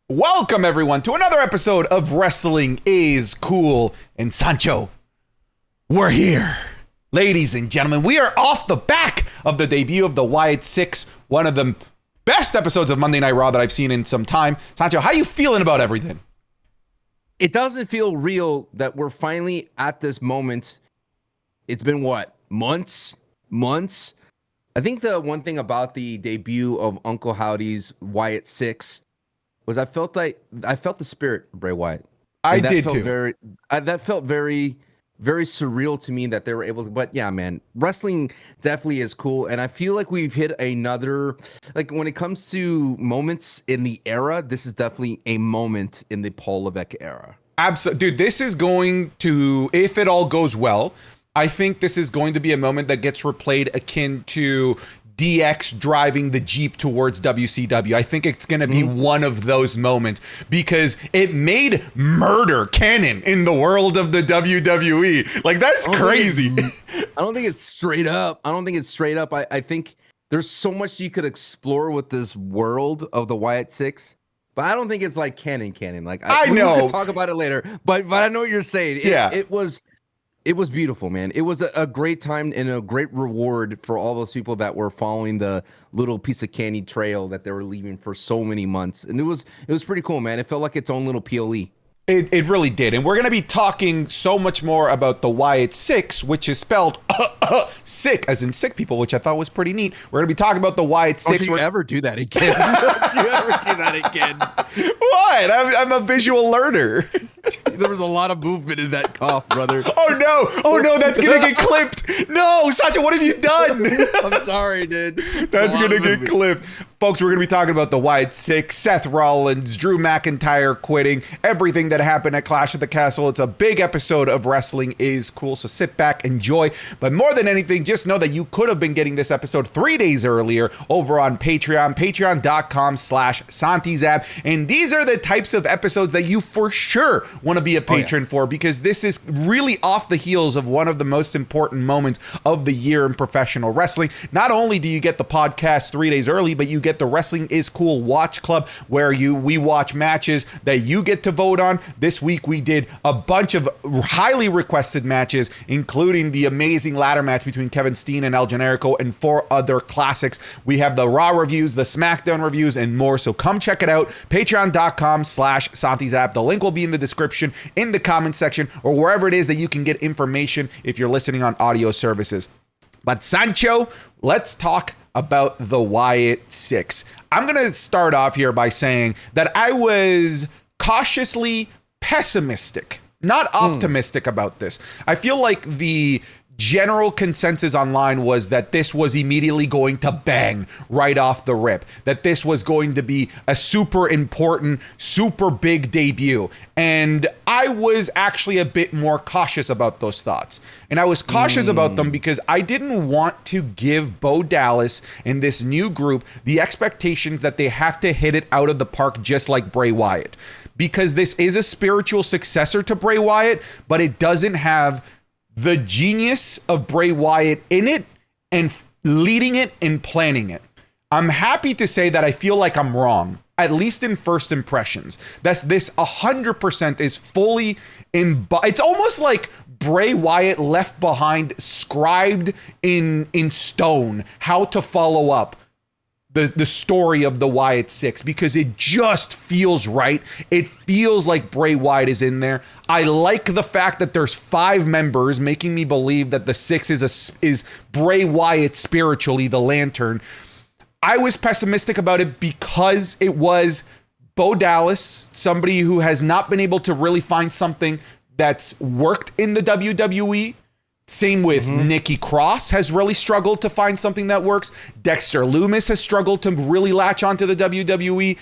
Welcome, everyone, to another episode of Wrestling is Cool. And Sancho, we're here. Ladies and gentlemen, we are off the back of the debut of the Wyatt 6, one of the best episodes of Monday Night Raw that I've seen in some time. Sancho, how you feeling about everything? It doesn't feel real that we're finally at this moment. It's been what? Months? I think the one thing about the debut of Uncle Howdy's Wyatt 6 was I felt the spirit of Bray Wyatt. I did too. That felt very, very surreal to me that they were able to. But yeah, man, wrestling definitely is cool, and I feel like we've hit another. Like when it comes to moments in the era, this is definitely a moment in the Paul Levesque era. Absolutely, dude. This is going to, if it all goes well, I think this is going to be a moment that gets replayed akin to DX driving the Jeep towards WCW. I think it's going to be one of those moments because it made murder canon in the world of the WWE. Like, that's crazy. I don't think it's straight up. I think there's so much you could explore with this world of the Wyatt 6. But I don't think it's like canon. Like I know. We can talk about it later. But I know what you're saying. It was beautiful, man. It was a great time and a great reward for all those people that were following the little piece of candy trail that they were leaving for so many months. And it was pretty cool, man. It felt like its own little PLE. It really did. And we're going to be talking so much more about the Wyatt 6, which is spelled sick, as in sick people, which I thought was pretty neat. We're going to be talking about the Wyatt 6. Don't you ever do that again. Don't you ever do that again. What? I'm a visual learner. There was a lot of movement in that cough, brother. Oh no, that's going to get clipped. No, Sancho, what have you done? I'm sorry, dude. That's going to get clipped. Folks, we're going to be talking about the Wyatt 6, Seth Rollins, Drew McIntyre quitting, everything that happened at Clash at the Castle. It's a big episode of Wrestling is Cool, so sit back, enjoy. But more than anything, just know that you could have been getting this episode 3 days earlier over on Patreon, patreon.com/SantiZap. And these are the types of episodes that you for sure want to be a patron for, because this is really off the heels of one of the most important moments of the year in professional wrestling. Not only do you get the podcast 3 days early, but you get the Wrestling is Cool Watch Club, where we watch matches that you get to vote on. This week we did a bunch of highly requested matches, including the amazing ladder match between Kevin Steen and El Generico and 4 other classics. We have the Raw reviews, the SmackDown reviews, and more. So come check it out. Patreon.com/SantiZap. The link will be in the description, in the comment section, or wherever it is that you can get information if you're listening on audio services. But Sancho, let's talk about the Wyatt 6. I'm going to start off here by saying that I was cautiously pessimistic, not optimistic about this. I feel like the general consensus online was that this was immediately going to bang right off the rip, that this was going to be a super important, super big debut. And I was actually a bit more cautious about those thoughts. And I was cautious about them because I didn't want to give Bo Dallas and this new group the expectations that they have to hit it out of the park just like Bray Wyatt. Because this is a spiritual successor to Bray Wyatt, but it doesn't have the genius of Bray Wyatt in it and leading it and planning it. I'm happy to say that I feel like I'm wrong, at least in first impressions. That's this 100% is fully it's almost like Bray Wyatt left behind, scribed in stone, how to follow up the story of the Wyatt 6, because it just feels right. It feels like Bray Wyatt is in there. I like the fact that there's 5 members, making me believe that the 6 is Bray Wyatt spiritually, the Lantern. I was pessimistic about it because it was Bo Dallas, somebody who has not been able to really find something that's worked in the WWE. Same with Nikki Cross has really struggled to find something that works. Dexter Lumis has struggled to really latch onto the WWE.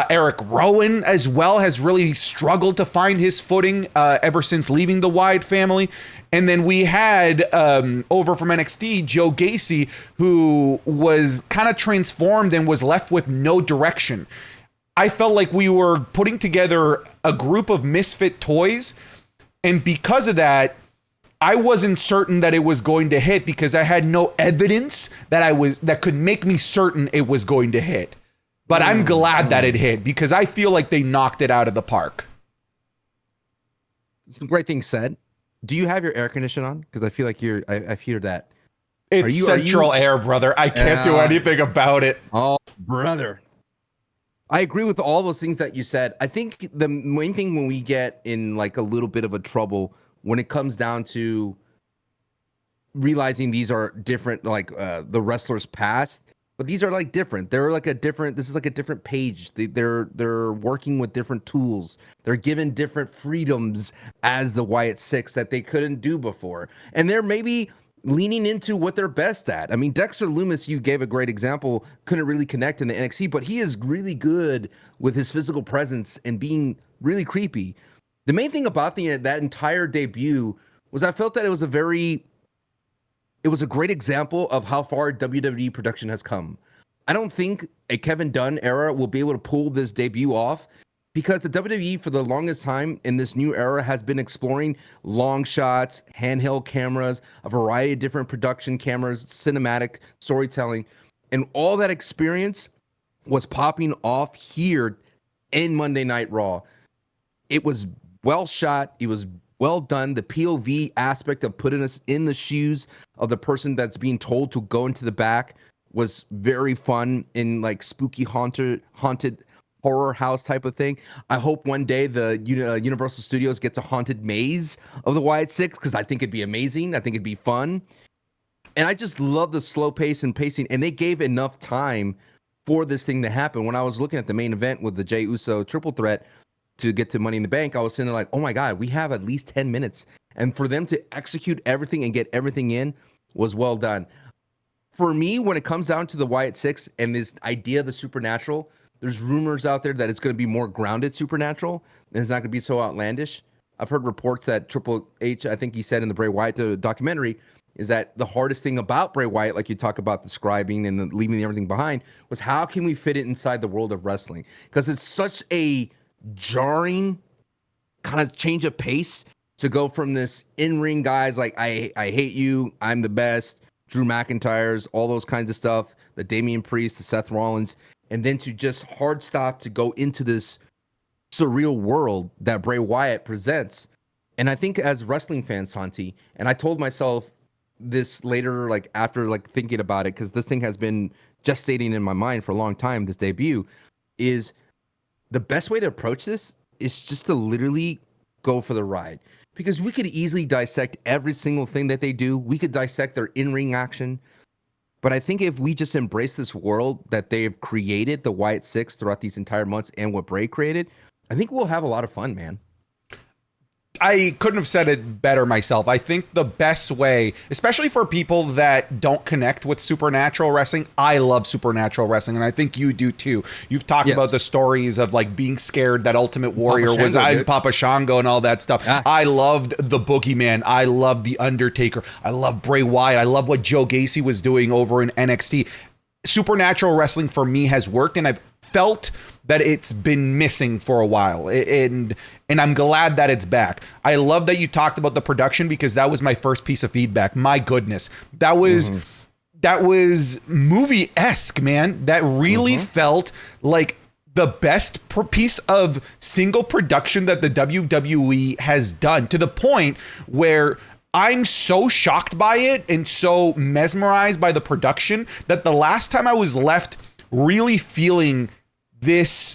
Eric Rowan as well has really struggled to find his footing ever since leaving the Wyatt family. And then we had over from NXT, Joe Gacy, who was kind of transformed and was left with no direction. I felt like we were putting together a group of misfit toys. And because of that, I wasn't certain that it was going to hit because I had no evidence that could make me certain it was going to hit. But I'm glad that it hit because I feel like they knocked it out of the park. Some great things said. Do you have your air conditioner on? Because I feel like I hear that. It's central air, brother. I can't do anything about it. Oh, brother. I agree with all those things that you said. I think the main thing when we get in like a little bit of a trouble when it comes down to realizing these are different, like the wrestlers past, but these are like different. They're like this is like a different page. They're working with different tools. They're given different freedoms as the Wyatt Six that they couldn't do before. And they're maybe leaning into what they're best at. I mean, Dexter Lumis, you gave a great example, couldn't really connect in the NXT, but he is really good with his physical presence and being really creepy. The main thing about that entire debut was I felt that it was a great example of how far WWE production has come. I don't think a Kevin Dunn era will be able to pull this debut off because the WWE for the longest time in this new era has been exploring long shots, handheld cameras, a variety of different production cameras, cinematic storytelling, and all that experience was popping off here in Monday Night Raw. It was well shot. It was well done. The POV aspect of putting us in the shoes of the person that's being told to go into the back was very fun in like spooky haunted horror house type of thing. I hope one day the Universal Studios gets a haunted maze of the Wyatt Six because I think it'd be amazing. I think it'd be fun. And I just love the slow pace and pacing. And they gave enough time for this thing to happen. When I was looking at the main event with the Jey Uso triple threat to get to Money in the Bank, I was sitting there like, oh my God, we have at least 10 minutes. And for them to execute everything and get everything in was well done. For me, when it comes down to the Wyatt Six and this idea of the supernatural, there's rumors out there that it's going to be more grounded supernatural and it's not going to be so outlandish. I've heard reports that Triple H, I think he said in the Bray Wyatt documentary, is that the hardest thing about Bray Wyatt, like you talk about describing and leaving everything behind, was how can we fit it inside the world of wrestling? Because it's such a jarring kind of change of pace to go from this in-ring guys like, I hate you, I'm the best, Drew McIntyre's, all those kinds of stuff, the Damian Priest, the Seth Rollins, and then to just hard stop to go into this surreal world that Bray Wyatt presents. And I think as wrestling fans, Santi, and I told myself this later, like after like thinking about it, because this thing has been gestating in my mind for a long time, this debut, is the best way to approach this is just to literally go for the ride. Because we could easily dissect every single thing that they do. We could dissect their in-ring action. But I think if we just embrace this world that they've created, the Wyatt Six, throughout these entire months and what Bray created, I think we'll have a lot of fun, man. I couldn't have said it better myself. I think the best way, especially for people that don't connect with supernatural wrestling, I love supernatural wrestling, and I think you do too. You've talked about the stories of like being scared that Ultimate Warrior was Papa Shango and all that stuff. Yeah. I loved the Boogeyman. I loved the Undertaker. I love Bray Wyatt. I love what Joe Gacy was doing over in NXT. Supernatural wrestling for me has worked, and I've felt that it's been missing for a while, and I'm glad that it's back. I love that you talked about the production because that was my first piece of feedback. My goodness, that was movie-esque, man. That really felt like the best piece of single production that the WWE has done, to the point where I'm so shocked by it and so mesmerized by the production that the last time I was left really feeling this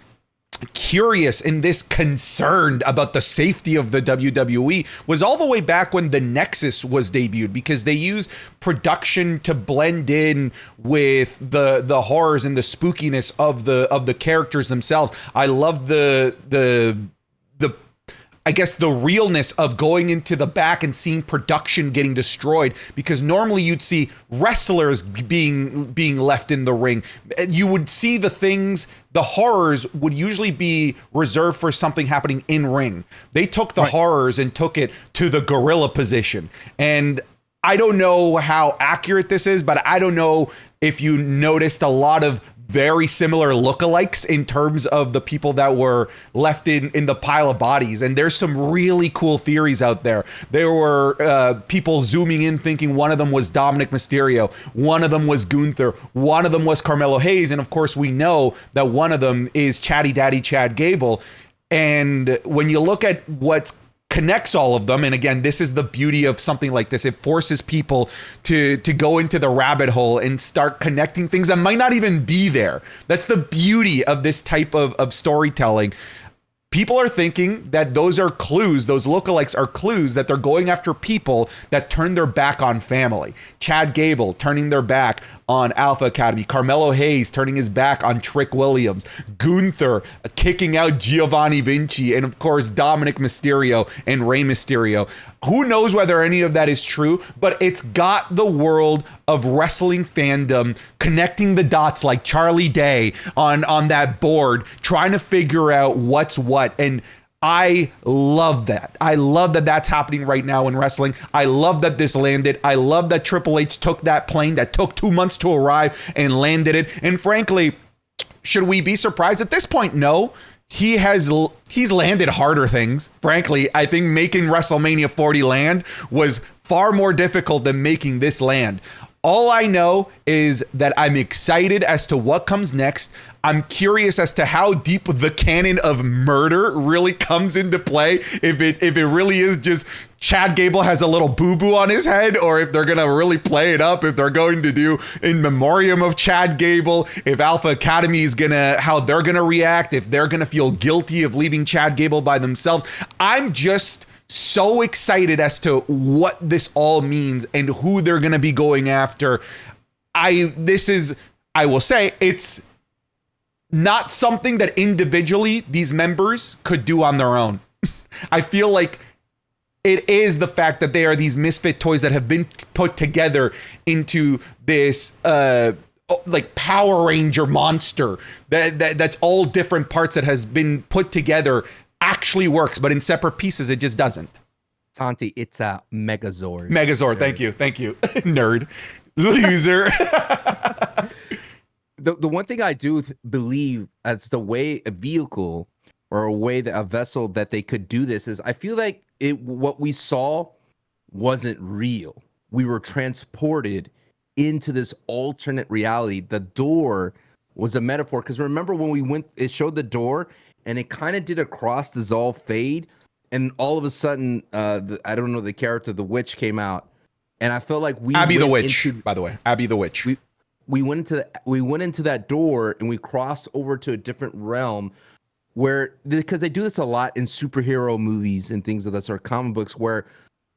curious and this concerned about the safety of the WWE was all the way back when the Nexus was debuted, because they used production to blend in with the horrors and the spookiness of the characters themselves. I love the I guess the realness of going into the back and seeing production getting destroyed, because normally you'd see wrestlers being left in the ring. You would see the horrors would usually be reserved for something happening in ring. They took the horrors and took it to the gorilla position. And I don't know how accurate this is, but I don't know if you noticed a lot of very similar lookalikes in terms of the people that were left in the pile of bodies. And there's some really cool theories out there. There were people zooming in thinking one of them was Dominic Mysterio, one of them was Gunther, one of them was Carmelo Hayes, and of course we know that one of them is Chatty Daddy Chad Gable. And when you look at what's connects all of them, and again, this is the beauty of something like this, it forces people to go into the rabbit hole and start connecting things that might not even be there. That's the beauty of this type of storytelling. People are thinking that those are clues, those lookalikes are clues that they're going after people that turn their back on family. Chad Gable turning their back on Alpha Academy. Carmelo Hayes turning his back on Trick Williams. Gunther kicking out Giovanni Vinci. And of course, Dominic Mysterio and Rey Mysterio. Who knows whether any of that is true, but it's got the world of wrestling fandom connecting the dots like Charlie Day on that board, trying to figure out what's what. And I love that. I love that that's happening right now in wrestling. I love that this landed. I love that Triple H took that plane that took 2 months to arrive and landed it. And frankly, should we be surprised at this point? No. He's landed harder things. Frankly, I think making WrestleMania 40 land was far more difficult than making this land. All I know is that I'm excited as to what comes next. I'm curious as to how deep the canon of murder really comes into play. If it really is just Chad Gable has a little boo-boo on his head, or if they're gonna really play it up, if they're going to do in memoriam of Chad Gable, if Alpha Academy is how they're gonna react, if they're gonna feel guilty of leaving Chad Gable by themselves. I'm just so excited as to what this all means and who they're going to be going after. I will say it's not something that individually these members could do on their own. I feel like it is the fact that they are these misfit toys that have been put together into this like Power Ranger monster that's all different parts that has been put together actually works, but in separate pieces it just doesn't. Santi, it's a Megazord. Megazord, thank you nerd loser. The one thing I do believe as the way a vehicle or a vessel that they could do this is, I feel like what we saw wasn't real. We were transported into this alternate reality. The door was a metaphor, because remember when we went, it showed the door and it kind of did a cross dissolve fade, and all of a sudden I don't know, the character the witch came out, and I felt like Abby the witch, by the way, Abby the witch. We went into that door and we crossed over to a different realm, where, because they do this a lot in superhero movies and things of that sort, comic books, where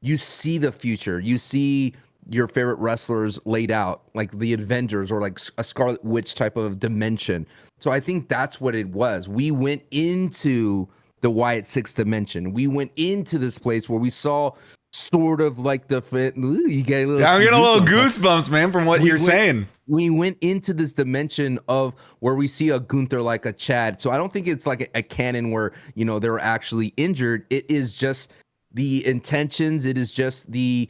you see the future, you see your favorite wrestlers laid out, like the Avengers or like a Scarlet Witch type of dimension. So I think that's what it was. We went into the Wyatt 6 dimension. We went into this place where we saw sort of like the fit. You get a little. Yeah, I'm getting a little goosebumps, man, from what you're saying. We went into this dimension of where we see a Gunther like a Chad. So I don't think it's like a canon where, you know, they're actually injured. It is just the intentions. It is just the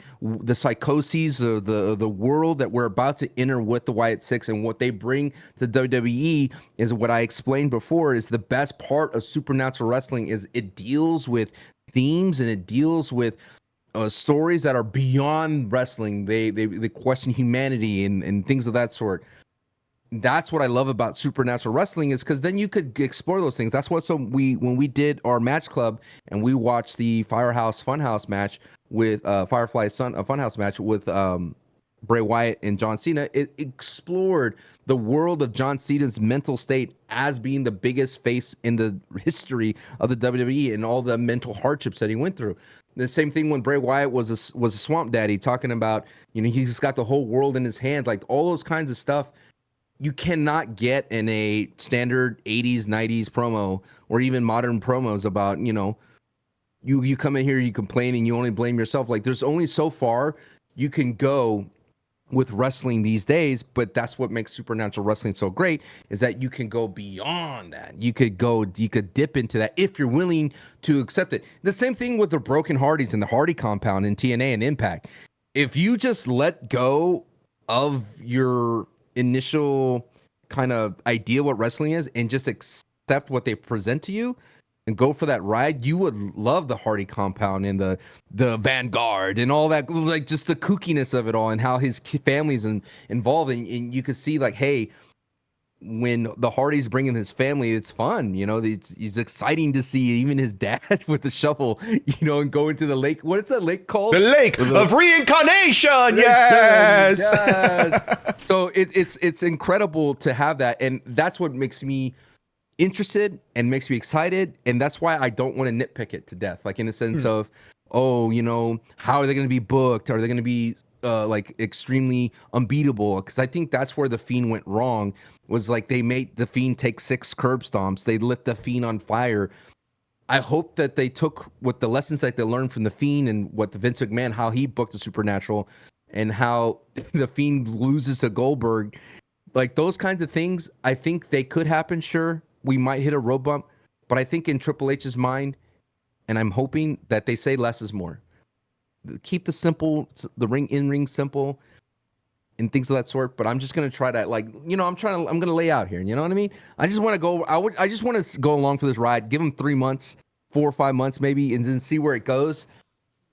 psychoses of the world that we're about to enter with the Wyatt 6, and what they bring to WWE is what I explained before. Is the best part of supernatural wrestling is it deals with themes and it deals with stories that are beyond wrestling. They question humanity and things of that sort. That's what I love about supernatural wrestling, is because then you could explore those things. That's what when we did our match club and we watched the Firehouse Funhouse match with Firefly Funhouse match with Bray Wyatt and John Cena, it explored the world of John Cena's mental state as being the biggest face in the history of the WWE and all the mental hardships that he went through. The same thing when Bray Wyatt was a swamp daddy, talking about, you know, he's got the whole world in his hand, like all those kinds of stuff. You cannot get in a standard 80s, 90s promo, or even modern promos about, you know, you come in here, you complain, and you only blame yourself. Like, there's only so far you can go with wrestling these days, but that's what makes supernatural wrestling so great, is that you can go beyond that. You could dip into that if you're willing to accept it. The same thing with the Broken Hardys and the Hardy Compound in TNA and Impact. If you just let go of your initial kind of idea what wrestling is and just accept what they present to you and go for that ride, you would love the Hardy compound and the Vanguard and all that, like just the kookiness of it all and how his family's involved. And you could see like, hey, when the Hardys bring in his family, it's fun. You know, it's exciting to see even his dad with the shovel, you know, and go into the lake. What is that lake called? The Lake of Reincarnation. Yes. Yes. So it's incredible to have that. And that's what makes me interested and makes me excited. And that's why I don't want to nitpick it to death. Like in the sense of, oh, you know, how are they going to be booked? Are they going to be like extremely unbeatable? Because I think that's where the Fiend went wrong, was like they made the Fiend take 6 curb stomps. They lit the Fiend on fire. I hope that they took what the lessons that they learned from the Fiend and what the Vince McMahon, how he booked the Supernatural and how the Fiend loses to Goldberg. Like those kinds of things, I think they could happen. Sure, we might hit a road bump, but I think in Triple H's mind, and I'm hoping that they say less is more. Keep the ring simple and things of that sort. But I'm just going to try to, like, you know, I'm going to lay out here. You know what I mean? I just want to go, I just want to go along for this ride, give them 3 months, 4 or 5 months maybe, and then see where it goes,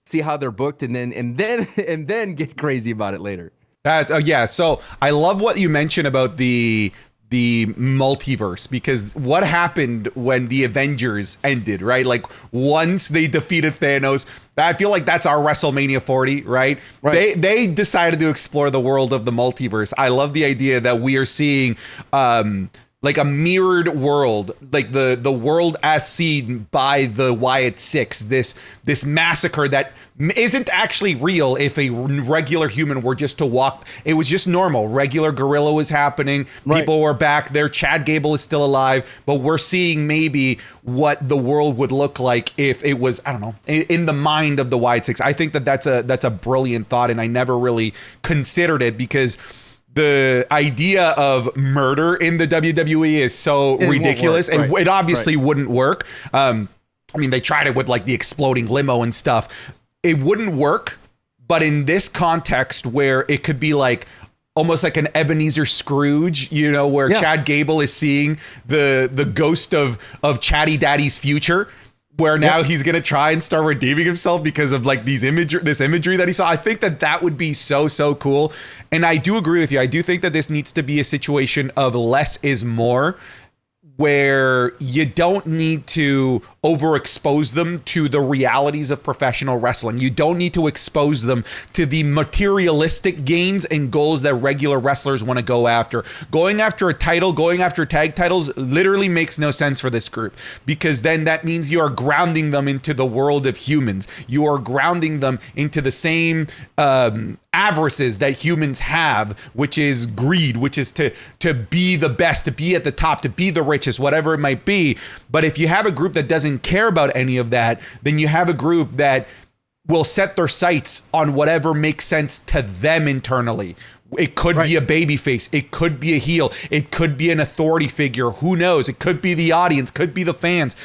see how they're booked, and then get crazy about it later. That's yeah. So I love what you mentioned about the multiverse, because what happened when the Avengers ended, right? Like once they defeated Thanos, I feel like that's our WrestleMania 40, right? They decided to explore the world of the multiverse. I love the idea that we are seeing like a mirrored world, like the world as seen by the Wyatt Six, this massacre that isn't actually real. If a regular human were just to walk, it was just normal. Regular guerrilla was happening. Right. People were back there. Chad Gable is still alive, but we're seeing maybe what the world would look like if it was, I don't know, in the mind of the Wyatt Six. I think that's a brilliant thought, and I never really considered it, because the idea of murder in the WWE is so ridiculous. It obviously wouldn't work. I mean, they tried it with like the exploding limo and stuff. It wouldn't work. But in this context where it could be like almost like an Ebenezer Scrooge, you know, where Chad Gable is seeing the ghost of Chatty Daddy's future, where now he's going to try and start redeeming himself because of like this imagery that he saw. I think that would be so cool. And I do agree with you. I do think that this needs to be a situation of less is more, where you don't need to overexpose them to the realities of professional wrestling. You don't need to expose them to the materialistic gains and goals that regular wrestlers want to go after. Going after a title, going after tag titles literally makes no sense for this group, because then that means you are grounding them into the world of humans. You are grounding them into the same avarices that humans have, which is greed, which is to be the best, to be at the top, to be the richest, whatever it might be. But if you have a group that doesn't care about any of that, then you have a group that will set their sights on whatever makes sense to them internally. It could be a babyface. It could be a heel. It could be an authority figure. Who knows? It could be the audience, could be the fans.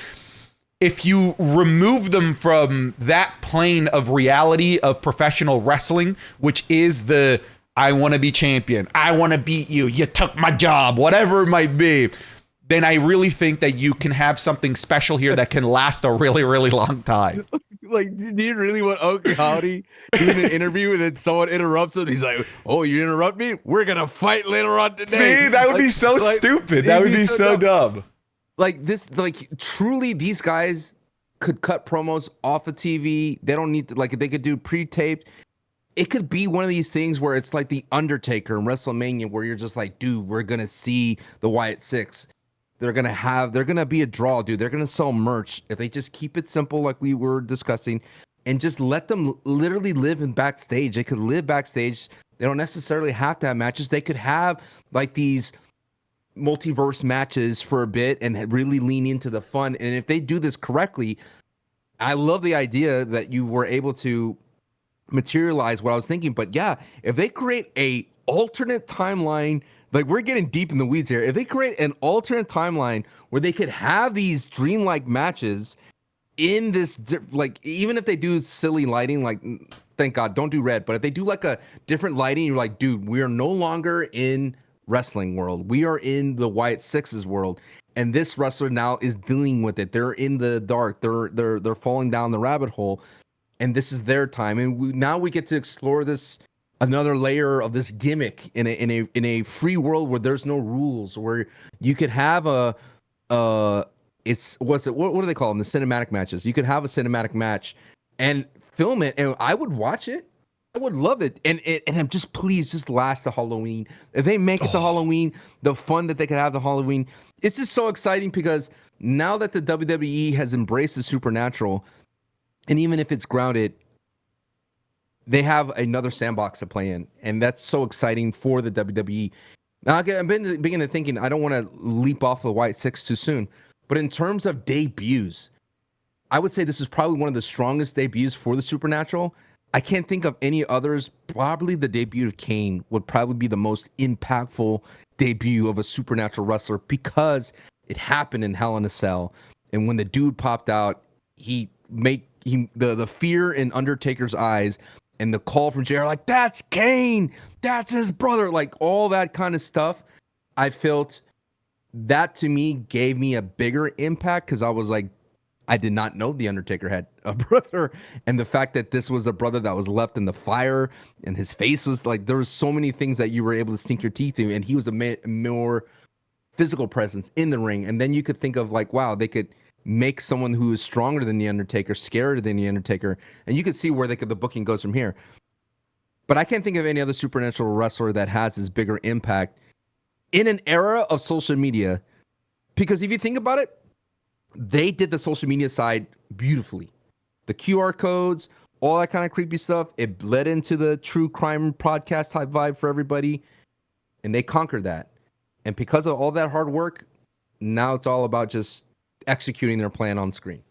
If you remove them from that plane of reality of professional wrestling, which is the, I want to be champion, I want to beat you, you took my job, whatever it might be, then I really think that you can have something special here that can last a really, really long time. Like, do you really want Uncle Howdy doing an interview and then someone interrupts him? He's like, "Oh, you interrupt me? We're gonna fight later on today." See, that would be so stupid. That would be so dumb. Like this, like truly, these guys could cut promos off of TV. They don't need to, like, they could do pre-taped. It could be one of these things where it's like the Undertaker in WrestleMania, where you're just like, dude, we're gonna see the Wyatt Six. They're gonna be a draw, dude. They're gonna sell merch if they just keep it simple, like we were discussing, and just let them literally live in backstage. They could live backstage. They don't necessarily have to have matches. They could have like these multiverse matches for a bit and really lean into the fun. And if they do this correctly, I love the idea that you were able to materialize what I was thinking. But yeah, if they create a alternate timeline, like we're getting deep in the weeds here. If they create an alternate timeline where they could have these dreamlike matches in this, like, even if they do silly lighting, like, thank God, don't do red. But if they do like a different lighting, you're like, dude, we are no longer in wrestling world. We are in the Wyatt Six's world, and this wrestler now is dealing with it. They're in the dark. They're falling down the rabbit hole, and this is their time. And now we get to explore this another layer of this gimmick in a free world where there's no rules, where you could have what do they call them? The cinematic matches. You could have a cinematic match and film it, and I would watch it. I would love it. And I'm just, please just last to Halloween. If they make it to Halloween, the fun that they could have the Halloween, it's just so exciting because now that the WWE has embraced the supernatural, and even if it's grounded, they have another sandbox to play in, and that's so exciting for the WWE. Now, I've been beginning to thinking I don't want to leap off the Wyatt Six too soon, but in terms of debuts, I would say this is probably one of the strongest debuts for the Supernatural. I can't think of any others. Probably the debut of Kane would probably be the most impactful debut of a Supernatural wrestler because it happened in Hell in a Cell, and when the dude popped out, the fear in Undertaker's eyes. And the call from JR, like, that's Kane, that's his brother, like all that kind of stuff. I felt that to me gave me a bigger impact because I was like, I did not know the Undertaker had a brother. And the fact that this was a brother that was left in the fire and his face was like, there was so many things that you were able to sink your teeth through. And he was a more physical presence in the ring. And then you could think of like, wow, they could make someone who is stronger than the Undertaker, scarier than the Undertaker, and you could see where the booking goes from here. But I can't think of any other supernatural wrestler that has this bigger impact in an era of social media, because if you think about it, they did the social media side beautifully. The QR codes, all that kind of creepy stuff, it led into the true crime podcast type vibe for everybody, and they conquered that. And because of all that hard work, now it's all about just executing their plan on screen.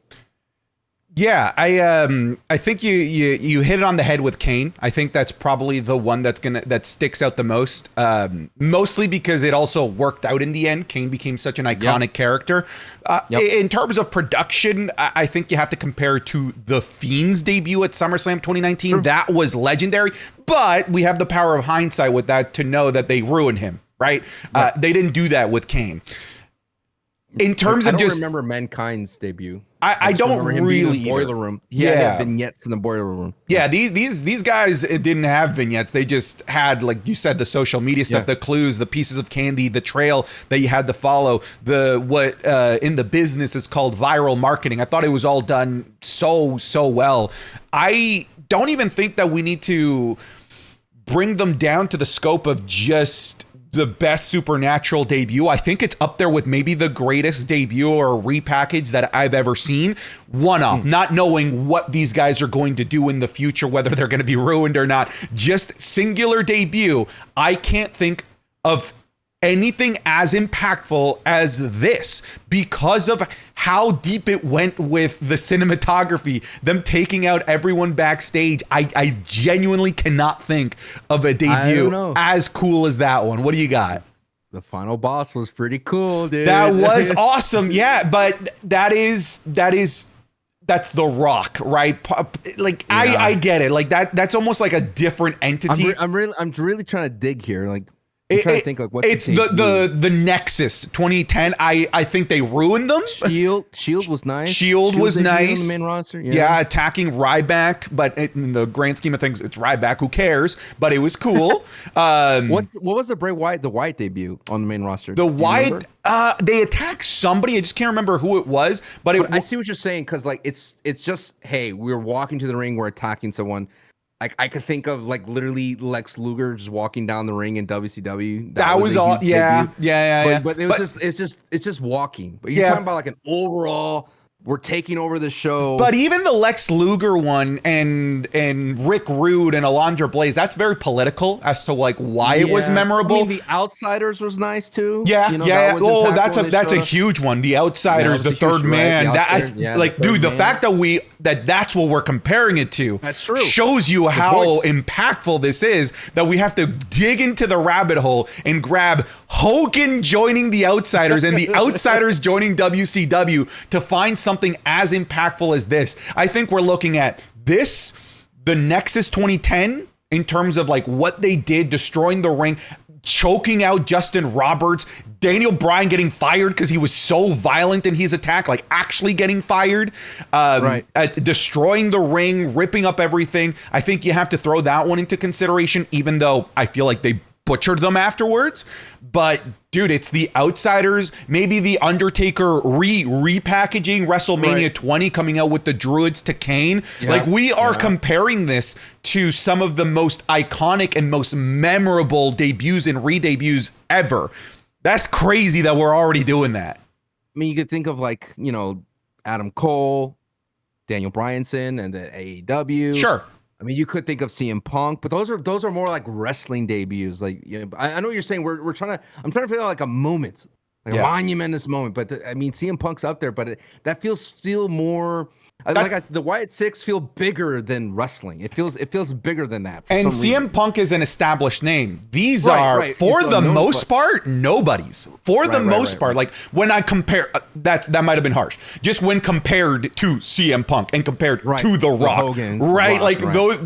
Yeah, I think you hit it on the head with Kane. I think that's probably the one that sticks out the most. Mostly because it also worked out in the end. Kane became such an iconic character. In terms of production, I think you have to compare to the Fiend's debut at SummerSlam 2019. Sure. That was legendary, but we have the power of hindsight with that to know that they ruined him, right? They didn't do that with Kane. In terms of just remember Mankind's debut. I don't really boiler room. Yeah, vignettes in the boiler room. Yeah, these guys didn't have vignettes. They just had, like you said, the social media stuff, the clues, the pieces of candy, the trail that you had to follow, what in the business is called viral marketing. I thought it was all done so well. I don't even think that we need to bring them down to the scope of just the best supernatural debut. I think it's up there with maybe the greatest debut or repackage that I've ever seen. One-off, not knowing what these guys are going to do in the future, whether they're going to be ruined or not. Just singular debut. I can't think of anything as impactful as this because of how deep it went with the cinematography, them taking out everyone backstage. I genuinely cannot think of a debut as cool as that one. What do you got? The final boss was pretty cool, dude. That was awesome. Yeah, but that's The Rock, right? Like I get it. Like that's almost like a different entity. I'm really trying to dig here. Like, I'm trying to think like it's the Nexus 2010. I think they ruined them. Shield was nice. Shield was nice. On the main roster. Yeah, attacking Ryback, but in the grand scheme of things, it's Ryback. Who cares? But it was cool. What was the Wyatt debut on the main roster? The Wyatt, they attacked somebody. I just can't remember who it was. But I see what you're saying, because like it's just, hey, we're walking to the ring, we're attacking someone. I could think of like literally Lex Luger just walking down the ring in WCW. That was all. Yeah. But it's just walking. But you're talking about like an overall, we're taking over the show. But even the Lex Luger one and Rick Rude and Alundra Blaze, that's very political as to like why it was memorable. I mean, the Outsiders was nice too. Yeah, that's a huge one. The Outsiders, the third man. The fact that that's what we're comparing it to. That's true. Shows you how impactful this is, that we have to dig into the rabbit hole and grab Hogan joining the Outsiders and the Outsiders joining WCW to find something as impactful as this. I think we're looking at this, the Nexus 2010, in terms of like what they did, destroying the ring, choking out Justin Roberts, Daniel Bryan getting fired because he was so violent in his attack, like actually getting fired, destroying the ring, ripping up everything. I think you have to throw that one into consideration, even though I feel like they butchered them afterwards. But dude, it's the Outsiders, maybe the Undertaker repackaging WrestleMania 20, coming out with the Druids to Kane. Like, we are comparing this to some of the most iconic and most memorable debuts and re-debuts ever. That's crazy that we're already doing that. I mean, you could think of, like, you know, Adam Cole, Daniel Bryanson, and the AEW. Sure. I mean, you could think of CM Punk, but those are more like wrestling debuts. Like, you know, I know what you're saying. I'm trying to figure out like a moment, like a monumentous moment. But I mean, CM Punk's up there, but that feels still more. Like I said, the Wyatt Six feel bigger than wrestling. It feels bigger than that. And CM Punk is an established name. These are, for the most part, nobodies. For the most part, like when I compare, that might have been harsh. Just when compared to CM Punk and compared to The Rock, Hogan's, those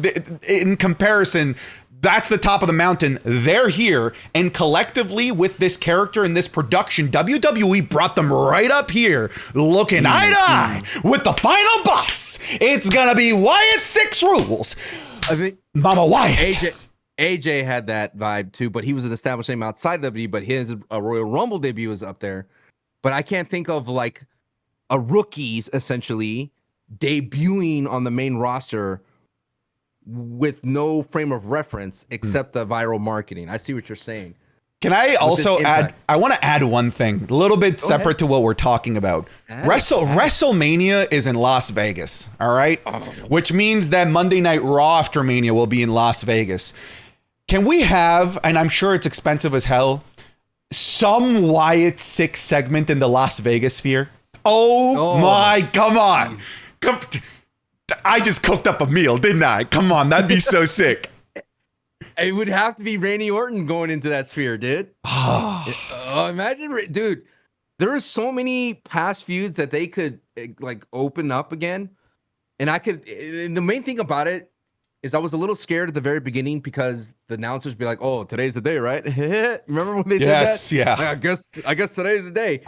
in comparison. That's the top of the mountain. They're here. And collectively, with this character and this production, WWE brought them right up here, looking eye to eye with the final boss. It's going to be Wyatt Six Rules. I think Mama Wyatt. AJ had that vibe too, but he was an established name outside WWE, but his Royal Rumble debut is up there. But I can't think of like a rookies essentially debuting on the main roster with no frame of reference except the viral marketing. I see what you're saying. Can I also add, I want to add one thing, a little bit separate to what we're talking about. WrestleMania is in Las Vegas, all right? Which means that Monday Night Raw after Mania will be in Las Vegas. Can we have, and I'm sure it's expensive as hell, some Wyatt Six segment in the Las Vegas sphere? Oh my, come on. I just cooked up a meal, didn't I? Come on, that'd be so sick. It would have to be Randy Orton going into that sphere, dude. Imagine, dude. There are so many past feuds that they could like open up again, and the main thing about it is I was a little scared at the very beginning because the announcers be like, "Oh, today's the day, right?" Remember when they said that? Yeah. Like, I guess today's the day.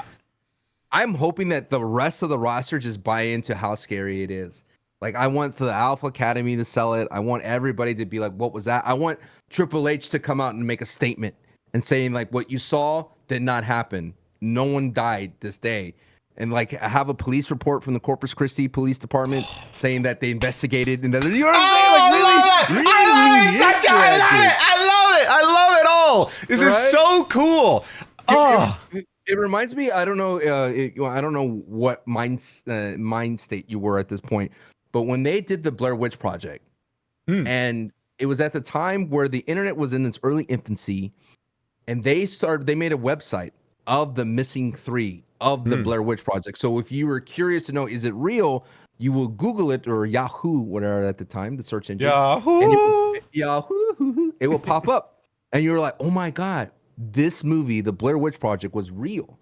I'm hoping that the rest of the roster just buy into how scary it is. Like, I want the Alpha Academy to sell it. I want everybody to be like, what was that? I want Triple H to come out and make a statement and saying, like, what you saw did not happen. No one died this day. And, like, have a police report from the Corpus Christi Police Department saying that they investigated. And that, you know what I'm saying? Like, I love it all. This is so cool. It reminds me, I don't know what mind state you were at this point, but when they did the Blair Witch Project, and it was at the time where the internet was in its early infancy, and they made a website of the missing three of the Blair Witch Project. So if you were curious to know, is it real, you will Google it, or Yahoo, whatever at the time, the search engine. Yahoo! It will pop up. And you're like, oh my God, this movie, the Blair Witch Project, was real.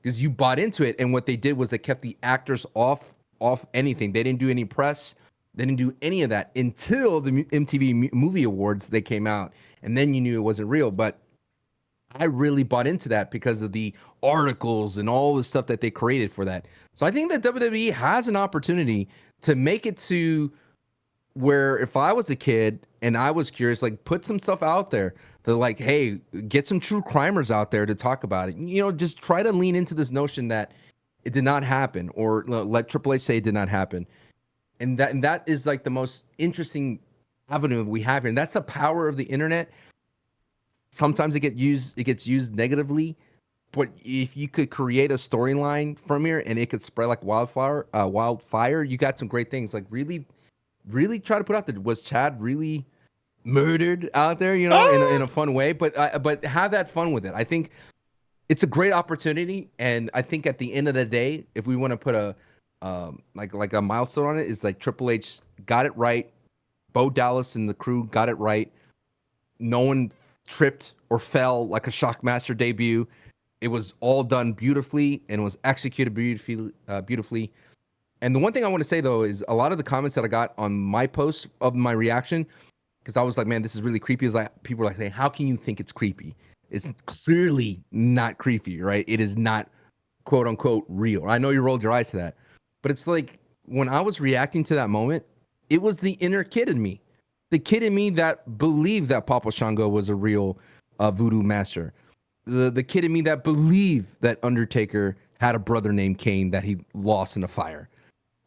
Because you bought into it, and what they did was they kept the actors off anything. They didn't do any press. They didn't do any of that until the MTV Movie Awards, they came out, and then you knew it wasn't real. But I really bought into that because of the articles and all the stuff that they created for that. So I think that WWE has an opportunity to make it to where if I was a kid and I was curious, like, put some stuff out there. They're like, hey, get some true crimers out there to talk about it. You know, just try to lean into this notion that it did not happen, or let Triple H say it did not happen. And that is like the most interesting avenue we have here. And that's the power of the internet. Sometimes it gets used negatively, but if you could create a storyline from here and it could spread like wildfire, you got some great things. Like, really, really try to put out there. Was Chad really murdered out there, you know, in a fun way? But have that fun with it. I think it's a great opportunity, and I think at the end of the day, if we want to put a like a milestone on it, is like Triple H got it right. Bo Dallas and the crew got it right. No one tripped or fell like a Shockmaster debut. It was all done beautifully and was executed beautifully. And the one thing I want to say, though, is a lot of the comments that I got on my post of my reaction, because I was like, man, this is really creepy. Is like, people were like saying, how can you think it's creepy? It's clearly not creepy, right? It is not quote unquote real. I know you rolled your eyes to that, but it's like when I was reacting to that moment, it was the inner kid in me, the kid in me that believed that Papa Shango was a real voodoo master, the kid in me that believed that Undertaker had a brother named Kane that he lost in a fire,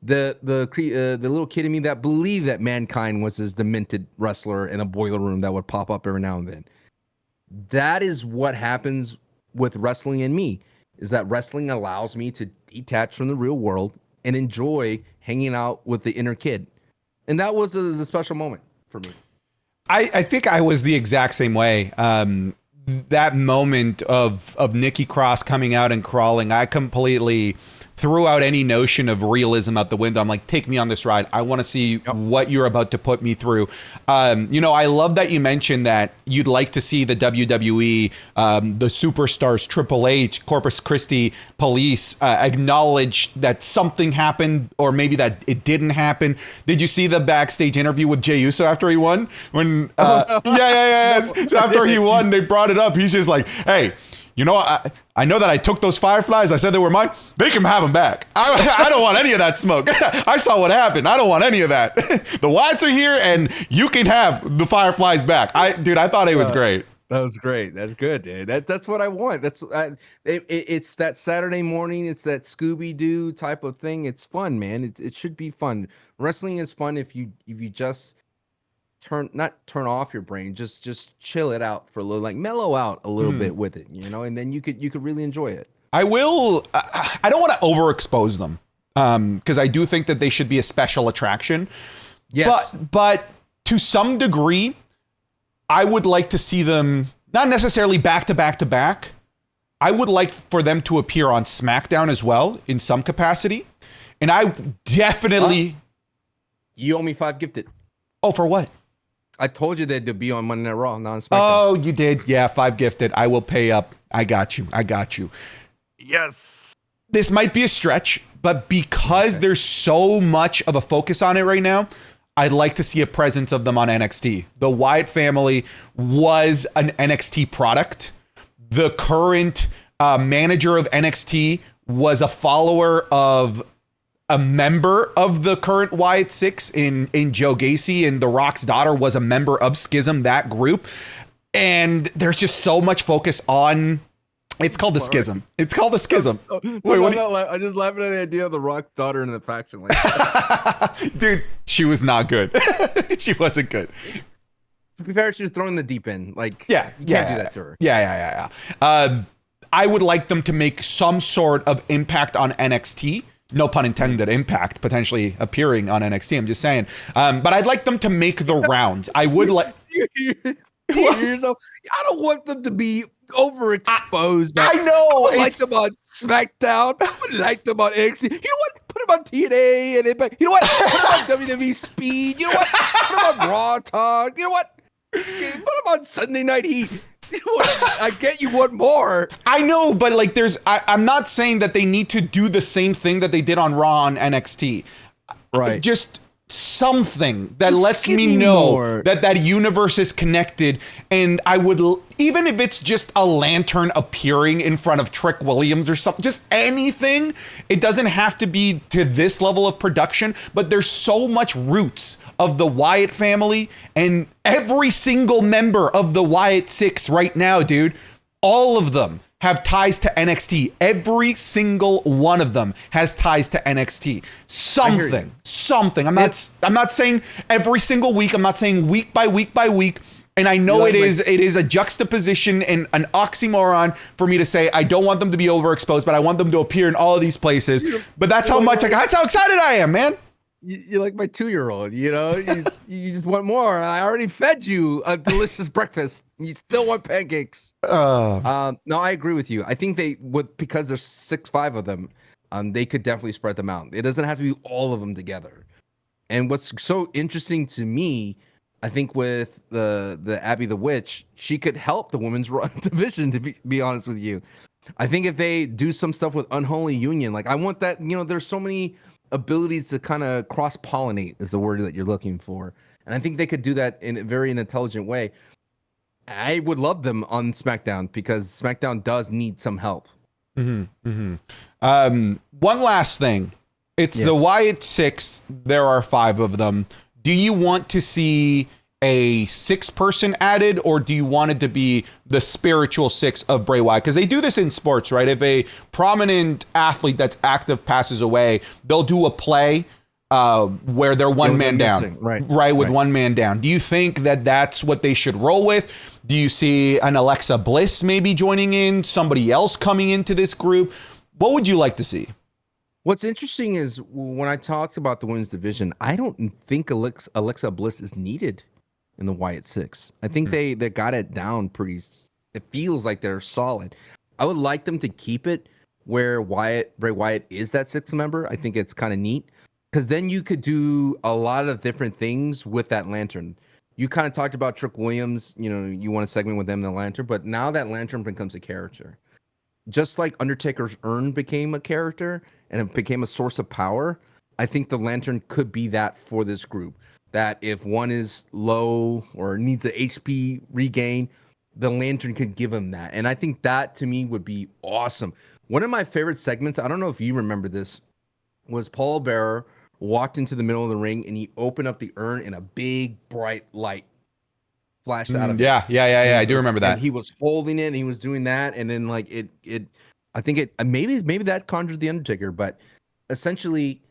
the little kid in me that believed that Mankind was this demented wrestler in a boiler room that would pop up every now and then. That is what happens with wrestling in me, is that wrestling allows me to detach from the real world and enjoy hanging out with the inner kid. And that was the special moment for me. I think I was the exact same way. That moment of Nikki Cross coming out and crawling, I completely threw out any notion of realism out the window. I'm like, take me on this ride. I want to see what you're about to put me through. I love that you mentioned that you'd like to see the WWE, the superstars, Triple H, Corpus Christi police acknowledge that something happened, or maybe that it didn't happen. Did you see the backstage interview with Jey Uso after he won? When yeah. So after he won, they brought it up. He's just like, hey, I know that I took those Fireflies. I said they were mine. They can have them back. I don't want any of that smoke. I saw what happened. I don't want any of that. The Wyatts are here, and you can have the Fireflies back. I thought it was great. That was great. That's good, dude. That's what I want. It's that Saturday morning. It's that Scooby-Doo type of thing. It's fun, man. It should be fun. Wrestling is fun if you just not turn off your brain, just chill it out for a little, like mellow out a little bit with it, and then you could really enjoy it. I don't want to overexpose them, because I do think that they should be a special attraction. Yes. But to some degree, I would like to see them not necessarily back to back to back. I would like for them to appear on SmackDown as well in some capacity. And I definitely you owe me 5 gifted. Oh, for what? I told you they'd be on Monday Night Raw, not on SmackDown. Oh, you did. Yeah, 5 gifted. I will pay up. I got you. Yes. This might be a stretch, but because there's so much of a focus on it right now, I'd like to see a presence of them on NXT. The Wyatt family was an NXT product. The current manager of NXT was a follower of a member of the current Wyatt Six in Joe Gacy, and The Rock's daughter was a member of Schism, that group. And there's just so much focus on. It's called the Schism. It's called the Schism. Wait, what? I'm just laughing at the idea of The Rock's daughter in the faction. Dude, she was not good. She wasn't good. To be fair, she was thrown in the deep end. You can't do that to her. Yeah. I would like them to make some sort of impact on NXT. No pun intended, impact potentially appearing on NXT. I'm just saying. But I'd like them to make the rounds. I would like. I don't want them to be overexposed. I know. I would like them on SmackDown. I would like them on NXT. You know what? Put them on TNA and Impact. You know what? Put them on WWE Speed. You know what? Put them on Raw Talk. You know what? Put them on Sunday Night Heat. I get you want more. I know, but I'm not saying that they need to do the same thing that they did on Raw on NXT. Right. Just something that lets me know that universe is connected. And I would, even if it's just a lantern appearing in front of Trick Williams or something, just anything. It doesn't have to be to this level of production, but there's so much roots of the Wyatt family and every single member of the Wyatt Six right now, dude. All of them have ties to NXT. Every single one of them has ties to NXT. Something. I'm not saying every single week. I'm not saying week by week by week. And I know it is a juxtaposition and an oxymoron for me to say I don't want them to be overexposed, but I want them to appear in all of these places. But that's how excited I am, man. You're like my 2-year-old, you just want more. I already fed you a delicious breakfast. You still want pancakes. No, I agree with you. I think because there's 6-5 of them, they could definitely spread them out. It doesn't have to be all of them together. And what's so interesting to me, I think with the Abby the Witch, she could help the women's division, to be honest with you. I think if they do some stuff with Unholy Union, I want that, there's so many abilities to kind of cross-pollinate is the word that you're looking for. And I think they could do that in a very intelligent way. I would love them on SmackDown because SmackDown does need some help. One last thing. It's Yes. the Wyatt Six. There are 5 of them. Do you want to see a 6th person added, or do you want it to be the spiritual 6 of Bray Wyatt? Because they do this in sports, right? If a prominent athlete that's active passes away, they'll do a play where they're one man down, right, with one man down. Do you think that that's what they should roll with? Do you see an Alexa Bliss maybe joining in, somebody else coming into this group? What would you like to see? What's interesting is when I talked about the women's division, I don't think Alexa Bliss is needed in the Wyatt Six. I think they got it down pretty. It feels like they're solid. I would like them to keep it where Bray Wyatt is that 6th member. I think it's kind of neat because then you could do a lot of different things with that lantern. You kind of talked about Trick Williams. You know, you want a segment with them in the lantern, but now that lantern becomes a character. Just like Undertaker's urn became a character and it became a source of power, I think the lantern could be that for this group. That if one is low or needs a HP regain, the lantern could give him that. And I think that to me would be awesome. One of my favorite segments, I don't know if you remember this, was Paul Bearer walked into the middle of the ring and he opened up the urn and a big bright light flashed out of it. Yeah. I do remember that. And he was holding it and he was doing that. And then like I think it maybe that conjured the Undertaker, but essentially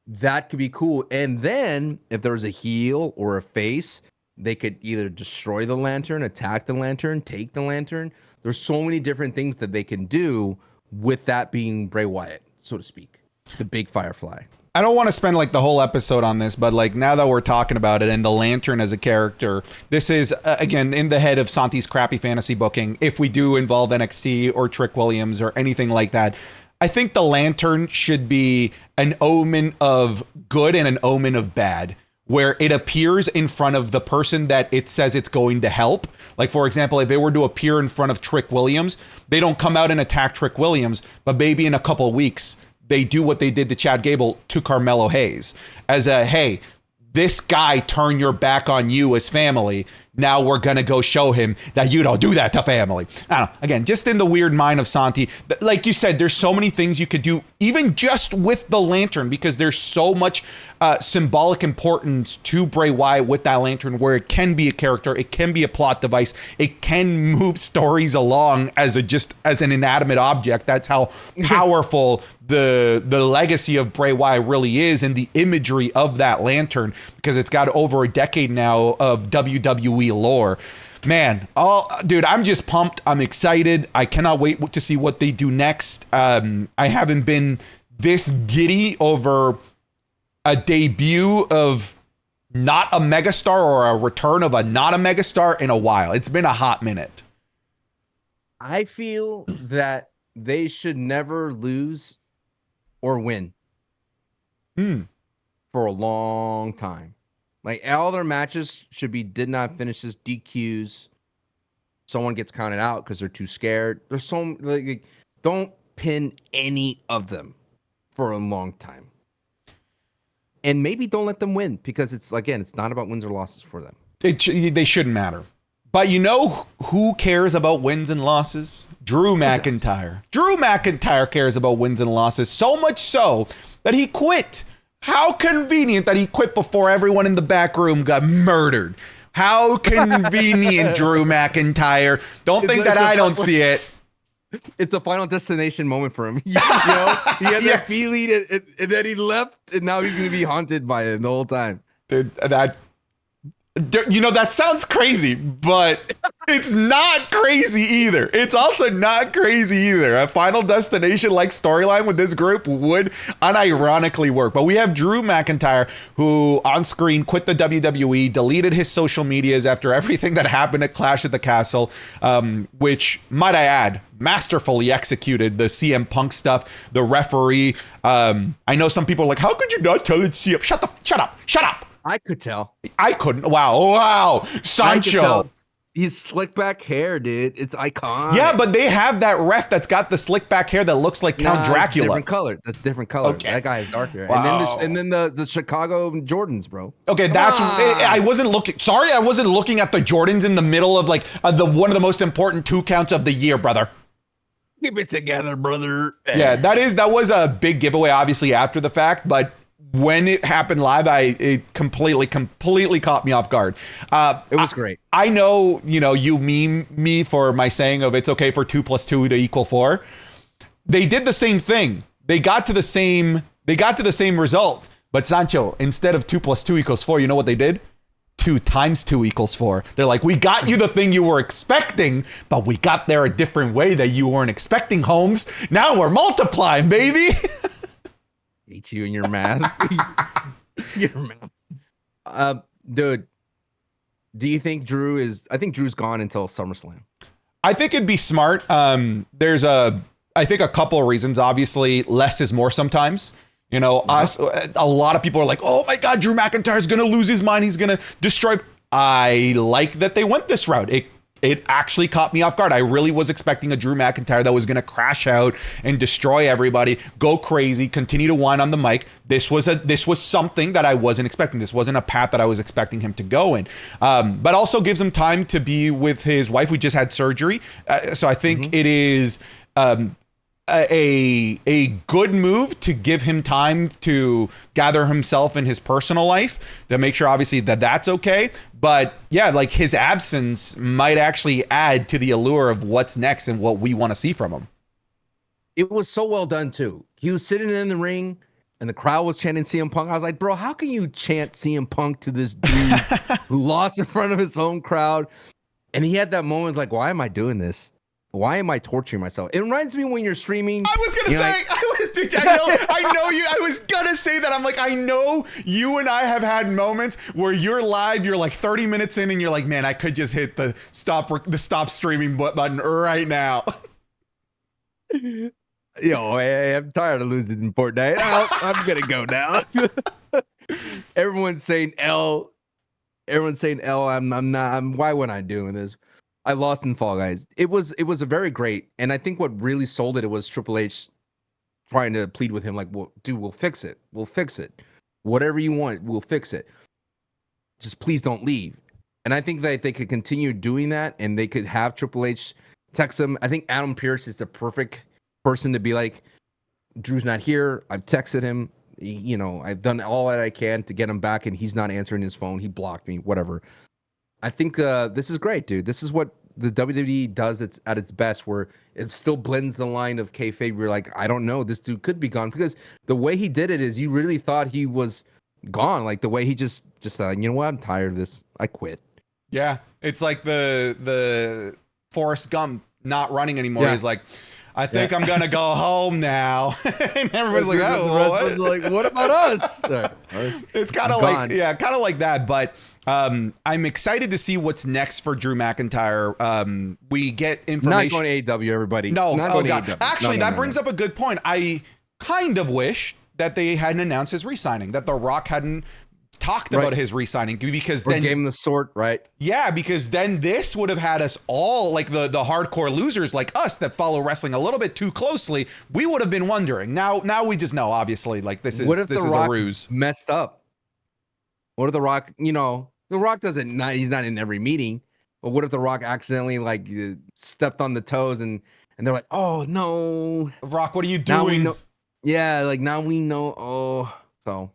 that could be cool. And then if there was a heel or a face, they could either destroy the lantern, attack the lantern, take the lantern. There's so many different things that they can do with that being Bray Wyatt, so to speak, the big Firefly. I don't want to spend like the whole episode on this, but like now that we're talking about it and the lantern as a character, this is again in the head of Santi's crappy fantasy booking. If we do involve NXT or Trick Williams or anything like that, I think the lantern should be an omen of good and an omen of bad, where it appears in front of the person that it says it's going to help. Like, for example, if it were to appear in front of Trick Williams, they don't come out and attack Trick Williams, but maybe in a couple of weeks, they do what they did to Chad Gable to Carmelo Hayes as a, hey, this guy turned your back on you as family. Now we're going to go show him that you don't do that to family. I don't know. Again, just in the weird mind of Santi, like you said, there's so many things you could do, even just with the lantern, because there's so much symbolic importance to Bray Wyatt with that lantern, where it can be a character, it can be a plot device, it can move stories along as an inanimate object. That's how powerful the legacy of Bray Wyatt really is, and the imagery of that lantern, because it's got over a decade now of WWE lore. Man, dude, I'm just pumped. I'm excited. I cannot wait to see what they do next. I haven't been this giddy over a debut of not a megastar or a return of a not a megastar in a while. It's been a hot minute. I feel that they should never lose or win for a long time. Like, all their matches should be did not finish as DQs. Someone gets counted out because they're too scared. There's so like, don't pin any of them for a long time. And maybe don't let them win, because it's not about wins or losses for them. They shouldn't matter. But you know who cares about wins and losses? Drew McIntyre. Drew McIntyre cares about wins and losses, so much so that he quit. How convenient that he quit before everyone in the back room got murdered. How convenient, Drew McIntyre. Don't think that I don't see it. It's a Final Destination moment for him. He had that feeling, and then he left, and now he's going to be haunted by it the whole time. Dude, that sounds crazy, but it's not crazy either. It's also not crazy either. A Final Destination-like storyline with this group would unironically work. But we have Drew McIntyre, who on screen quit the WWE, deleted his social medias after everything that happened at Clash at the Castle, which, might I add, masterfully executed. The CM Punk stuff, the referee. I know some people are like, how could you not tell it CM? Shut up. I could tell. I couldn't. Wow. Sancho. He's slick back hair, dude. It's iconic. Yeah, but they have that ref that's got the slick back hair that looks like Count Dracula. Different color. That's different color. Okay. That guy is darker. Wow. And then the Chicago Jordans, bro. Okay, I wasn't looking. Sorry, I wasn't looking at the Jordans in the middle of like the one of the most important 2 counts of the year, brother. Keep it together, brother. Yeah, that was a big giveaway, obviously after the fact, but when it happened live, it completely caught me off guard. It was great. I know, you meme me for my saying of it's okay for 2 + 2 to equal 4. They did the same thing. They got to the same result. But Sancho, instead of 2 + 2 = 4, you know what they did? 2 × 2 = 4. They're like, we got you the thing you were expecting, but we got there a different way that you weren't expecting, Holmes. Now we're multiplying, baby. Hate you and your math. Your math. Dude, do you think I think Drew's gone until SummerSlam. I think it'd be smart. There's I think a couple of reasons. Obviously, less is more sometimes. A lot of people are like, oh my God, Drew McIntyre's going to lose his mind. He's going to destroy. I like that they went this route. It actually caught me off guard. I really was expecting a Drew McIntyre that was going to crash out and destroy everybody, go crazy, continue to whine on the mic. This was something that I wasn't expecting. This wasn't a path that I was expecting him to go in. But also gives him time to be with his wife, who just had surgery. So I think it is a good move to give him time to gather himself in his personal life, to make sure obviously that's okay. But yeah, like his absence might actually add to the allure of what's next and what we want to see from him. It was so well done too. He was sitting in the ring and the crowd was chanting CM Punk. I was like, bro, how can you chant CM Punk to this dude who lost in front of his own crowd? And he had that moment like, why am I doing this? Why am I torturing myself? It reminds me when you're streaming. I was gonna say, I know you. I was gonna say that. I'm like, I know you and I have had moments where you're live, you're like 30 minutes in, and you're like, man, I could just hit the stop streaming button right now. Yo, hey, I'm tired of losing Fortnite. I'm gonna go now. Everyone's saying L. I'm not. Why wasn't I doing this? I lost in Fall Guys. It was a very great, and I think what really sold it was Triple H trying to plead with him like, well, dude, we'll fix it. Whatever you want, we'll fix it. Just please don't leave. And I think that they could continue doing that, and they could have Triple H text him. I think Adam Pearce is the perfect person to be like, Drew's not here. I've texted him. I've done all that I can to get him back, and he's not answering his phone. He blocked me, whatever. I think this is great, dude. This is what the WWE does at its best, where it still blends the line of kayfabe. You're like, I don't know, this dude could be gone, because the way he did it is you really thought he was gone. Like the way he just said, you know what, I'm tired of this. I quit. Yeah, it's like the Forrest Gump not running anymore. Yeah. He's like, I think I'm gonna go home now. And everybody's like, oh, what about us? It's kind of like that. But I'm excited to see what's next for Drew McIntyre. We get information. Not going to AEW, everybody. No, not oh God. Actually, that brings up a good point. I kind of wish that they hadn't announced his re-signing, that The Rock hadn't talked about his re-signing, because then gave him the sword, right? Yeah, because then this would have had us all, like the hardcore losers like us that follow wrestling a little bit too closely. We would have been wondering. Now we just know, obviously, like this is a ruse. Messed up. What if The Rock? The Rock he's not in every meeting. But what if The Rock accidentally stepped on the toes and they're like, oh no, Rock, what are you doing? Now we know. Yeah, like now we know. Oh, so.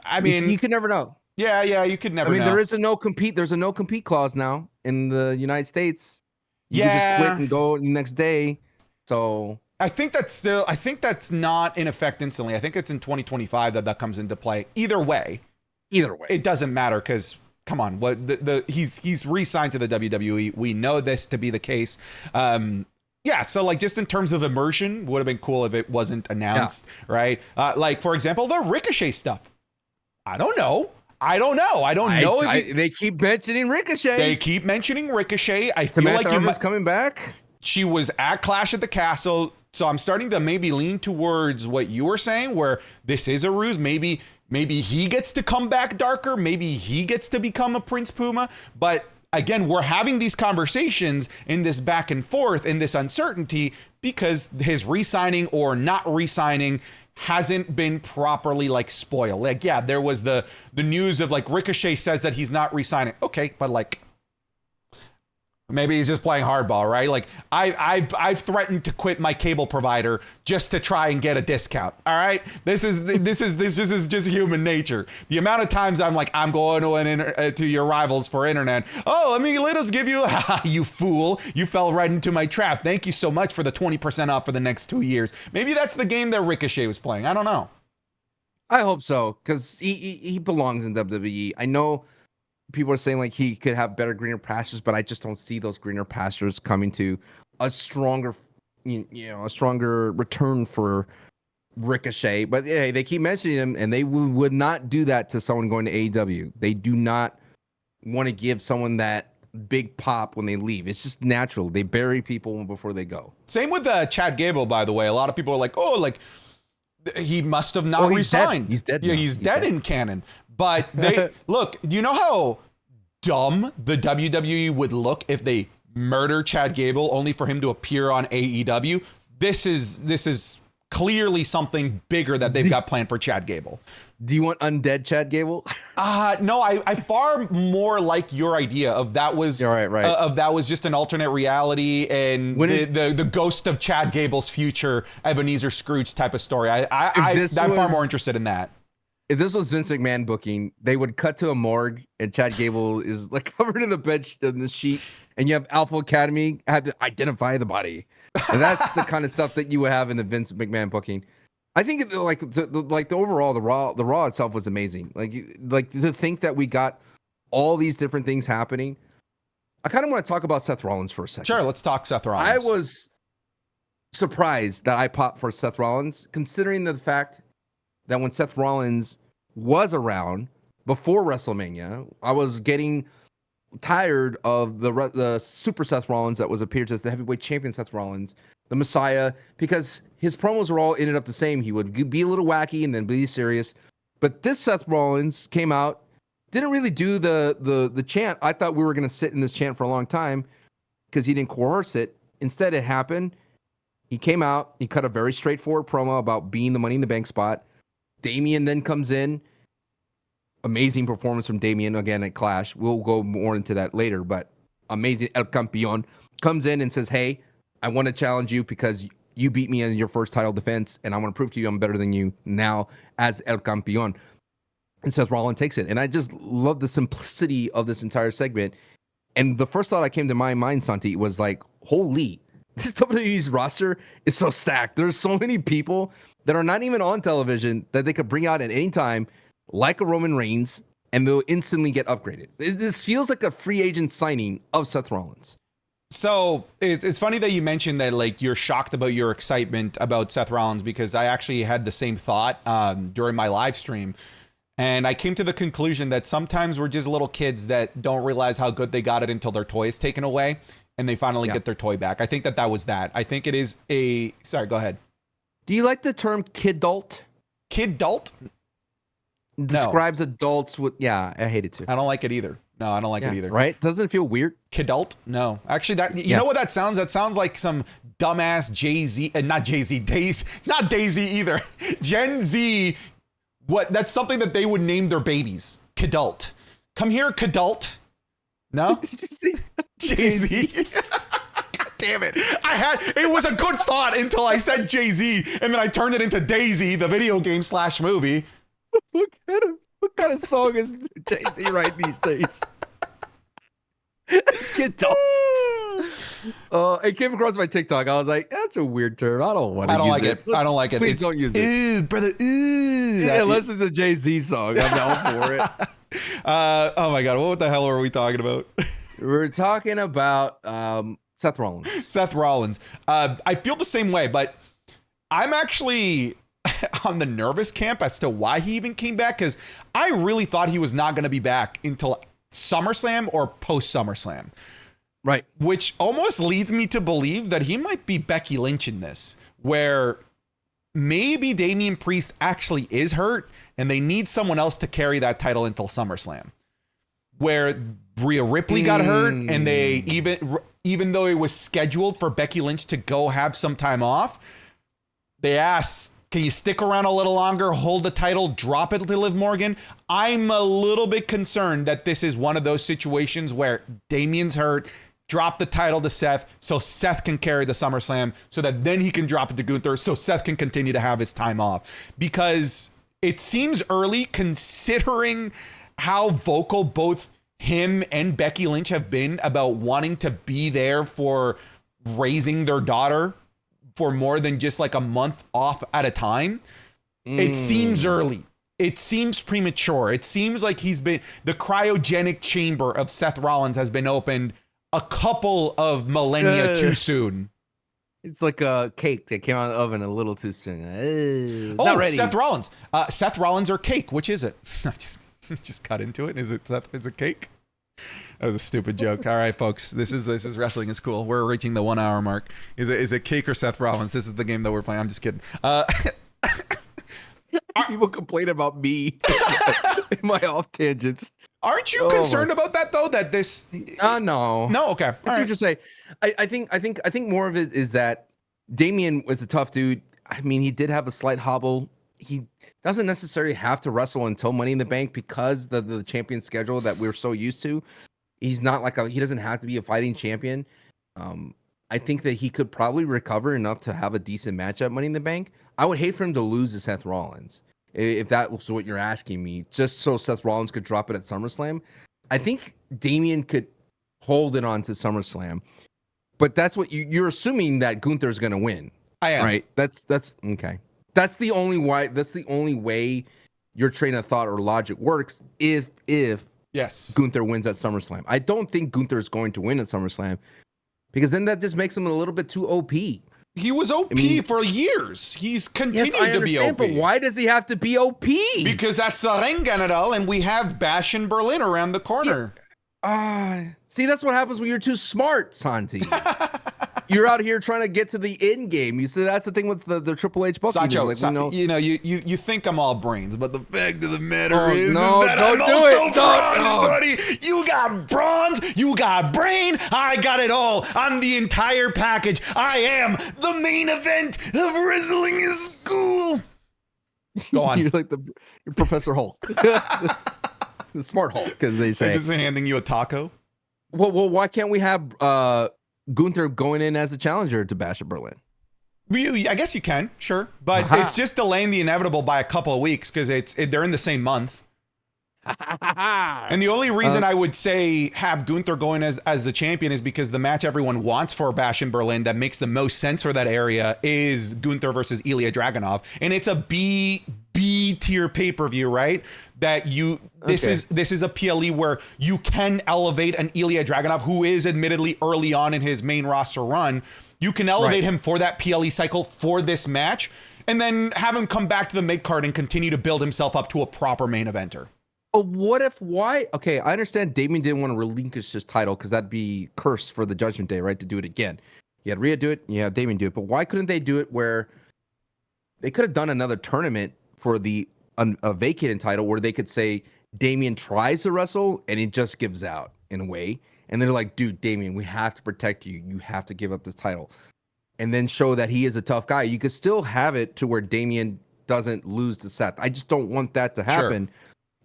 I mean, you could never know. Yeah, you could never know. There is a no compete. There's a no compete clause now in the United States. You can just quit and go the next day. So I think that's not in effect instantly. I think it's in 2025 that comes into play. Either way, it doesn't matter, because come on, what he's re-signed to the WWE. We know this to be the case. Yeah, so like just in terms of immersion, would have been cool if it wasn't announced, right? Like for example, the Ricochet stuff. I don't know. They keep mentioning Ricochet. I feel like Samantha coming back. She was at Clash at the Castle, so I'm starting to maybe lean towards what you were saying, where this is a ruse. Maybe he gets to come back darker. Maybe he gets to become a Prince Puma. But again, we're having these conversations in this back and forth, in this uncertainty, because his re-signing or not re-signing hasn't been properly like spoiled. Like, yeah, there was the news of like Ricochet says that he's not re-signing. Okay, but like, maybe he's just playing hardball, right? Like I've threatened to quit my cable provider just to try and get a discount. All right, this is just human nature. The amount of times I'm like, I'm going to your rivals for internet. Oh, let us give you, you fool, you fell right into my trap. Thank you so much for the 20% off for the next 2 years. Maybe that's the game that Ricochet was playing. I don't know. I hope so, because he belongs in WWE. I know people are saying like he could have better greener pastures, but I just don't see those greener pastures coming to a stronger, a stronger return for Ricochet. But yeah, they keep mentioning him, and they would not do that to someone going to AEW. They do not want to give someone that big pop when they leave. It's just natural. They bury people before they go. Same with Chad Gable, by the way. A lot of people are like, oh, like he must have not resigned. He's dead. Yeah, he's dead in canon. But they look, do you know how dumb the WWE would look if they murder Chad Gable only for him to appear on AEW? This is clearly something bigger that they've got planned for Chad Gable. Do you want undead Chad Gable? No, I far more like your idea of that was right. Of that was just an alternate reality and the ghost of Chad Gable's future, Ebenezer Scrooge type of story. I'm far more interested in that. If this was Vince McMahon booking, they would cut to a morgue and Chad Gable is like covered in the sheet, and you have Alpha Academy had to identify the body. And that's the kind of stuff that you would have in the Vince McMahon booking. I think the overall the Raw itself was amazing. Like to think that we got all these different things happening. I kind of want to talk about Seth Rollins for a second. Sure, let's talk Seth Rollins. I was surprised that I popped for Seth Rollins, considering the fact that when Seth Rollins was around before WrestleMania, I was getting tired of the Super Seth Rollins that was appeared as the heavyweight champion Seth Rollins, the Messiah, because his promos were all ended up the same. He would be a little wacky and then be serious. But this Seth Rollins came out, didn't really do the chant. I thought we were going to sit in this chant for a long time because he didn't coerce it. Instead, it happened. He came out. He cut a very straightforward promo about being the Money in the Bank spot. Damian then comes in. Amazing performance from Damian again at Clash. We'll go more into that later, but amazing. El Campeon comes in and says, hey, I want to challenge you because you beat me in your first title defense, and I want to prove to you I'm better than you now as El Campeon. And Seth Rollins takes it. And I just love the simplicity of this entire segment. And the first thought that came to my mind, Santi, was like, holy, this WWE's roster is so stacked. There's so many people that are not even on television that they could bring out at any time, like a Roman Reigns, and they'll instantly get upgraded. This feels like a free agent signing of Seth Rollins. So it's funny that you mentioned that, like, you're shocked about your excitement about Seth Rollins, because I actually had the same thought during my live stream. And I came to the conclusion that sometimes we're just little kids that don't realize how good they got it until their toy is taken away and they finally get their toy back. I think that was that. I think it is sorry, go ahead. Do you like the term kidult? Kidult? Describes adults with, I hate it too. I don't like it either. No, I don't like it either. Right? Doesn't it feel weird? Kidult? No. Actually, that you know what that sounds? That sounds like some dumbass Jay-Z, not Jay-Z, not Daisy either. Gen Z. That's something that they would name their babies. Kidult. Come here, Kidult. No? Did you say Jay-Z? God damn it. It was a good thought until I said Jay-Z, and then I turned it into Daisy, the video game / movie. What kind of song is Jay-Z right these days? Kidult. It came across my TikTok. I was like, that's a weird term. I don't want to use it. I don't like it. Please don't use it. Ooh, brother, ooh. Unless it's a Jay-Z song. I'm down for it. Oh my God. What the hell are we talking about? We're talking about Seth Rollins. Seth Rollins. I feel the same way, but I'm actually on the nervous camp as to why he even came back, because I really thought he was not going to be back until SummerSlam or post SummerSlam. Right. Which almost leads me to believe that he might be Becky Lynch in this, where maybe Damian Priest actually is hurt and they need someone else to carry that title until SummerSlam. where Rhea Ripley got hurt, and they even though it was scheduled for Becky Lynch to go have some time off, they asked, can you stick around a little longer, hold the title, drop it to Liv Morgan? I'm a little bit concerned that this is one of those situations where Damien's hurt, drop the title to Seth so Seth can carry the SummerSlam, so that then he can drop it to Gunther so Seth can continue to have his time off. Because it seems early, considering how vocal both him and Becky Lynch have been about wanting to be there for raising their daughter for more than just like a month off at a time. It seems early. It seems premature. It seems like the cryogenic chamber of Seth Rollins has been opened a couple of millennia too soon. It's like a cake that came out of the oven a little too soon. Not ready. Seth Rollins. Seth Rollins or cake? Which is it? Just cut into it. Is it Seth? Is it cake? That was a stupid joke. All right, folks. This is wrestling is cool. We're reaching the 1 hour mark. Is it cake or Seth Rollins? This is the game that we're playing. I'm just kidding. People complain about me in my off tangents. Aren't you concerned about that though? That this? No. No. Okay. All right. What you say. I think more of it is that Damien was a tough dude. I mean, he did have a slight hobble. He doesn't necessarily have to wrestle until Money in the Bank because the champion schedule that we're so used to. He's not like he doesn't have to be a fighting champion. I think that he could probably recover enough to have a decent match at Money in the Bank. I would hate for him to lose to Seth Rollins, if that was what you're asking me, just so Seth Rollins could drop it at SummerSlam. I think Damien could hold it on to SummerSlam, but that's what you're assuming that Gunther's going to win. I am. Right? That's okay. That's the only way your train of thought or logic works if yes, Gunther wins at SummerSlam. I don't think Gunther is going to win at SummerSlam because then that just makes him a little bit too OP. He was OP for years. He's continued to be OP. But why does he have to be OP? Because that's the ring general, and we have Bash in Berlin around the corner. See, that's what happens when you're too smart, Santi. You're out here trying to get to the end game. You see, that's the thing with the Triple H booking. Sancho, like, you think I'm all brains, but the fact of the matter is that don't I'm do also it. bronze, buddy. You got bronze, you got brain, I got it all. I'm the entire package. I am the main event of wrestling is cool. Go on. You're like you're Professor Hulk, the smart Hulk, as they say. They're just handing you a taco. Well, why can't we have Gunther going in as a challenger to Bash at Berlin? I guess you can, sure, but it's just delaying the inevitable by a couple of weeks because they're in the same month. And the only reason I would say have Gunther going as the champion is because the match everyone wants for Bash in Berlin that makes the most sense for that area is Gunther versus Ilya Dragunov, and it's a B tier pay-per-view, right? This is a PLE where you can elevate an Ilya Dragunov who is admittedly early on in his main roster run. You can elevate him for that PLE cycle for this match, and then have him come back to the mid card and continue to build himself up to a proper main eventer. Okay, I understand Damien didn't want to relinquish his title because that'd be cursed for the Judgment Day, right? To do it again. You had Rhea do it, you had Damien do it, but why couldn't they do it where they could have done another tournament for a vacated title where they could say Damien tries to wrestle and he just gives out in a way. And they're like, dude, Damien, we have to protect you. You have to give up this title. And then show that he is a tough guy. You could still have it to where Damien doesn't lose to Seth. I just don't want that to happen. Sure.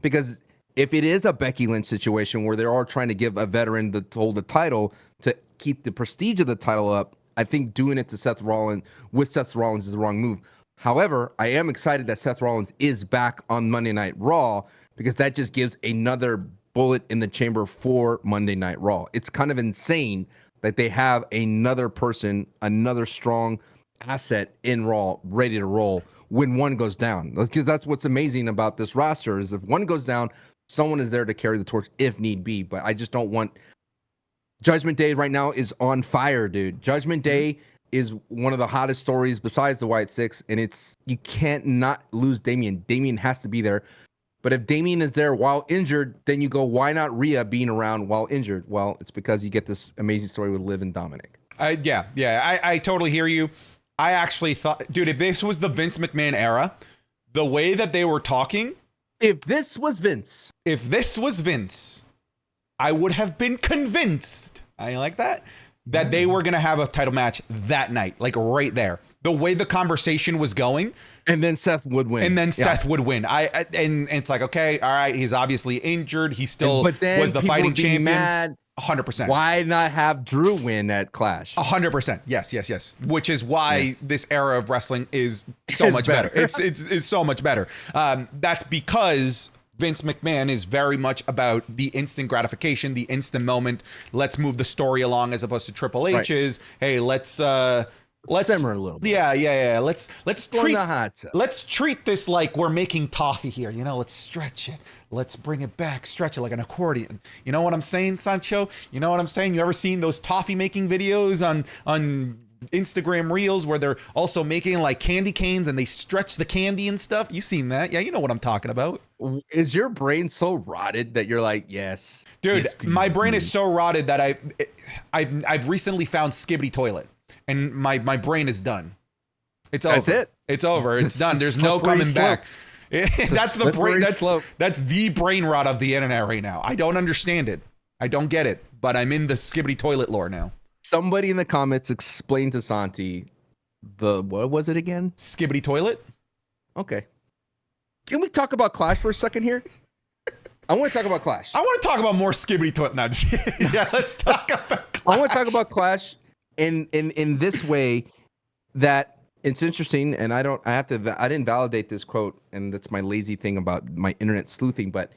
Because if it is a Becky Lynch situation where they are trying to give a veteran to hold the title to keep the prestige of the title up, I think doing it to Seth Rollins is the wrong move. However, I am excited that Seth Rollins is back on Monday Night Raw because that just gives another bullet in the chamber for Monday Night Raw. It's kind of insane that they have another person, another strong asset in Raw ready to roll when one goes down. Because that's what's amazing about this roster is if one goes down, someone is there to carry the torch if need be. But I just don't want... Judgment Day right now is on fire, dude. Judgment Day is one of the hottest stories besides the Wyatt 6, and you can't not lose Damien. Damien has to be there. But if Damien is there while injured, then you go, why not Rhea being around while injured? Well, it's because you get this amazing story with Liv and Dominic. I totally hear you. I actually thought, dude, if this was the Vince McMahon era, the way that they were talking. If this was Vince, I would have been convinced, I like that they were going to have a title match that night, like right there. The way the conversation was going. And then Seth would win. Seth would win. And it's like, okay, all right, he's obviously injured. He still was the fighting champion. Mad. 100%. Why not have Drew win at Clash? 100%. Yes. Which is why this era of wrestling is so much better. It's so much better. That's because Vince McMahon is very much about the instant gratification, the instant moment. Let's move the story along, as opposed to Triple H's. Right. Hey, let's simmer a little bit. Yeah. Let's treat this like we're making toffee here. Let's stretch it. Let's bring it back. Stretch it like an accordion. You know what I'm saying, Sancho? You know what I'm saying? You ever seen those toffee making videos on Instagram Reels where they're also making like candy canes and they stretch the candy and stuff? You seen that? Yeah, you know what I'm talking about. Is your brain so rotted that you're like, yes, dude? My brain is so rotted that I've recently found Skibbity Toilet, and my brain is done. It's over. That's it. It's over. It's done. There's no coming back. That's the brain. That's the brain rot of the internet right now. I don't understand it. I don't get it. But I'm in the Skibbity Toilet lore now. Somebody in the comments explain to Santi what was it again? Skibbity Toilet? Okay. Can we talk about Clash for a second here? I want to talk about Clash. I want to talk about more Skibbity Toilet. No, yeah, let's talk about Clash. I want to talk about Clash in this way that it's interesting, and I didn't validate this quote, and that's my lazy thing about my internet sleuthing, but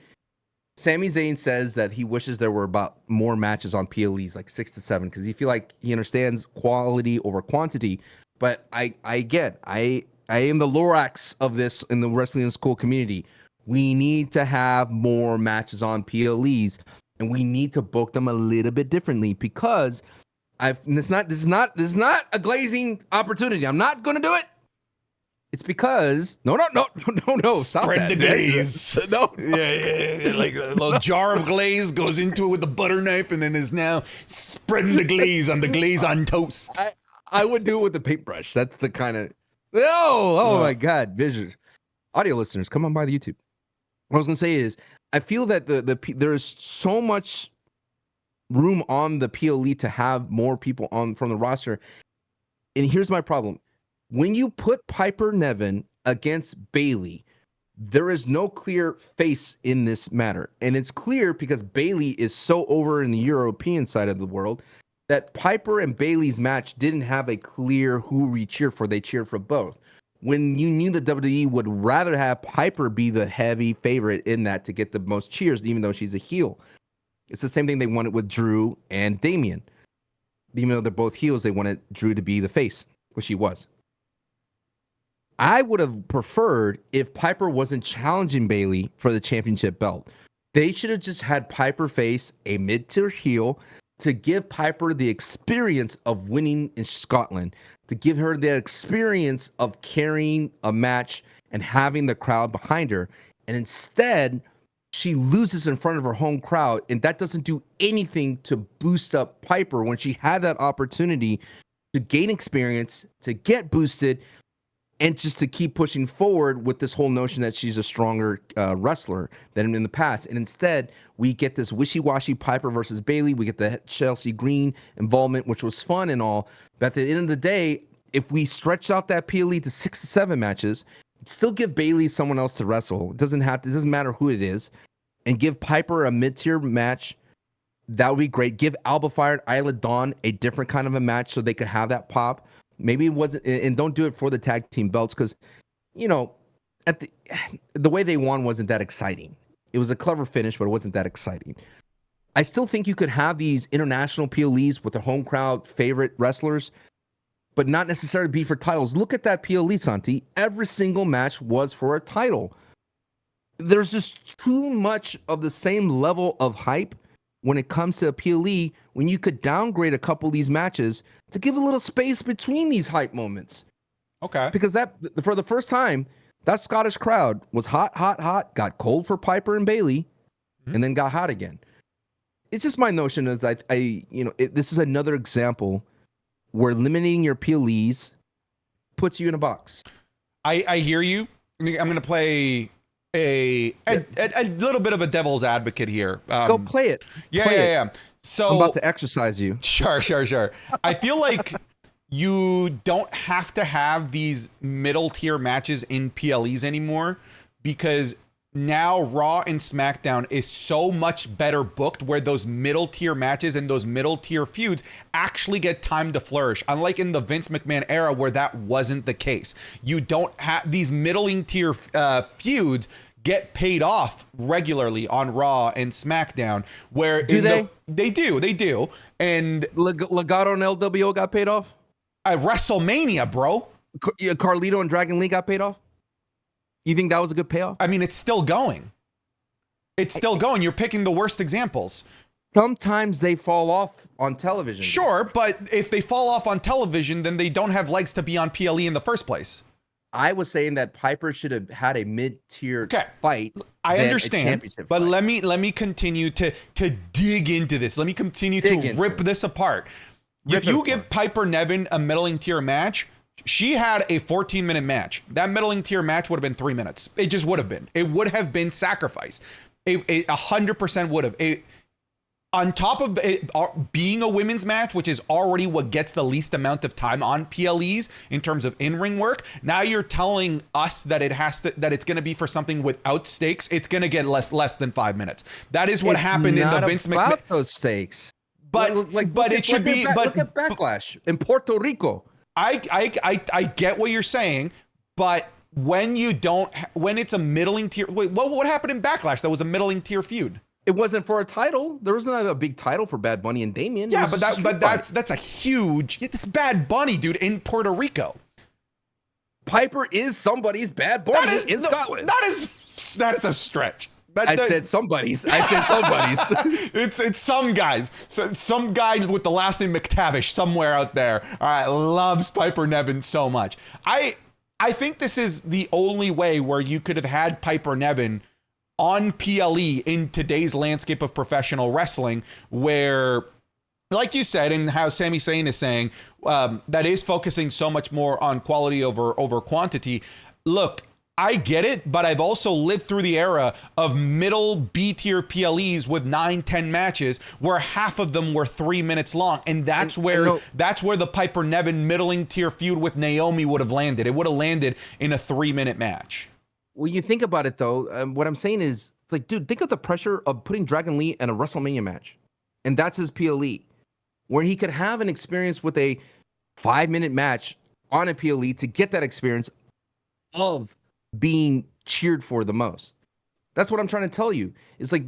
Sami Zayn says that he wishes there were about more matches on PLEs, like 6 to 7, because he understands quality over quantity. But I am the Lorax of this in the wrestling school community. We need to have more matches on PLEs, and we need to book them a little bit differently, because this is not a glazing opportunity. I'm not going to do it. It's because no. Stop Spread the glaze. No. Yeah. Like a little jar of glaze goes into it with a butter knife, and then is now spreading the glaze on toast. I would do it with a paintbrush. That's the kind of oh my god, vision. Audio listeners, come on by the YouTube. What I was gonna say is, I feel that there's so much room on the PLE to have more people on from the roster, and here's my problem. When you put Piper Niven against Bayley, there is no clear face in this matter. And it's clear because Bayley is so over in the European side of the world that Piper and Bayley's match didn't have a clear who we cheer for. They cheered for both. When you knew the WWE would rather have Piper be the heavy favorite in that to get the most cheers, even though she's a heel. It's the same thing they wanted with Drew and Damian. Even though they're both heels, they wanted Drew to be the face, which he was. I would have preferred if Piper wasn't challenging Bayley for the championship belt. They should have just had Piper face a mid-tier heel to give Piper the experience of winning in Scotland, to give her the experience of carrying a match and having the crowd behind her. And instead, she loses in front of her home crowd, and that doesn't do anything to boost up Piper when she had that opportunity to gain experience, to get boosted, and just to keep pushing forward with this whole notion that she's a stronger wrestler than in the past. And instead, we get this wishy-washy Piper versus Bayley. We get the Chelsea Green involvement, which was fun and all. But at the end of the day, if we stretch out that PLE to 6 to 7 matches, still give Bayley someone else to wrestle. It doesn't matter who it is. And give Piper a mid-tier match. That would be great. Give Alba Fire and Isla Dawn a different kind of a match so they could have that pop. Maybe it wasn't, and don't do it for the tag team belts because, at the way they won wasn't that exciting. It was a clever finish, but it wasn't that exciting. I still think you could have these international PLEs with the home crowd favorite wrestlers, but not necessarily be for titles. Look at that PLE, Santi. Every single match was for a title. There's just too much of the same level of hype when it comes to a PLE, when you could downgrade a couple of these matches to give a little space between these hype moments. Okay. Because that, for the first time, that Scottish crowd was hot, got cold for Piper and Bayley, and then got hot again. It's just my notion is this is another example where eliminating your PLEs puts you in a box. I hear you. I'm going to play a little bit of a devil's advocate here. Go play it. Yeah. So I'm about to exercise you. Sure. I feel like you don't have to have these middle tier matches in PLEs anymore, because now Raw and SmackDown is so much better booked, where those middle tier matches and those middle tier feuds actually get time to flourish. Unlike in the Vince McMahon era, where that wasn't the case. You don't have these middling tier feuds get paid off regularly on Raw and SmackDown, where they do. And Legado and LWO got paid off at WrestleMania, bro. Carlito and Dragon Lee got paid off. You think that was a good payoff? I mean, it's still going. You're picking the worst examples. Sometimes they fall off on television. Sure, but if they fall off on television, then they don't have legs to be on PLE in the first place. I was saying that Piper should have had a mid-tier fight. I understand, but let me continue to dig into this. Let me continue to rip this apart. If you give Piper Niven a middling tier match, she had a 14-minute match. That middling tier match would have been 3 minutes. It just would have been. It would have been sacrificed. 100% would have. On top of it being a women's match, which is already what gets the least amount of time on PLEs in terms of in-ring work, now you're telling us that it's going to be for something without stakes. It's going to get less than 5 minutes. That is what happened in the Vince McMahon. About those stakes, but it should be. But look at Backlash in Puerto Rico. I get what you're saying, but when it's a middling tier. Wait, what happened in Backlash? That was a middling tier feud. It wasn't for a title. There was not a big title for Bad Bunny and Damian. Yeah, that's a huge. It's Bad Bunny, dude, in Puerto Rico. Piper is somebody's Bad Bunny in Scotland. That is a stretch. I said somebody's. It's some guys. So some guy with the last name McTavish somewhere out there. All right, loves Piper Niven so much. I think this is the only way where you could have had Piper Niven on PLE in today's landscape of professional wrestling, where, like you said, and how Sami Zayn is saying, that is focusing so much more on quality over quantity. Look, I get it, but I've also lived through the era of middle B-tier PLEs with 9-10 matches where half of them were 3 minutes long. And that's where the Piper Niven middling tier feud with Naomi would have landed. It would have landed in a 3-minute match. When you think about it, though, what I'm saying is, like, dude, think of the pressure of putting Dragon Lee in a WrestleMania match. And that's his PLE, where he could have an experience with a 5-minute match on a PLE to get that experience of being cheered for the most. That's what I'm trying to tell you. It's like,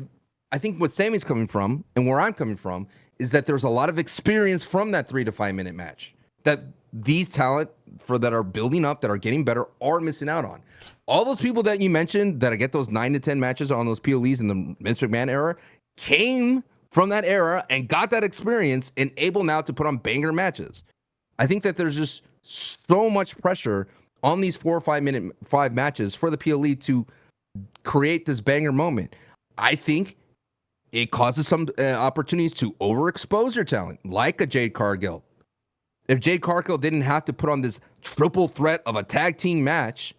I think what Sammy's coming from and where I'm coming from is that there's a lot of experience from that 3 to 5 minute match that these talent that are building up, that are getting better, are missing out on. All those people that you mentioned that get those 9 to 10 matches on those PLEs in the Vince McMahon era came from that era and got that experience and able now to put on banger matches. I think that there's just so much pressure on these 4 or 5 matches for the PLE to create this banger moment. I think it causes some opportunities to overexpose your talent, like a Jade Cargill. If Jade Cargill didn't have to put on this triple threat of a tag team match,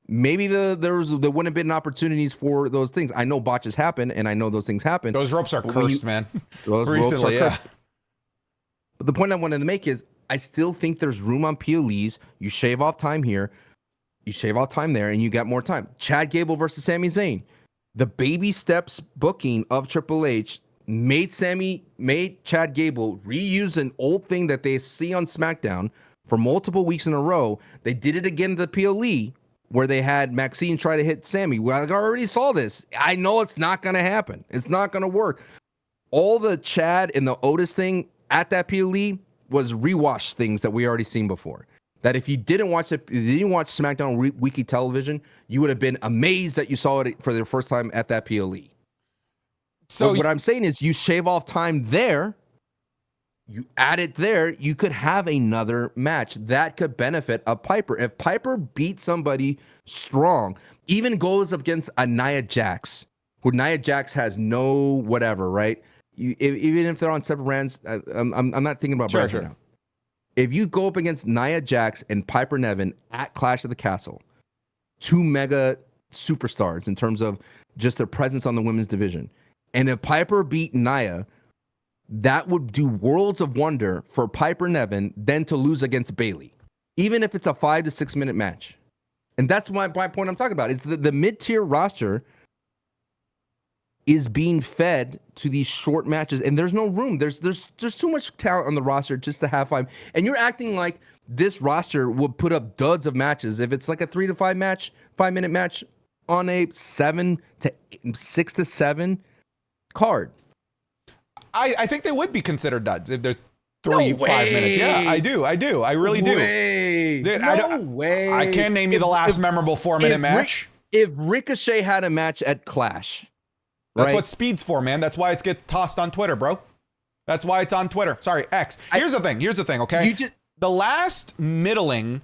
maybe there wouldn't have been opportunities for those things. I know botches happen, and I know those things happen. Those ropes are cursed, man. Those recently, ropes are cursed. But the point I wanted to make is, I still think there's room on PLEs. You shave off time here, you shave off time there, and you got more time. Chad Gable versus Sami Zayn. The baby steps booking of Triple H made Chad Gable reuse an old thing that they see on SmackDown for multiple weeks in a row. They did it again to the PLE, where they had Maxine try to hit Sammy. Well, I already saw this. I know it's not going to happen. It's not going to work. All the Chad and the Otis thing at that PLE was rewatched things that we already seen before. That if you didn't watch SmackDown Weekly Television, you would have been amazed that you saw it for the first time at that PLE. So what I'm saying is, you shave off time there, you add it there, you could have another match that could benefit a Piper. If Piper beats somebody strong, even goes up against a Nia Jax, who Nia Jax has no whatever, right? Even if they're on separate brands, I'm not thinking about brands right now. If you go up against Nia Jax and Piper Niven at Clash of the Castle, 2 mega superstars in terms of just their presence on the women's division. And if Piper beat Nia, that would do worlds of wonder for Piper Niven than to lose against Bayley, even if it's a 5 to 6 minute match. And that's my point I'm talking about. Is the mid-tier roster is being fed to these short matches, and there's no room. There's too much talent on the roster just to have 5. And you're acting like this roster would put up duds of matches if it's like a 3 to 5 match, 5 minute match on a 6 to 7 card. I think they would be considered duds if they're 3 5 minutes. Yeah, I do. I really do. Dude, no way. I can't name you the last memorable 4-minute match. If Ricochet had a match at Clash. That's what Speed's for, man. That's why it gets tossed on Twitter, bro. That's why it's on Twitter. Sorry, X. Here's the thing, okay? The last middling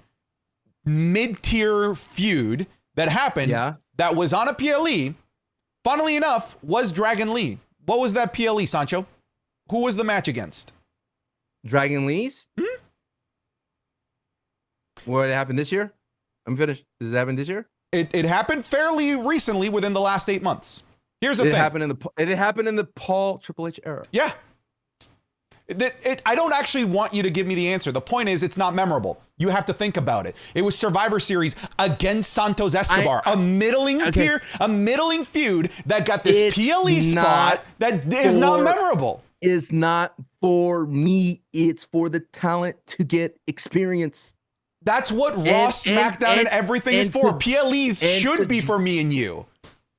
mid-tier feud that happened that was on a PLE, funnily enough, was Dragon Lee. What was that PLE, Sancho? Who was the match against? Dragon Lee's? What happened this year? I'm finished. Does it happen this year? It happened fairly recently, within the last 8 months. Here's the thing. It happened in the Paul Triple H era. Yeah. I don't actually want you to give me the answer. The point is, it's not memorable. You have to think about it. It was Survivor Series against Santos Escobar, a middling feud that got this PLE spot that is not memorable. Is not for me. It's for the talent to get experience. That's what Raw, SmackDown, and everything is for. PLEs should be for me and you.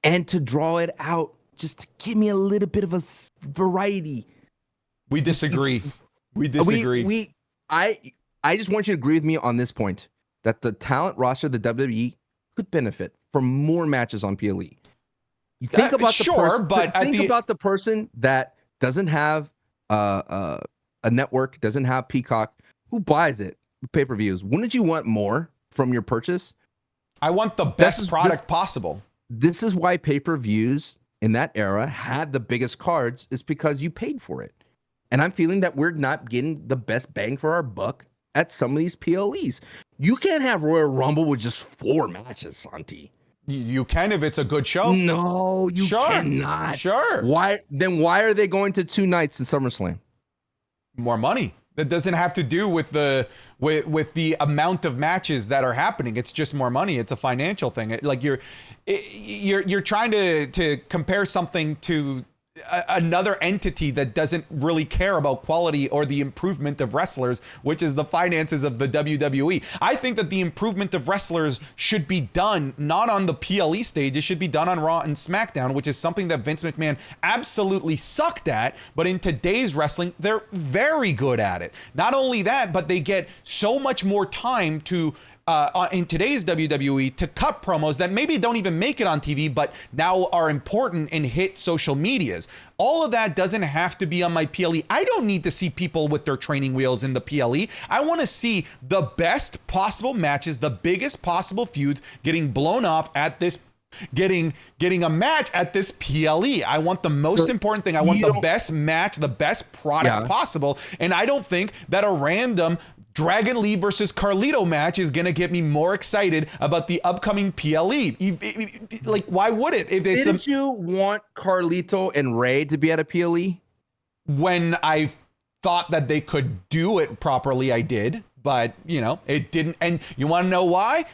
And to draw it out, just to give me a little bit of a variety. We disagree. I just want you to agree with me on this point, that the talent roster of the WWE could benefit from more matches on PLE. You think about the person that doesn't have a network, doesn't have Peacock, who buys it pay-per-views. Wouldn't you want more from your purchase? I want the best product possible. This is why pay-per-views in that era had the biggest cards, is because you paid for it. And I'm feeling that we're not getting the best bang for our buck at some of these PLEs. You can't have Royal Rumble with just 4 matches, Santi. You can if it's a good show. No, you cannot. Sure. Why are they going to 2 nights in SummerSlam? More money. That doesn't have to do with the amount of matches that are happening. It's just more money. It's a financial thing. You're trying to compare something to another entity that doesn't really care about quality or the improvement of wrestlers, which is the finances of the WWE. I think that the improvement of wrestlers should be done not on the PLE stage. It should be done on Raw and SmackDown, which is something that Vince McMahon absolutely sucked at. But in today's wrestling, they're very good at it. Not only that, but they get so much more time to in today's WWE to cut promos that maybe don't even make it on TV, but now are important and hit social medias. All of that doesn't have to be on my PLE. I don't need to see people with their training wheels in the PLE. I want to see the best possible matches, the biggest possible feuds getting blown off at this, getting a match at this PLE. I want the most important thing. I want the best match, the best product possible. And I don't think that a random Dragon Lee versus Carlito match is going to get me more excited about the upcoming PLE. Like, why would it? Didn't you want Carlito and Ray to be at a PLE? When I thought that they could do it properly, I did. But, it didn't. And you want to know why?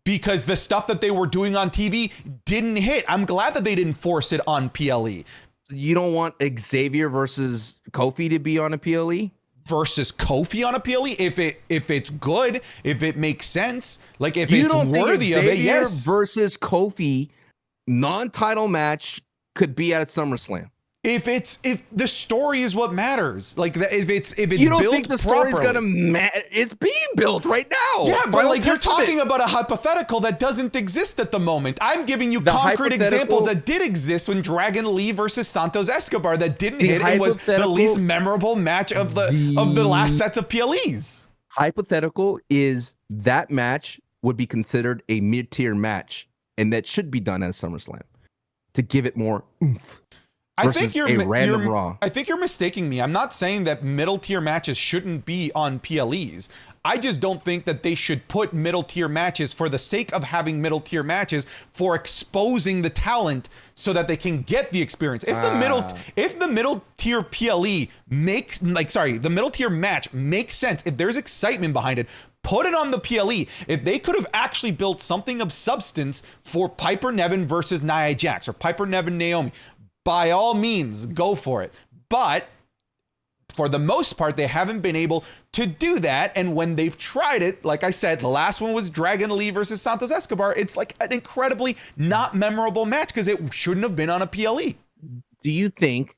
Because the stuff that they were doing on TV didn't hit. I'm glad that they didn't force it on PLE. So you don't want Xavier versus Kofi to be on a PLE? Versus Kofi on a PLE, if it's good, if it makes sense, like if it's worthy of it, yes. Versus Kofi non-title match could be at a SummerSlam. If the story is what matters, like if it's you don't built think the story's gonna it's being built right now. Yeah, but like you're talking about a hypothetical that doesn't exist at the moment. I'm giving you concrete examples that did exist when Dragon Lee versus Santos Escobar that didn't hit and was the least memorable match of the last sets of PLEs. Hypothetical is that match would be considered a mid-tier match, and that should be done at a SummerSlam to give it more oomph. versus a random Raw. I think you're mistaking me. I'm not saying that middle tier matches shouldn't be on PLEs. I just don't think that they should put middle tier matches for the sake of having middle tier matches for exposing the talent so that they can get the experience. If the middle tier PLE makes the middle tier match makes sense, if there's excitement behind it, put it on the PLE. If they could have actually built something of substance for Piper Niven versus Nia Jax or Piper Niven Naomi, by all means, go for it. But for the most part, they haven't been able to do that. And when they've tried it, like I said, the last one was Dragon Lee versus Santos Escobar. It's like an incredibly not memorable match because it shouldn't have been on a PLE. Do you think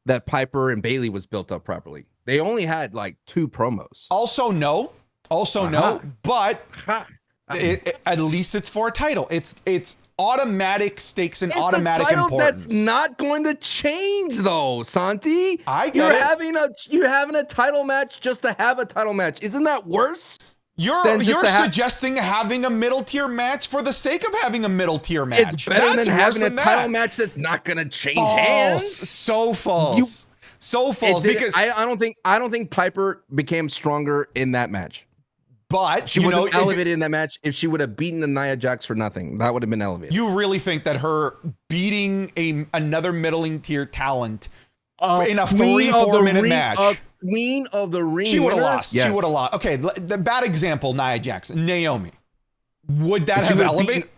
that Piper and Bayley was built up properly? They only had like 2 promos. Also, no. No. But at least it's for a title. It's automatic stakes and automatic importance. That's not going to change though, Santi. I get You're having a title match just to have a title match. Isn't that worse? You're suggesting having a middle tier match for the sake of having a middle tier match. It's better than having a title match that's not going to change hands. So false. So false. Because I don't think Piper became stronger in that match. But she wasn't elevated in that match. If she would have beaten the Nia Jax for nothing, that would have been elevated. You really think that her beating another middling tier talent in a 3-4 minute match, queen of the ring, she would have lost. Yes. She would have lost. Okay, the bad example, Nia Jax, Naomi. Would that have elevated?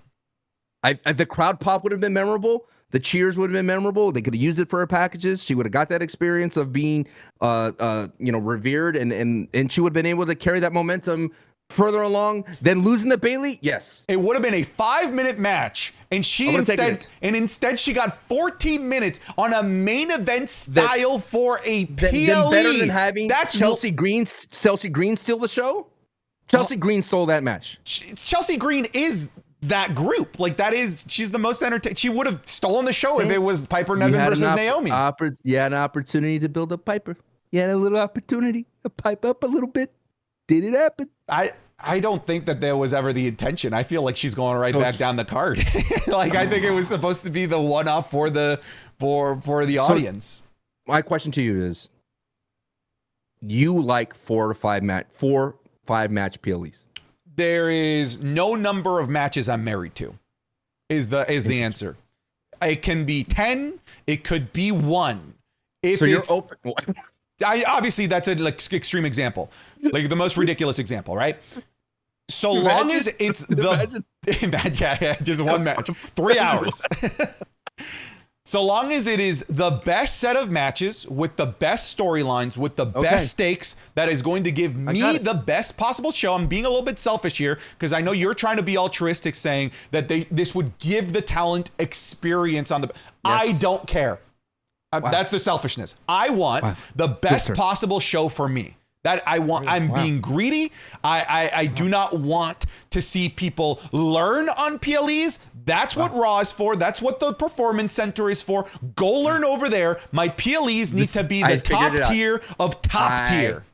The crowd pop would have been memorable. The cheers would have been memorable. They could have used it for her packages. She would have got that experience of being, revered, and she would have been able to carry that momentum further along than losing to Bayley. Yes, it would have been a 5-minute match, and instead she got 14 minutes on a main event style for a PLE. Better than having Chelsea Green steal the show. Chelsea Green stole that match. Chelsea Green is that group. She's the most entertaining. She would have stolen the show if it was Piper Niven versus Naomi. You had an opportunity to build up Piper. You had a little opportunity to pipe up a little bit. Did it happen? I don't think that there was ever the intention. I feel like she's going back down the card. I think it was supposed to be the one-off for the audience. My question to you is, you like 4 or 5 match PLEs? There is no number of matches I'm married to, is the answer. It can be 10. It could be 1. So you're open. Obviously, that's an extreme example, like the most ridiculous example, right? So long as it's just one match, 3 hours. So long as it is the best set of matches with the best storylines, with the best stakes, that is going to give me the best possible show. I'm being a little bit selfish here because I know you're trying to be altruistic, saying that this would give the talent experience on the. Yes. I don't care. That's the selfishness. I want the best possible show for me. That I want. I'm being greedy. I do not want to see people learn on PLEs. That's what Raw is for. That's what the Performance Center is for. Go learn over there. My PLEs need to be the top tier of top tier.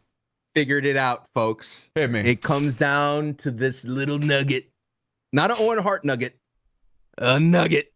Figured it out, folks. Hit me. It comes down to this little nugget. Not an Owen Hart nugget. A nugget.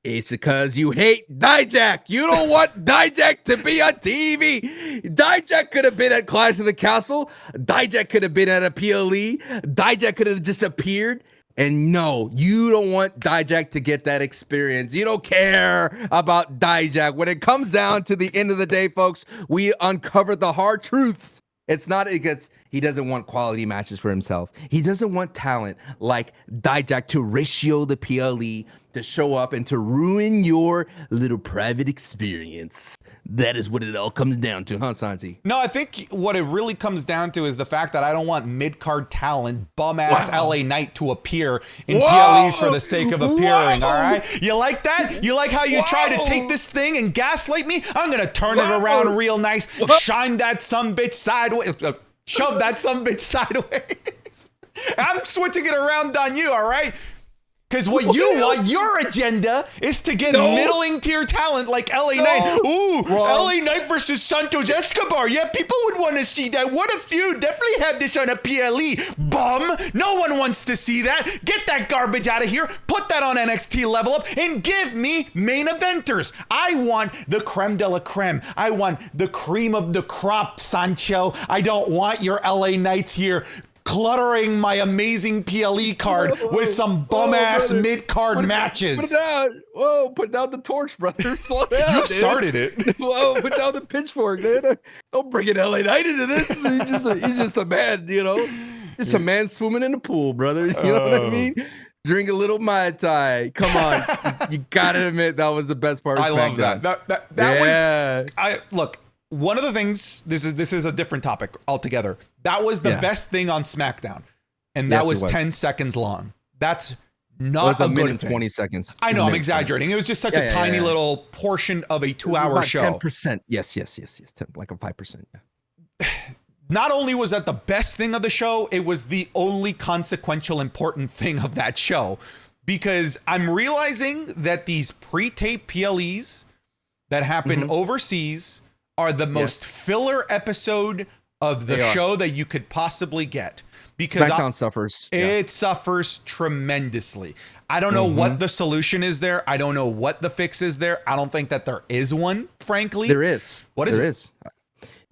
It's because you hate Dijak. You don't want Dijak to be on TV. Dijak could have been at Clash of the Castle. Dijak could have been at a PLE. Dijak could have disappeared. And no, you don't want Dijak to get that experience. You don't care about Dijak. When it comes down to the end of the day, folks, we uncovered the hard truths. It's not because he doesn't want quality matches for himself. He doesn't want talent like Dijak to ratio the PLE, to show up and to ruin your little private experience. That is what it all comes down to, huh, Santi? No, I think what it really comes down to is the fact that I don't want mid-card talent, bum-ass LA Knight to appear in PLEs for the sake of appearing, all right? You like that? You like how you try to take this thing and gaslight me? I'm going to turn it around real nice, shine that sumbitch sideways, shove that sumbitch sideways. I'm switching it around on you, all right? Because what you want, your agenda, is to get middling tier talent like LA Knight. Ooh, LA Knight versus Santos Escobar. Yeah, people would want to see that. What a feud. Definitely have this on a PLE. Bum. No one wants to see that. Get that garbage out of here. Put that on NXT Level Up and give me main eventers. I want the creme de la creme. I want the cream of the crop, Sancho. I don't want your LA Knights here cluttering my amazing PLE card with some bum-ass mid-card matches. Put it down. Whoa, put down the torch, brother. Slow down, You started it. Whoa, put down the pitchfork, dude. Don't bring an LA Knight into this. He's just a man, you know? Just a man swimming in the pool, brother. You know what I mean? Drink a little Mai Tai. Come on. You gotta admit that was the best part of SmackDown. I love that. That was... Look, one of the things, this is a different topic altogether. That was the best thing on SmackDown. And that was 10 seconds long. That's not a good thing. 20 seconds. I know, I'm exaggerating. It was just such a tiny little portion of a 2-hour show. 10%. Yes. 10, like a 5%. Yeah. Not only was that the best thing of the show, it was the only consequential important thing of that show. Because I'm realizing that these pre-tape PLEs that happen overseas are the most filler episode of the show that you could possibly get. Because SmackDown suffers. It suffers tremendously. I don't know what the solution is there. I don't know what the fix is there. I don't think that there is one, frankly. There is. What is it?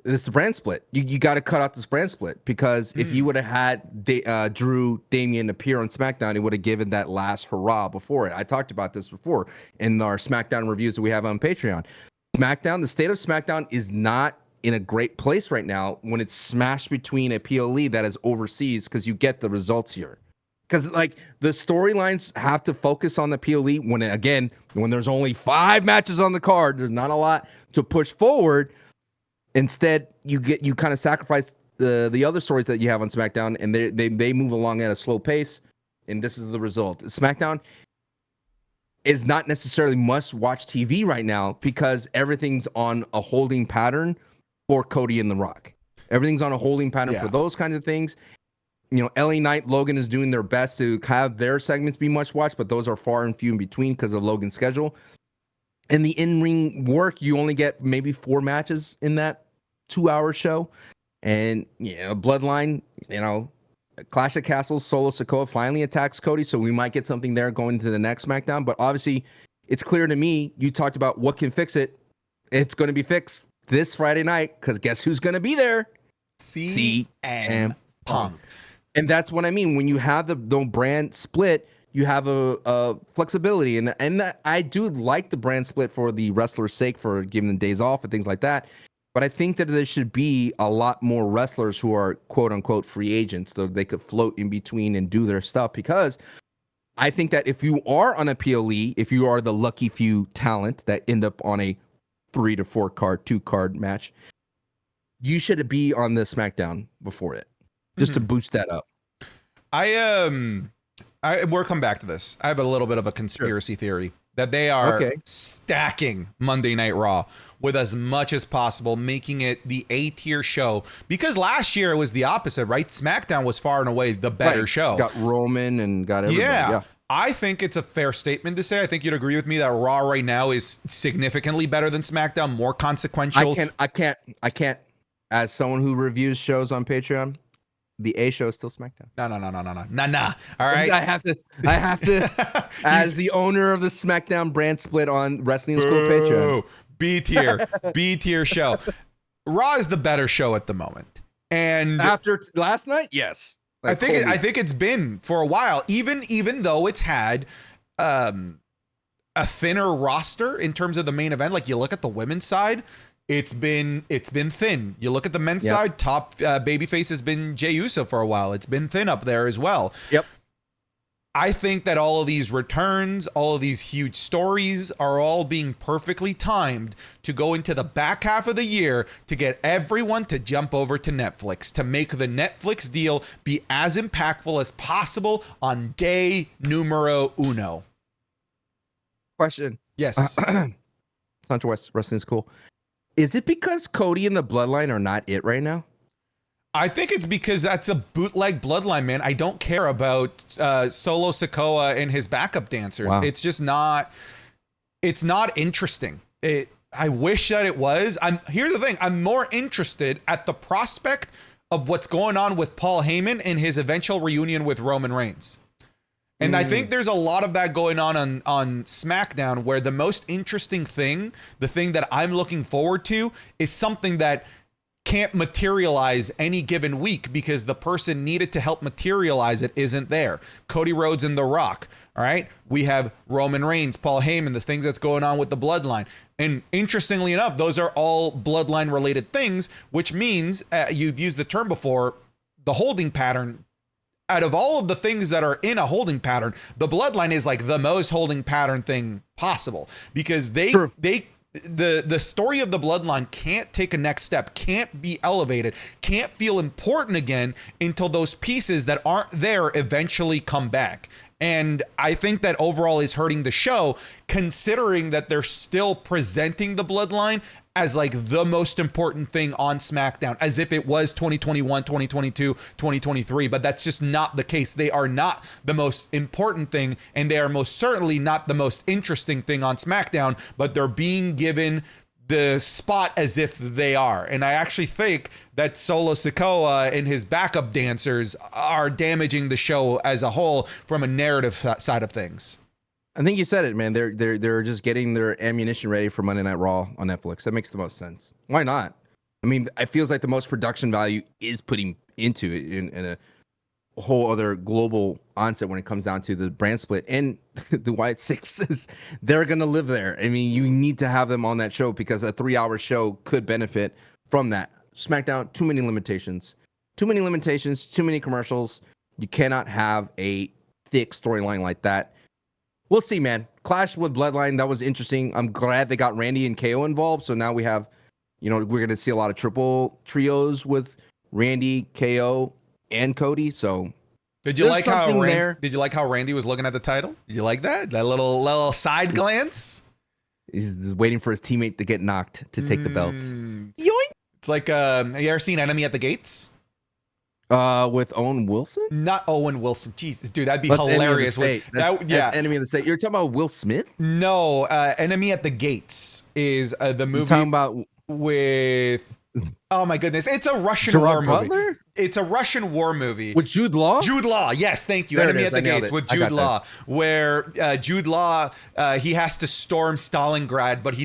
It's the brand split. You got to cut out this brand split, because if you would have had Drew, Damian appear on SmackDown, it would have given that last hurrah before it. I talked about this before in our SmackDown reviews that we have on Patreon. SmackDown, the state of SmackDown is not in a great place right now when it's smashed between a PLE that is overseas, because you get the results here. Because like the storylines have to focus on the PLE when there's only 5 matches on the card, there's not a lot to push forward. Instead, you kind of sacrifice the other stories that you have on SmackDown, and they move along at a slow pace, and this is the result. SmackDown is not necessarily must-watch TV right now, because everything's on a holding pattern for Cody and The Rock. Everything's on a holding pattern for those kinds of things. You know, LA Knight, Logan is doing their best to have their segments be much-watched, but those are far and few in between because of Logan's schedule. And the in-ring work, you only get maybe 4 matches in that 2-hour show. And, Bloodline, Clash of Castles, Solo Sikoa finally attacks Cody, so we might get something there going into the next SmackDown. But obviously, it's clear to me, you talked about what can fix it. It's going to be fixed this Friday night, because guess who's going to be there? CM Punk. And that's what I mean. When you have the brand split, you have a flexibility. And that, I do like the brand split for the wrestler's sake, for giving them days off and things like that. But I think that there should be a lot more wrestlers who are quote unquote free agents, so they could float in between and do their stuff. Because I think that if you are on a PLE, if you are the lucky few talent that end up on a 3 to 4 card, 2 card match, you should be on the SmackDown before it, just to boost that up. We'll come back to this. I have a little bit of a conspiracy theory that they are stacking Monday Night Raw with as much as possible, making it the A-tier show. Because last year it was the opposite, right? SmackDown was far and away the better show. Got Roman and got everybody. Yeah. I think it's a fair statement to say. I think you'd agree with me that Raw right now is significantly better than SmackDown, more consequential. I can't. As someone who reviews shows on Patreon, the A show is still SmackDown. No. All right. I have to. As the owner of the SmackDown brand split on Wrestling School Patreon. B tier show. Raw is the better show at the moment. And after last night, yes. I think it's been for a while, even though it's had a thinner roster in terms of the main event. Like, you look at the women's side, it's been thin. You look at the men's side, top babyface has been Jey Uso for a while. It's been thin up there as well. Yep. I think that all of these returns, all of these huge stories are all being perfectly timed to go into the back half of the year to get everyone to jump over to Netflix, to make the Netflix deal be as impactful as possible on day numero uno. Question. Yes. Sancho Wrestling is cool. Is it because Cody and the Bloodline are not it right now? I think it's because that's a bootleg bloodline, man. I don't care about Solo Sikoa and his backup dancers. Wow. It's just not. It's not interesting. I wish that it was. Here's the thing. I'm more interested at the prospect of what's going on with Paul Heyman and his eventual reunion with Roman Reigns. And I think there's a lot of that going on SmackDown, where the most interesting thing, the thing that I'm looking forward to, is something that can't materialize any given week because the person needed to help materialize it isn't there. Cody Rhodes and The Rock. All right. We have Roman Reigns, Paul Heyman, the things that's going on with the bloodline. And interestingly enough, those are all bloodline related things, which means you've used the term before, the holding pattern. Out of all of the things that are in a holding pattern, the bloodline is like the most holding pattern thing possible, because the story of the bloodline can't take a next step, can't be elevated, can't feel important again until those pieces that aren't there eventually come back. And I think that overall is hurting the show, considering that they're still presenting the bloodline as like the most important thing on SmackDown, as if it was 2021, 2022, 2023, but that's just not the case. They are not the most important thing, and they are most certainly not the most interesting thing on SmackDown, but they're being given the spot as if they are. And I actually think that Solo Sikoa and his backup dancers are damaging the show as a whole from a narrative side of things. I think you said it, man. They're just getting their ammunition ready for Monday Night Raw on Netflix. That makes the most sense. Why not? I mean, it feels like the most production value is putting into it in a whole other global onset when it comes down to the brand split. And the Wyatt Sixes, they're going to live there. I mean, you need to have them on that show because a 3-hour show could benefit from that. SmackDown, too many limitations, too many commercials. You cannot have a thick storyline like that. We'll see, man. Clash with Bloodline, that was interesting. I'm glad they got Randy and KO involved. So now we have, we're going to see a lot of triple trios with Randy, KO, and Cody. So did you like how Randy was looking at the title? Did you like that? That little side glance? He's waiting for his teammate to get knocked to take the belt. Yoink! It's like, have you ever seen Enemy at the Gates? With Owen Wilson? Not Owen Wilson. Jeez, dude, that'd be hilarious. That's Enemy of the State. You're talking about Will Smith? No, Enemy at the Gates is the movie. You're talking about with. Oh my goodness, it's a Russian war movie. It's a Russian war movie with Jude Law. Jude Law, yes, thank you. Enemy at the Gates with Jude Law, where Jude Law he has to storm Stalingrad, but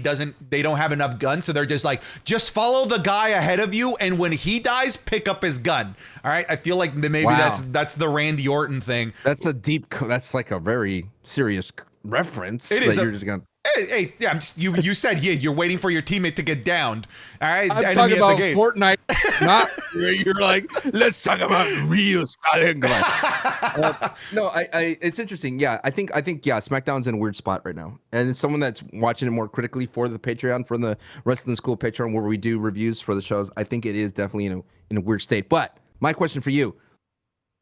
they don't have enough guns, so they're just like, just follow the guy ahead of you, and when he dies, pick up his gun. All right, I feel like maybe that's the Randy Orton thing. That's like a very serious reference. It is. You're just gonna. Hey, yeah, you said you're waiting for your teammate to get downed. All right, I'm talking about Fortnite, not where you're like, let's talk about real Stalingrad. No, it's interesting. Yeah, I think SmackDown's in a weird spot right now, and it's someone that's watching it more critically for the Patreon, for the Wrestling School Patreon, where we do reviews for the shows. I think it is definitely in a weird state. But my question for you: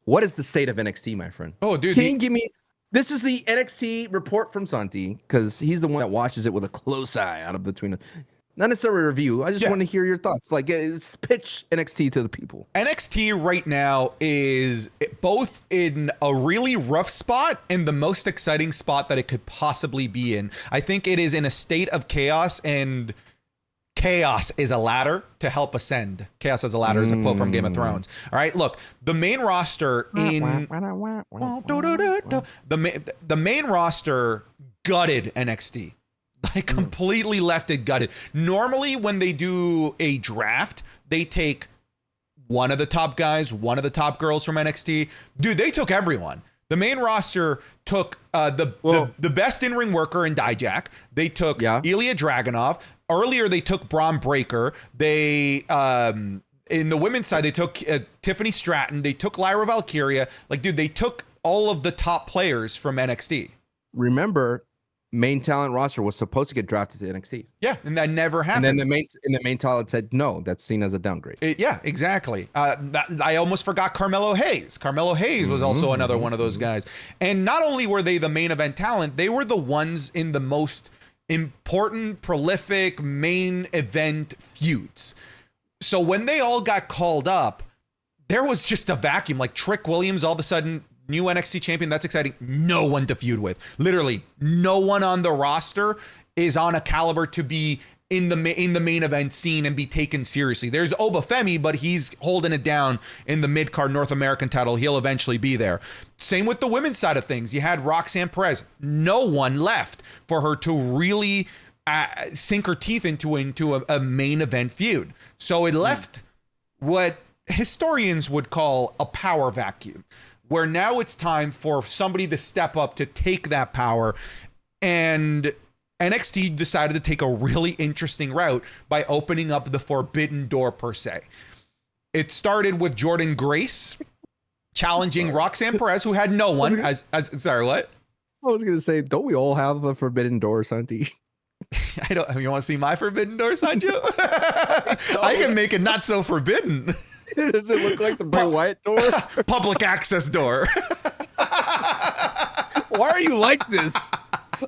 what is the state of NXT, my friend? Oh, dude, can you give me? This is the NXT report from Santi, because he's the one that watches it with a close eye out of between. Not necessarily a review. I just want to hear your thoughts. Like, it's pitch NXT to the people. NXT right now is both in a really rough spot and the most exciting spot that it could possibly be in. I think it is in a state of chaos, and chaos is a ladder to help ascend. Chaos as a ladder is a quote from Game of Thrones. All right, look, the main roster the main roster gutted NXT. Like completely left it gutted. Normally when they do a draft, they take one of the top guys, one of the top girls from NXT. Dude, they took everyone. The main roster took the best in-ring worker in Dijak. They took Ilya Dragunov. Earlier, they took Braun Breaker. They in the women's side, they took Tiffany Stratton. They took Lyra Valkyria. Like, dude, they took all of the top players from NXT. Remember, main talent roster was supposed to get drafted to NXT. Yeah, and that never happened. And then the main talent said no. That's seen as a downgrade. Yeah, exactly. I almost forgot Carmelo Hayes. Carmelo Hayes was also another one of those guys. And not only were they the main event talent, they were the ones in the most important, prolific main event feuds. So when they all got called up, there was just a vacuum. Like Trick Williams, all of a sudden, new NXT champion. That's exciting. No one to feud with. Literally, no one on the roster is on a caliber to be in the main event scene and be taken seriously. There's Obafemi, but he's holding it down in the mid-card North American title. He'll eventually be there. Same with the women's side of things. You had Roxanne Perez. No one left for her to really sink her teeth into a main event feud. So it left what historians would call a power vacuum, where now it's time for somebody to step up to take that power. And NXT decided to take a really interesting route by opening up the forbidden door, per se. It started with Jordynne Grace challenging Roxanne Perez, who had no one as sorry, what? I was gonna say, don't we all have a forbidden door, Santi? I don't. You want to see my forbidden door, Sancho? I can make it not so forbidden. Does it look like the Bray Wyatt door? Public access door. Why are you like this?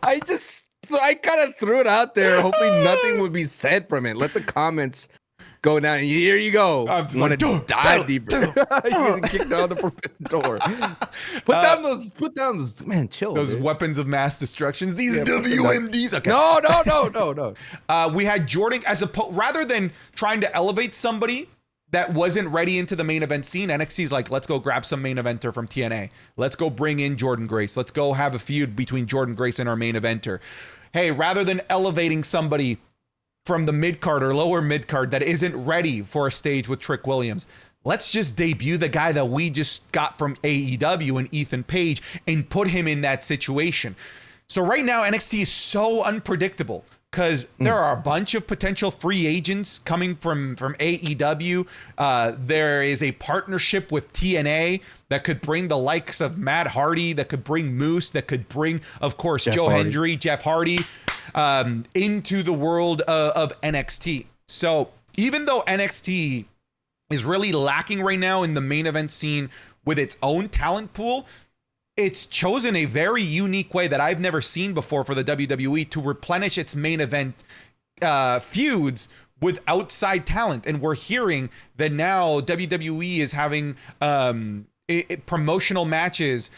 I kind of threw it out there, hoping nothing would be said from it. Let the comments go down. Here you go. I'm just want to dive deeper. You get kicked out the forbidden door. Put down those. Man, chill. Those weapons of mass destructions. These WMDs. Okay. No. We had Jordan rather than trying to elevate somebody that wasn't ready into the main event scene. NXT's like, let's go grab some main eventer from TNA. Let's go bring in Jordynne Grace. Let's go have a feud between Jordynne Grace and our main eventer. Hey, rather than elevating somebody from the mid-card or lower mid-card that isn't ready for a stage with Trick Williams, let's just debut the guy that we just got from AEW and Ethan Page and put him in that situation. So right now, NXT is so unpredictable because there are a bunch of potential free agents coming from AEW. There is a partnership with TNA that could bring the likes of Matt Hardy, that could bring Moose, that could bring, of course, Joe Hendry, Jeff Hardy, into the world of NXT. So even though NXT is really lacking right now in the main event scene with its own talent pool, it's chosen a very unique way that I've never seen before for the WWE to replenish its main event feuds with outside talent. And we're hearing that now WWE is having promotional matches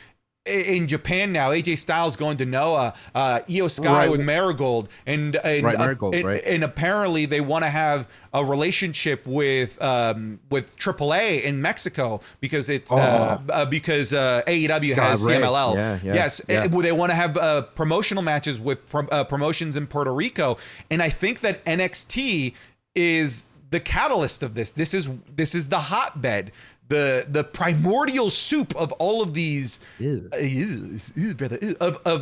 in Japan now. AJ Styles going to Noah, Io Sky with Marigold, and apparently they want to have a relationship with AAA in Mexico because it's because AEW has CMLL. Yes, they want to have promotional matches with promotions in Puerto Rico, and I think that NXT is the catalyst of this. This is the hotbed. The primordial soup of all of these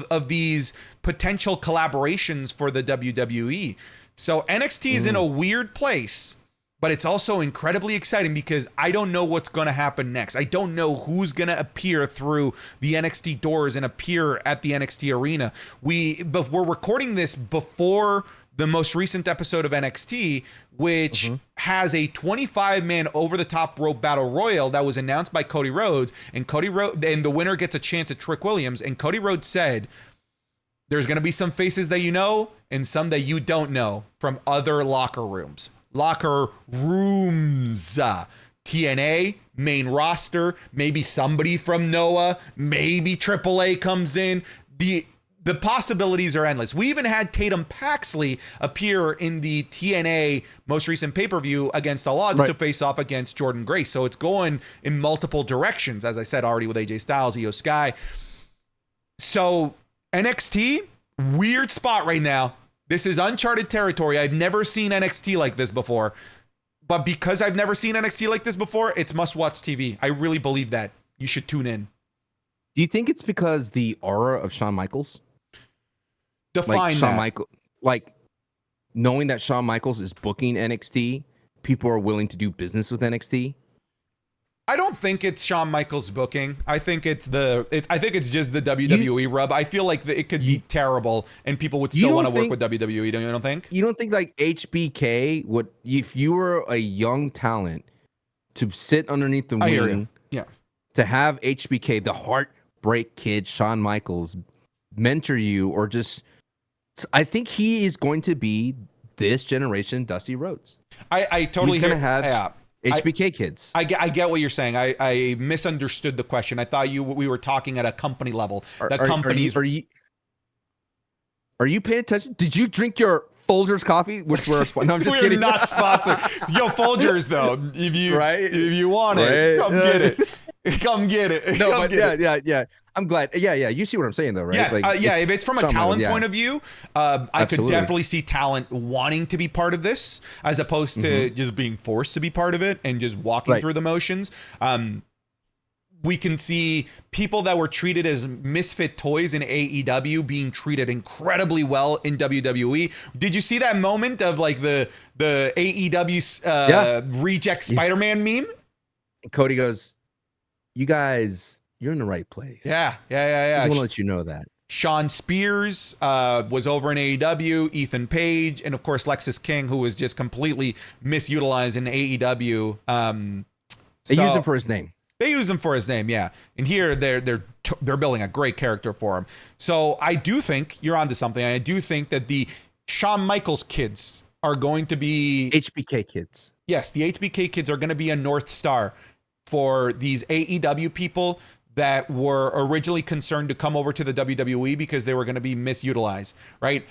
of these potential collaborations for the WWE. So NXT is in a weird place, but it's also incredibly exciting because I don't know what's going to happen next. I don't know who's going to appear through the NXT doors and appear at the NXT arena. But we're recording this before the most recent episode of NXT, which has a 25-man over-the-top rope battle royal that was announced by Cody Rhodes, and the winner gets a chance at Trick Williams. And Cody Rhodes said, "There's going to be some faces that you know and some that you don't know from other locker rooms. TNA, main roster, maybe somebody from Noah, maybe AAA comes in. The possibilities are endless. We even had Tatum Paxley appear in the TNA most recent pay-per-view against All Odds to face off against Jordynne Grace. So it's going in multiple directions, as I said already, with AJ Styles, Io Sky. So NXT, weird spot right now. This is uncharted territory. I've never seen NXT like this before. But because I've never seen NXT like this before, it's must-watch TV. I really believe that. You should tune in. Do you think it's because the aura of Shawn Michaels? Define that. Knowing that Shawn Michaels is booking NXT, people are willing to do business with NXT. I don't think it's Shawn Michaels booking. I think it's just the WWE rub. I feel like it could be terrible and people would still want to work with WWE. Don't you think? You don't think like HBK would, if you were a young talent, to sit underneath the wing, to have HBK, the heartbreak kid, Shawn Michaels, mentor you, or just, I think he is going to be this generation Dusty Rhodes. I totally hear. HBK kids. I get what you're saying. I misunderstood the question. I thought we were talking at a company level. Are you paying attention? Did you drink your Folgers coffee? Which we're no, I'm just kidding. We're not sponsored. Yo, Folgers though. If you want it, come get it. Come get it. No, but yeah. I'm glad. Yeah. You see what I'm saying, though, right? Yes, if it's from a talent point of view, I could definitely see talent wanting to be part of this, as opposed to just being forced to be part of it and just walking through the motions. We can see people that were treated as misfit toys in AEW being treated incredibly well in WWE. Did you see that moment of like the AEW reject Spider-Man meme? Cody goes, "You guys, you're in the right place." Yeah. I just want to let you know that. Sean Spears was over in AEW, Ethan Page, and of course Lexis King, who was just completely misutilized in AEW. They use him for his name. They use him for his name, yeah. And here they're building a great character for him. So I do think you're onto something. I do think that the Shawn Michaels kids are going to be HBK kids. Yes, the HBK kids are going to be a North Star for these AEW people that were originally concerned to come over to the WWE because they were going to be misutilized, right?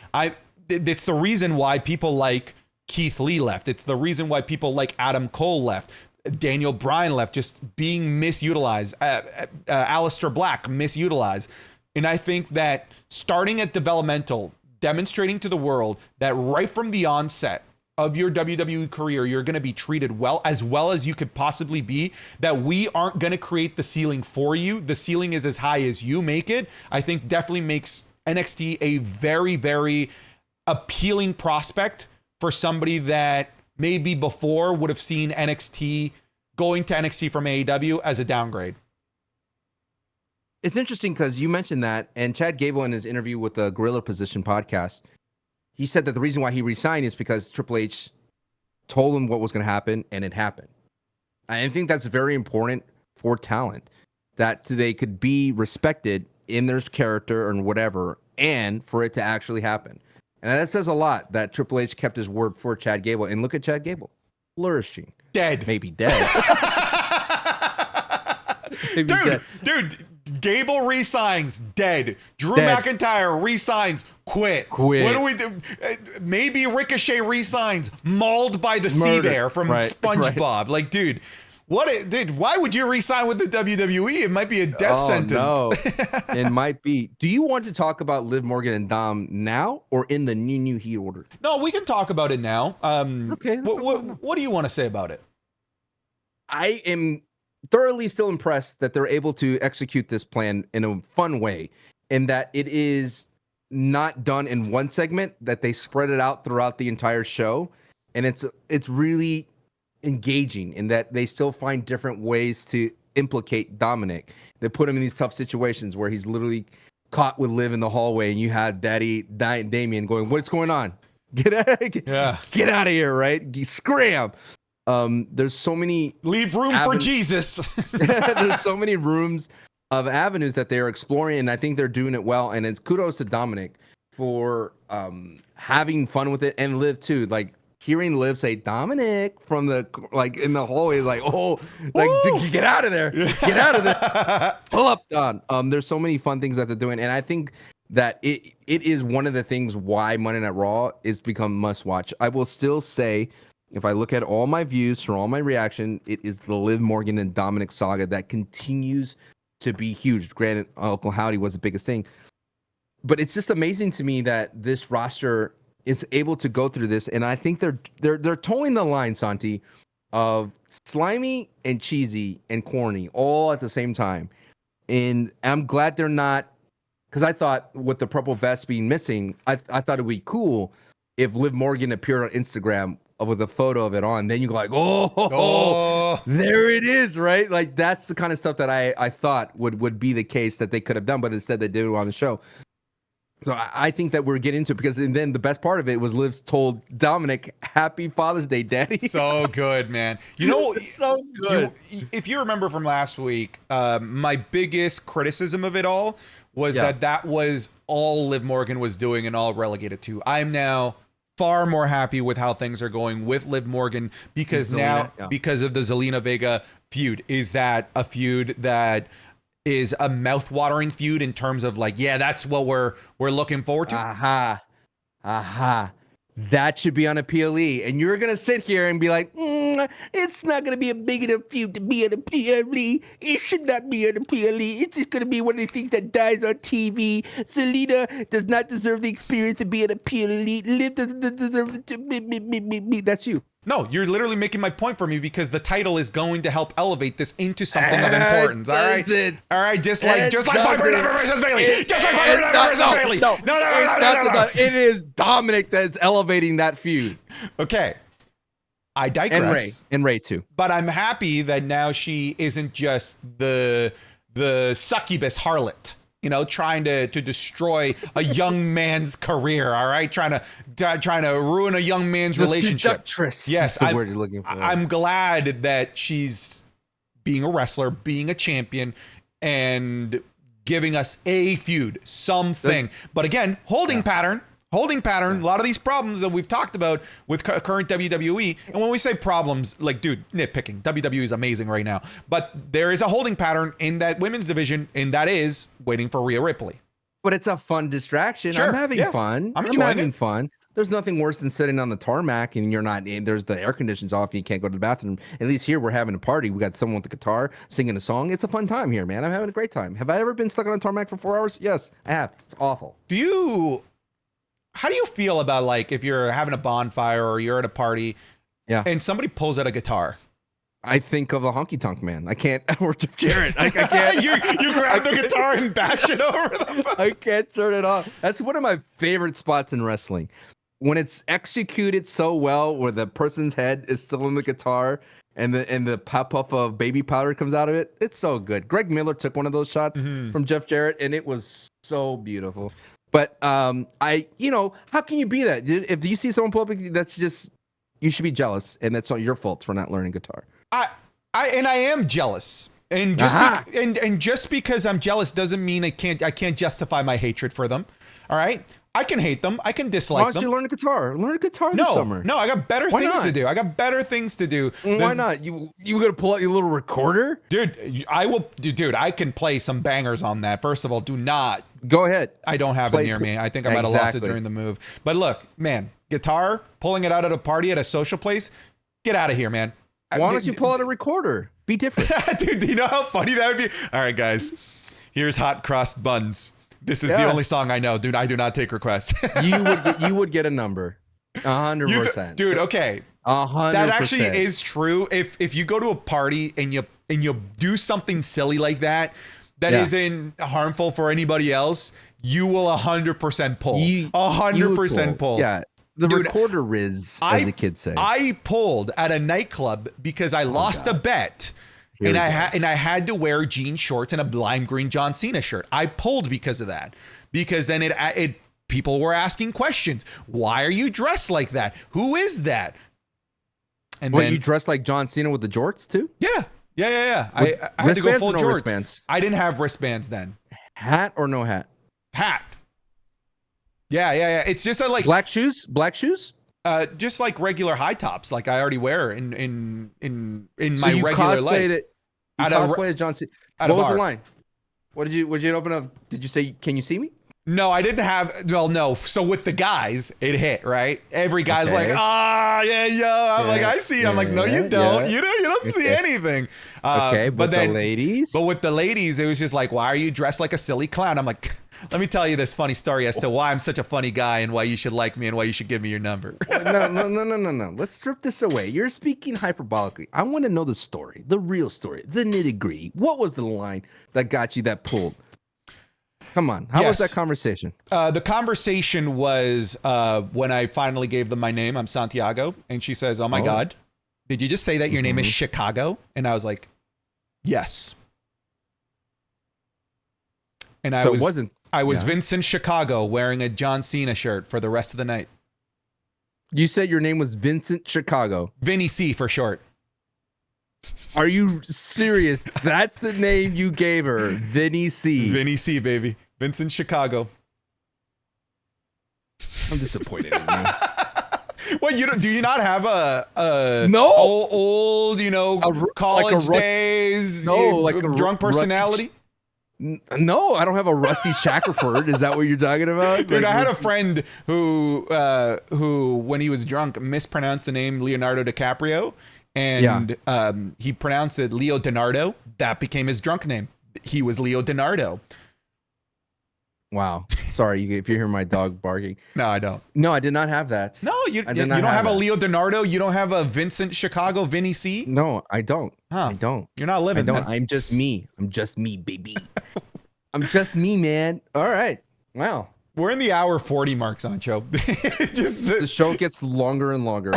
It's the reason why people like Keith Lee left. It's the reason why people like Adam Cole left. Daniel Bryan left, just being misutilized. Aleister Black misutilized. And I think that starting at developmental, demonstrating to the world that right from the onset of your WWE career, you're going to be treated well as you could possibly be, that we aren't going to create the ceiling for you. The ceiling is as high as you make it. I think definitely makes NXT a very, very appealing prospect for somebody that maybe before would have seen going to NXT from AEW as a downgrade. It's interesting because you mentioned that, and Chad Gable in his interview with the Gorilla Position podcast, he said that the reason why he resigned is because Triple H told him what was going to happen, and it happened. I think that's very important for talent, that they could be respected in their character or whatever, and for it to actually happen. And that says a lot that Triple H kept his word for Chad Gable. And look at Chad Gable, flourishing. Dead. Maybe dead. Dude, Gable resigns, dead. Drew McIntyre resigns, quit. What do we do? Maybe Ricochet resigns, mauled by the sea bear from SpongeBob. Right. Like, dude, why would you resign with the WWE? It might be a death sentence. No. It might be. Do you want to talk about Liv Morgan and Dom now or in the new Heat order? No, we can talk about it now. Okay. What do you want to say about it? I am thoroughly still impressed that they're able to execute this plan in a fun way, and that it is not done in one segment, that they spread it out throughout the entire show. And it's really engaging in that they still find different ways to implicate Dominic. They put him in these tough situations where he's literally caught with Liv in the hallway, and you have Damien going, "What's going on? Get out of here!" Right? Scram. There's so many leave room for Jesus. There's so many rooms of avenues that they're exploring, and I think they're doing it well. And it's kudos to Dominic for having fun with it, and Liv too. Like, hearing Liv say Dominic from the in the hallway, like, oh, like, get out of there, get out of there, pull up, Don. There's so many fun things that they're doing, and I think that it is one of the things why Monday Night Raw is become must watch. I will still say, if I look at all my views from all my reaction, it is the Liv Morgan and Dominic saga that continues to be huge. Granted, Uncle Howdy was the biggest thing, but it's just amazing to me that this roster is able to go through this, and I think they're towing the line, Santi, of slimy and cheesy and corny all at the same time. And I'm glad they're not, because I thought with the purple vest being missing, I thought it'd be cool if Liv Morgan appeared on Instagram with a photo of it on. Then you go like, oh, there it is, right? Like, that's the kind of stuff that I thought would be the case that they could have done, but instead they did it on the show. So I think that we're getting into it, because then the best part of it was Liv's told Dominic, "Happy Father's Day, Daddy." So good, man. You know, it's so good. If you remember from last week, my biggest criticism of it all was that was all Liv Morgan was doing and all relegated to. I'm now far more happy with how things are going with Liv Morgan because because of the Zelina Vega feud. Is that a feud that is a mouth-watering feud in terms of like, yeah, that's what we're looking forward to? That should be on a PLE, and you're gonna sit here and be like, it's not gonna be a big enough feud to be on a PLE. It should not be on a PLE. It's just gonna be one of the things that dies on TV. Zelina does not deserve the experience to be on a PLE. Liv doesn't deserve it to. That's you. No, you're literally making my point for me because the title is going to help elevate this into something of importance. All right, just like Piper Never versus Bailey, just like Piper Never versus Bailey. No. It is Dominic that's elevating that feud. Okay, I digress. And Ray too. But I'm happy that now she isn't just the succubus harlot. You know, trying to destroy a young man's career. All right, trying to ruin a young man's relationship. Seductress. Yes, is the word you're looking for. I'm glad that she's being a wrestler, being a champion, and giving us a feud, something. But again, holding pattern. A lot of these problems that we've talked about with current WWE. And when we say problems, like, dude, nitpicking. WWE is amazing right now. But there is a holding pattern in that women's division, and that is waiting for Rhea Ripley. But it's a fun distraction. Sure, I'm having fun. I'm having fun. There's nothing worse than sitting on the tarmac and you're not in. There's the air conditioning's off and you can't go to the bathroom. At least here we're having a party. We got someone with the guitar singing a song. It's a fun time here, man. I'm having a great time. Have I ever been stuck on a tarmac for 4 hours? Yes, I have. It's awful. How do you feel about, like, if you're having a bonfire or you're at a party and somebody pulls out a guitar? I think of a honky tonk man. I can't. Or Jeff Jarrett. I can't. you grab the guitar and bash it over the. I can't turn it off. That's one of my favorite spots in wrestling. When it's executed so well, where the person's head is still in the guitar and the pop up of baby powder comes out of it. It's so good. Greg Miller took one of those shots from Jeff Jarrett, and it was so beautiful. But how can you be that? If you see someone pull up, that's just, you should be jealous, and that's not your fault for not learning guitar. I am jealous, and just because I'm jealous doesn't mean I can't justify my hatred for them. All right, I can hate them, I can dislike them. Why don't you learn a guitar? Learn a guitar this summer. No, I got better things to do. I got better things to do. Why not? You gonna pull out your little recorder? Dude, I will. Dude, I can play some bangers on that. First of all, do not. Go ahead. I don't have it near me. I think I might have lost it during the move. But look, man, guitar, pulling it out at a party at a social place, get out of here, man. Why don't you pull out a recorder? Be different. Dude, do you know how funny that would be? All right, guys, here's Hot Crossed Buns. This is the only song I know. Dude, I do not take requests. you would get a number. 100%. Dude, okay. 100%. That actually is true. If you go to a party and you do something silly like that isn't harmful for anybody else, you will 100% pull. 100% pull. Yeah. The recorder riz, as the kids say. I pulled at a nightclub because I lost a bet. And I had to wear jean shorts and a lime green John Cena shirt. I pulled because of that. Because then it people were asking questions. Why are you dressed like that? Who is that? And then you dressed like John Cena with the jorts too? Yeah. I had to go full jorts. Wristbands? I didn't have wristbands then. Hat or no hat? Hat. Yeah. It's just like black shoes. Just like regular high tops, like I already wear in my regular life. You cosplay as John Cena. What was the line? Would you open up? Did you say, "Can you see me"? No, I didn't have. Well, no. So with the guys, it hit right. Every guy's like, yeah. I'm like, I see. I'm like, no, you don't. You don't see anything. Okay, but the ladies. But with the ladies, it was just like, why are you dressed like a silly clown? I'm like, let me tell you this funny story as to why I'm such a funny guy and why you should like me and why you should give me your number. No. Let's strip this away. You're speaking hyperbolically. I want to know the story, the real story, the nitty-gritty. What was the line that got you that pulled? Come on. How was that conversation? The conversation was when I finally gave them my name. I'm Santiago. And she says, oh my God, did you just say that your name is Chicago? And I was like, yes. And I was Vincent Chicago wearing a John Cena shirt for the rest of the night. You said your name was Vincent Chicago. Vinny C for short. Are you serious? That's the name you gave her, Vinny C. Vinny C, baby. Vincent Chicago. I'm disappointed in you. What you don't? Do you not have a No. old college days drunk personality? No, I don't have a Rusty Shackelford. Is that what you're talking about? Dude, I had a friend who when he was drunk mispronounced the name Leonardo DiCaprio, and he pronounced it Leo DiNardo. That became his drunk name. He was Leo DiNardo. Wow. Sorry if you hear my dog barking. No, I don't. No, I did not have that. No, you don't have a Leo DiNardo. You don't have a Vincent Chicago Vinny C. No, I don't. Huh. I don't. You're not living. I don't. I'm just me. I'm just me, baby. I'm just me, man. All right. Wow. We're in the hour 40 mark, Sancho. The show gets longer and longer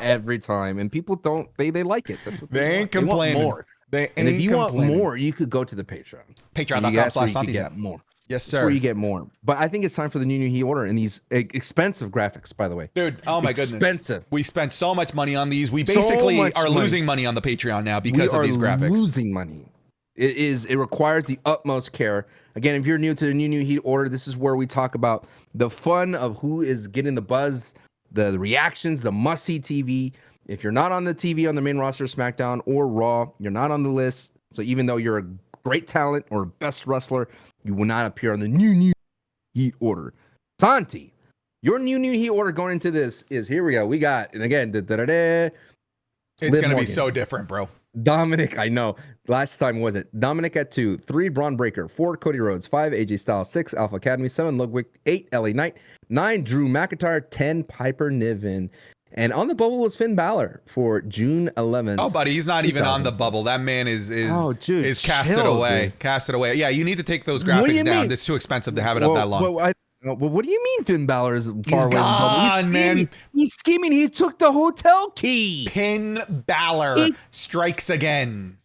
every time, and people don't. They like it. That's what they ain't complaining. They want more. And if you want more, you could go to the Patreon. Patreon.com/Santi. Get more. Yes, sir. That's where you get more. But I think it's time for the new heat order and these expensive graphics, by the way. Dude, oh my goodness. Expensive. We spent so much money on these. We basically are losing money on the Patreon now because of these graphics. Losing money. It requires the utmost care. Again, if you're new to the new heat order, this is where we talk about the fun of who is getting the buzz, the reactions, the must-see TV. If you're not on the TV on the main roster of SmackDown or Raw, you're not on the list. So even though you're a great talent or best wrestler, you will not appear on the new heat order. Santi, your new heat order going into this is, here we go. We got, and again, it's going to be so different, bro. Dominic, I know. Last time was it? Dominic at 2, 3 Braun Breaker, 4 Cody Rhodes, 5 AJ Styles, 6 Alpha Academy, 7 Ludwig, 8 LA Knight, 9 Drew McIntyre, 10 Piper Niven. And on the bubble was Finn Balor for June 11th. Oh, buddy, he's not even on the bubble. That man is casted chill, away. Dude. Casted away. Yeah, you need to take those graphics down. It's too expensive to have it up that long. Well, what do you mean Finn Balor is far he's away from the gone, man. He's scheming. He took the hotel key. Finn Balor strikes again.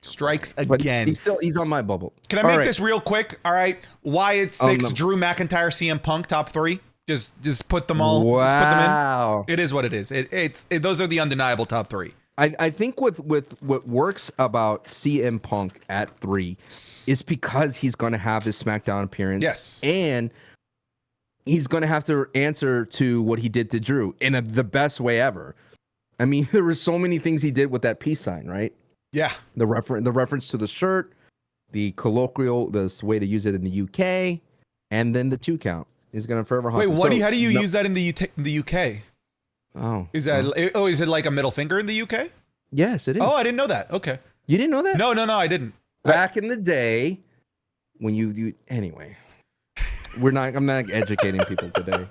Strikes again. He's on my bubble. Can I make this real quick? All right. Wyatt 6, Drew McIntyre, CM Punk, top 3. Just put them all. Wow. Just put them in. It is what it is. Those are the undeniable top 3. I think with what works about CM Punk at 3 is because he's going to have his SmackDown appearance. Yes. And he's going to have to answer to what he did to Drew in the best way ever. I mean, there were so many things he did with that peace sign, right? Yeah. The reference to the shirt, the colloquial, the way to use it in the UK, and then the 2 count is going to forever haunt. Wait, how do you use that in the UK? Oh. Is it like a middle finger in the UK? Yes, it is. Oh, I didn't know that. Okay. You didn't know that? No, I didn't. Back in the day, when you anyway, I'm not educating people today.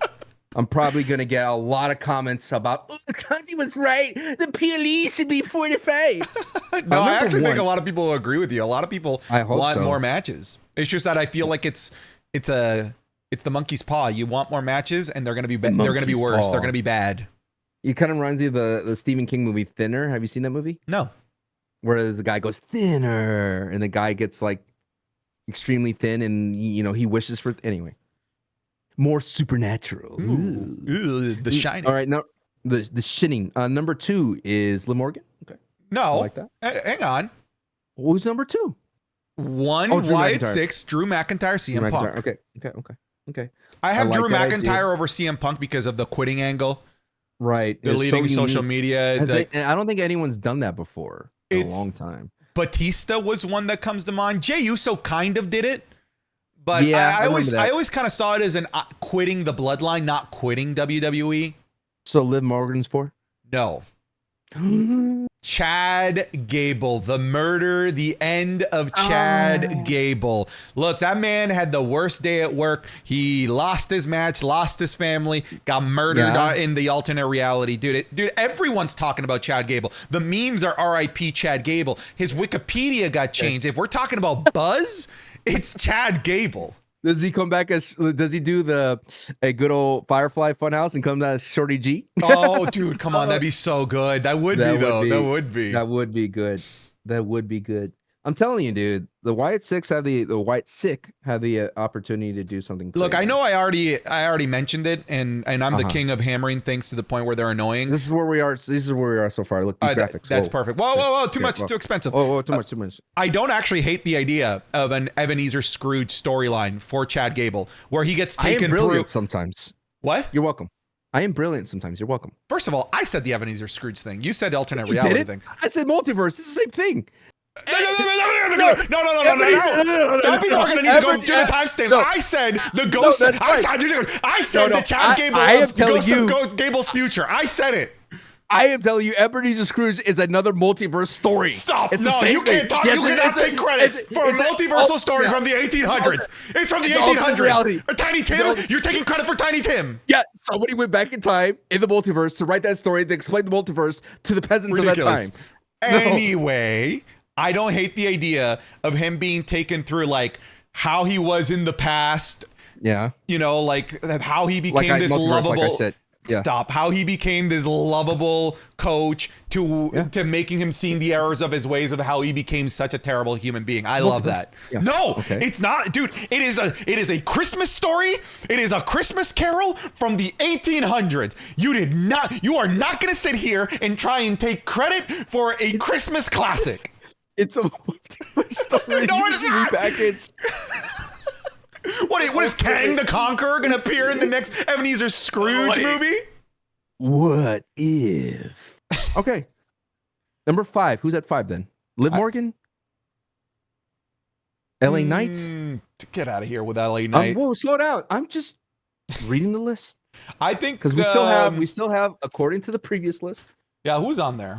I'm probably gonna get a lot of comments about, Santi was right. The PLE should be 45. No, I actually think a lot of people will agree with you. A lot of people want more matches. It's just that I feel like it's the monkey's paw. You want more matches, and they're gonna be worse. Paw. They're gonna be bad. It kind of reminds me of the Stephen King movie Thinner. Have you seen that movie? No. Where the guy goes thinner, and the guy gets like extremely thin, and he wishes for anyway. More supernatural. Ooh, The Shining. All right, now the Shining. Number 2 is Liv Morgan. Okay. No, I like that. Hang on. Who's number 2? 1 Wyatt 6, Drew McIntyre, CM Punk. Okay. I have Drew McIntyre over CM Punk because of the quitting angle. Right. Deleting social media. I don't think anyone's done that before in a long time. Batista was one that comes to mind. Jey Uso kind of did it. But yeah, I always kind of saw it as an quitting the bloodline, not quitting WWE. So Liv Morgan's 4? No. Chad Gable, the murder, the end of Chad Gable. Look, that man had the worst day at work. He lost his match, lost his family, got murdered in the alternate reality. Dude, everyone's talking about Chad Gable. The memes are RIP Chad Gable. His Wikipedia got changed. If we're talking about buzz, it's Chad Gable. Does he come back does he do a good old Firefly Funhouse and come as Shorty G? Oh, dude, come on. That'd be so good. That would be good. I'm telling you, dude, the Wyatt 6 have the Wyatt Sick have the opportunity to do something crazy. Look, I know I already mentioned it, and I'm the king of hammering things to the point where they're annoying. This is where we are so far. Look, these graphics. That's perfect. Whoa, too much, too expensive. Whoa, too much. I don't actually hate the idea of an Ebenezer Scrooge storyline for Chad Gable, where he gets taken through. Sometimes. What? You're welcome. I am brilliant sometimes. You're welcome. First of all, I said the Ebenezer Scrooge thing. You said alternate You reality did it? thing. I said multiverse. It's the same thing. No. Now people are going to need to go do the timestamps. I said the ghost. I said the Chad Gable Ghost of Gable's future. I said it. I am telling you, Ebenezer Scrooge is another multiverse story. Stop. It's No, you can't talk. You cannot take credit for a multiversal story from the 1800s. It's from the 1800s. Tiny Tim, you're taking credit for Tiny Tim. Yeah, somebody went back in time in the multiverse to write that story to explain the multiverse to the peasants of that time. Anyway, I don't hate the idea of him being taken through like how he was in the past. Yeah. You know, like how he became this lovable. Like I said. Yeah. Stop. How he became this lovable coach to making him see the errors of his ways of how he became such a terrible human being. I love that. Yeah. No, it's not, dude. It is a Christmas story. It is a Christmas Carol from the 1800s. You are not going to sit here and try and take credit for a Christmas classic. It's a story. No, it is not. Repackaged. What is Kang the Conqueror going to appear in the next Ebenezer Scrooge movie? What if? Okay. Number 5. Who's at 5 then? Liv Morgan? LA Knight? Get out of here with LA Knight. Whoa, slow down. I'm just reading the list. I think because we still have, according to the previous list. Yeah, who's on there?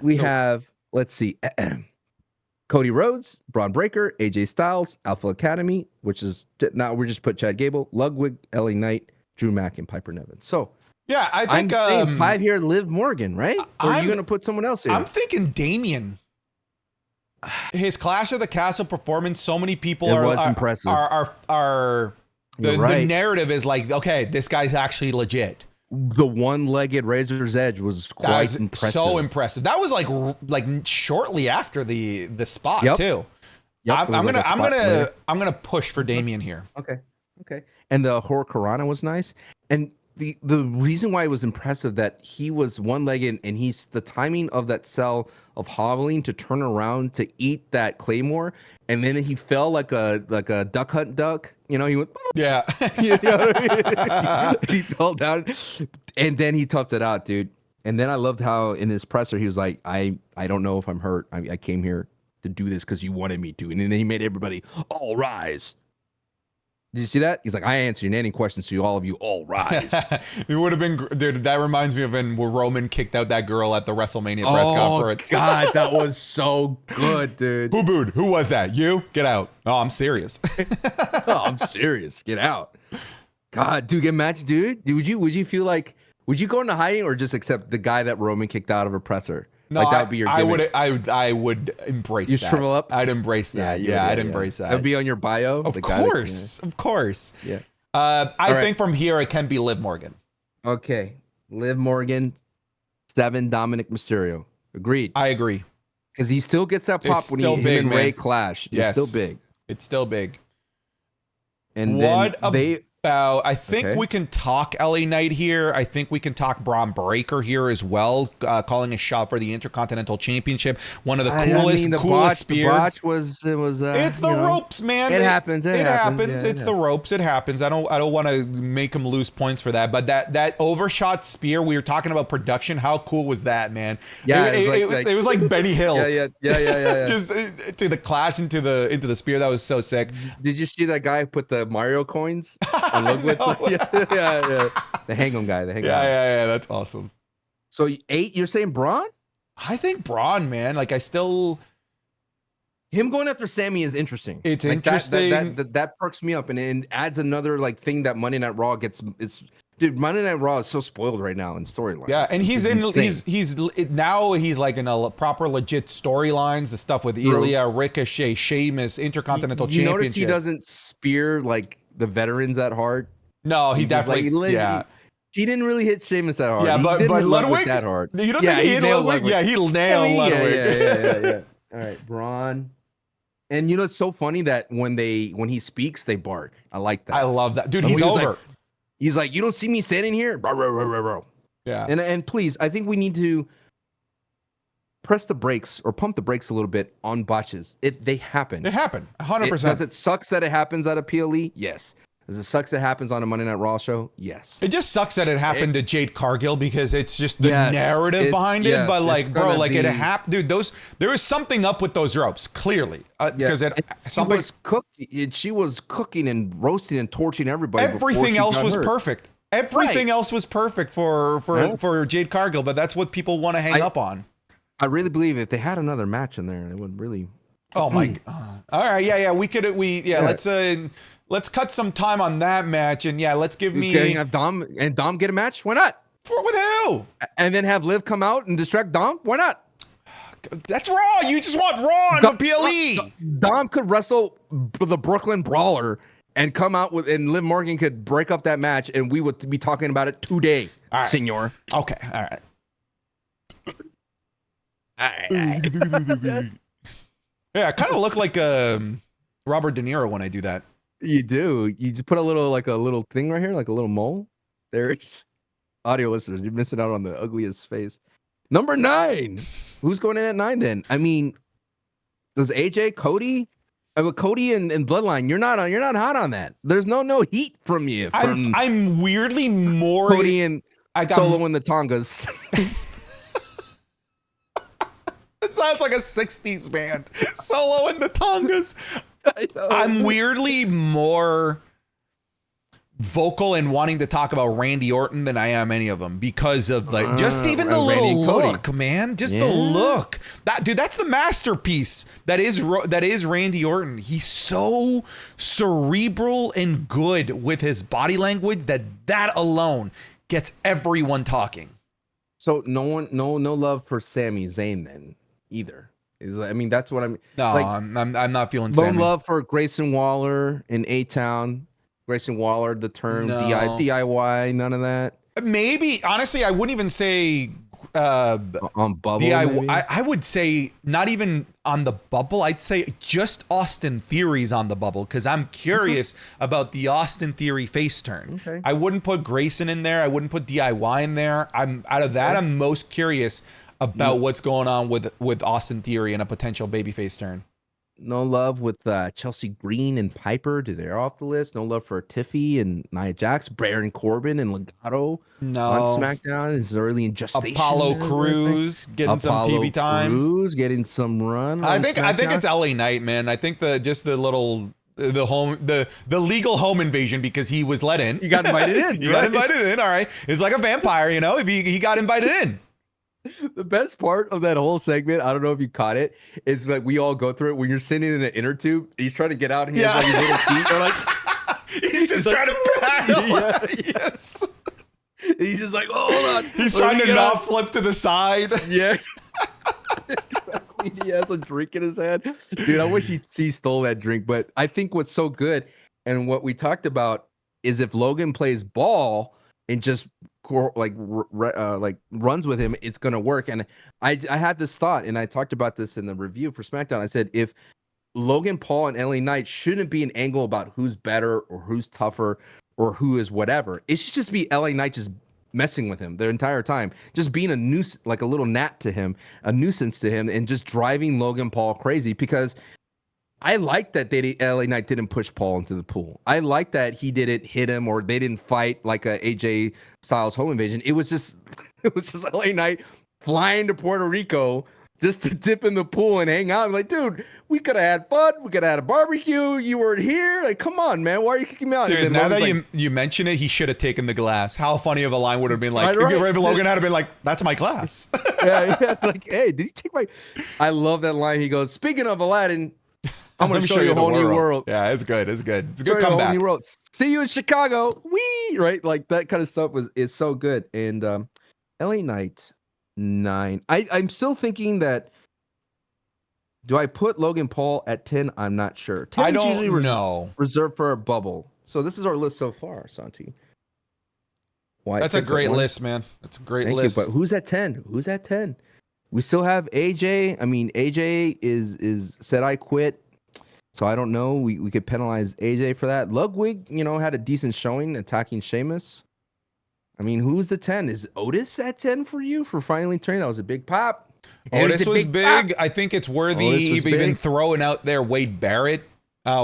We have, let's see. Cody Rhodes, Braun Breaker, AJ Styles, Alpha Academy, which is now we're just put Chad Gable, Ludwig, LA Knight, Drew Mack, and Piper Niven. So yeah, I think I'm saying 5 here, Liv Morgan, right? Or are you gonna put someone else here? I'm thinking Damien. His Clash of the Castle performance. So many people impressive. The narrative is like, okay, this guy's actually legit. The one-legged Razor's Edge was quite impressive. So impressive. That was like shortly after the spot too. Yep, I'm gonna push for Damien here. Okay. And the Hurricanrana was nice. And the reason why it was impressive that he was one-legged and he's the timing of that cell of hobbling to turn around to eat that claymore, and then he fell like a duck hunt duck. You know, he went. Yeah. He fell down, and then he toughed it out, dude. And then I loved how in his presser he was like, "I don't know if I'm hurt. I came here to do this because you wanted me to." And then he made everybody all rise. Did you see that? He's like, I answered any questions to all of you. All rise. It would have been, dude. That reminds me of when Roman kicked out that girl at the WrestleMania press conference. God, that was so good, dude. Who booed? Who was that? You? Get out. Oh, I'm serious. I'm serious. Get out. God, dude, get matched, dude. Would you feel like, would you go into hiding or just accept the guy that Roman kicked out of a presser? No, like that would be your gimmick. I would embrace that. You shrivel up? I'd embrace that. Yeah, I'd embrace that. That would be on your bio? Of course. Yeah. I think from here it can be Liv Morgan. Okay. Liv Morgan, 7 Dominic Mysterio. Agreed. I agree. Because he still gets that pop when him and Ray clash. It's still big. It's still big. And what then I think we can talk LA Knight here. I think we can talk Braun Breaker here as well, calling a shot for the Intercontinental Championship. One of the coolest spear. The botch was it's the ropes, man. It happens. It happens. Yeah, it's the ropes. It happens. I don't want to make him lose points for that. But that overshot spear, we were talking about production. How cool was that, man? Yeah, it was like Benny Hill. Yeah. Just to the clash into the spear. That was so sick. Did you see that guy put the Mario coins? Yeah. The hang 'em guy. Yeah. That's awesome. So 8, you're saying Braun? I think Braun, man. Like him going after Sammy is interesting. It's interesting. That perks me up and it adds another like thing that Monday Night Raw gets. Dude, Monday Night Raw is so spoiled right now in storylines. Yeah, and he's like in a proper legit storylines. The stuff with Ilya, Ricochet, Sheamus, Intercontinental Championship. You notice he doesn't spear like the veterans that hard. No, he definitely he didn't really hit Sheamus that hard. Yeah, but Ludwig that hard. You don't think he hit Ludwig? Yeah, he nailed Ludwig. Yeah. All right, Braun. And you know it's so funny that when he speaks, they bark. I like that. I love that, dude. He's over. He's like, you don't see me standing here. Yeah. And please, I think we need to press the brakes or pump the brakes a little bit on botches. They happen. They happen 100%. Does it sucks that it happens at a PLE? Yes. Does it sucks it happens on a Monday Night Raw show? Yes. It just sucks that it happened to Jade Cargill because it's just the narrative behind it. But like, bro, like it happened, dude. There was something up with those ropes, clearly, because something she was cooking and roasting and torching everybody. Everything else was perfect. Everything else was perfect for Jade Cargill, but that's what people want to hang up on. I really believe if they had another match in there, it would really. Oh my God! All right, yeah. Let's cut some time on that match, and let's give me have Dom get a match. Why not? With who? And then have Liv come out and distract Dom. Why not? That's Raw. You just want Raw and PLE. Dom could wrestle the Brooklyn Brawler and come out and Liv Morgan could break up that match, and we would be talking about it today, senor. Okay, all right. Yeah, I kind of look like Robert De Niro when I do that. You do. You just put a little thing right here, like a little mole. There's audio listeners. You're missing out on the ugliest face. Number 9. Who's going in at 9 then? I mean, does AJ, Cody? Cody and Bloodline. You're not hot on that. There's no heat from you. I'm weirdly more Cody and Solo in the Tongas. It sounds like a 60s band. Solo in the Tongas. I'm weirdly more vocal and wanting to talk about Randy Orton than I am any of them because of like just even the little look, man. Just the look. That's the masterpiece that is Randy Orton. He's so cerebral and good with his body language that alone gets everyone talking. So no love for Sami Zayn then either. I mean, that's what I mean. No, like, I'm not feeling Sami. No love for Grayson Waller in A-Town. Grayson Waller, the term DIY, none of that. Maybe, honestly, I wouldn't even say on Bubble. DIY. I would say not even on the Bubble. I'd say just Austin Theory's on the Bubble because I'm curious about the Austin Theory face turn. Okay. I wouldn't put Grayson in there. I wouldn't put DIY in there. I'm most curious about what's going on with Austin Theory and a potential babyface turn. No love with Chelsea Green and Piper. They're off the list. No love for Tiffy and Nia Jax, Baron Corbin and Legato on SmackDown. Is early in gestation. Apollo Crews getting some TV time. Crews getting some run. I think it's LA Knight, man. I think the legal home invasion because he was let in. You got invited in. Got invited in. All right. It's like a vampire, if he got invited in. The best part of that whole segment, I don't know if you caught it, is like we all go through it when you're sitting in an inner tube. He's trying to get out and he has like his little feet are like he's just trying to paddle. Yeah. Yes. He's just like, oh, hold on. He's trying to not flip to the side. Yeah. He has a drink in his hand. Dude, I wish he stole that drink. But I think what's so good and what we talked about is if Logan plays ball and just runs with him, it's gonna work. And I had this thought, and I talked about this in the review for SmackDown. I said if Logan Paul and LA Knight shouldn't be an angle about who's better or who's tougher or who is whatever. It should just be LA Knight just messing with him the entire time, just being a nuisance, like a little gnat to him, a nuisance to him, and just driving Logan Paul crazy. Because I like that LA Knight didn't push Paul into the pool. I like that he didn't hit him or they didn't fight like a AJ Styles home invasion. It was just LA Knight flying to Puerto Rico just to dip in the pool and hang out. I'm like, dude, we could have had fun. We could have had a barbecue. You weren't here. Like, come on, man. Why are you kicking me out? Dude, now that you mention it, he should have taken the glass. How funny of a line would have been like, if Logan had been like, that's my glass. yeah. Like, hey, did you take my... I love that line. He goes, speaking of Aladdin, I'm going to show you a whole new world. Yeah, it's good. It's good. It's a good comeback. New world. See you in Chicago. Wee! Right? Like that kind of stuff is so good. And LA Knight 9. I'm still thinking that. Do I put Logan Paul at 10? I'm not sure. 10 I don't know. Reserved for a bubble. So this is our list so far, Santi. Wyatt, that's a great list, man. That's a great list. But who's at 10? Who's at 10? We still have AJ. I mean, AJ is said I quit. So I don't know. We could penalize AJ for that. Ludwig, had a decent showing attacking Sheamus. I mean, who's the 10? Is Otis at 10 for you for finally turning? That was a big pop. Otis was big. I think it's worthy even throwing out there Wade Barrett.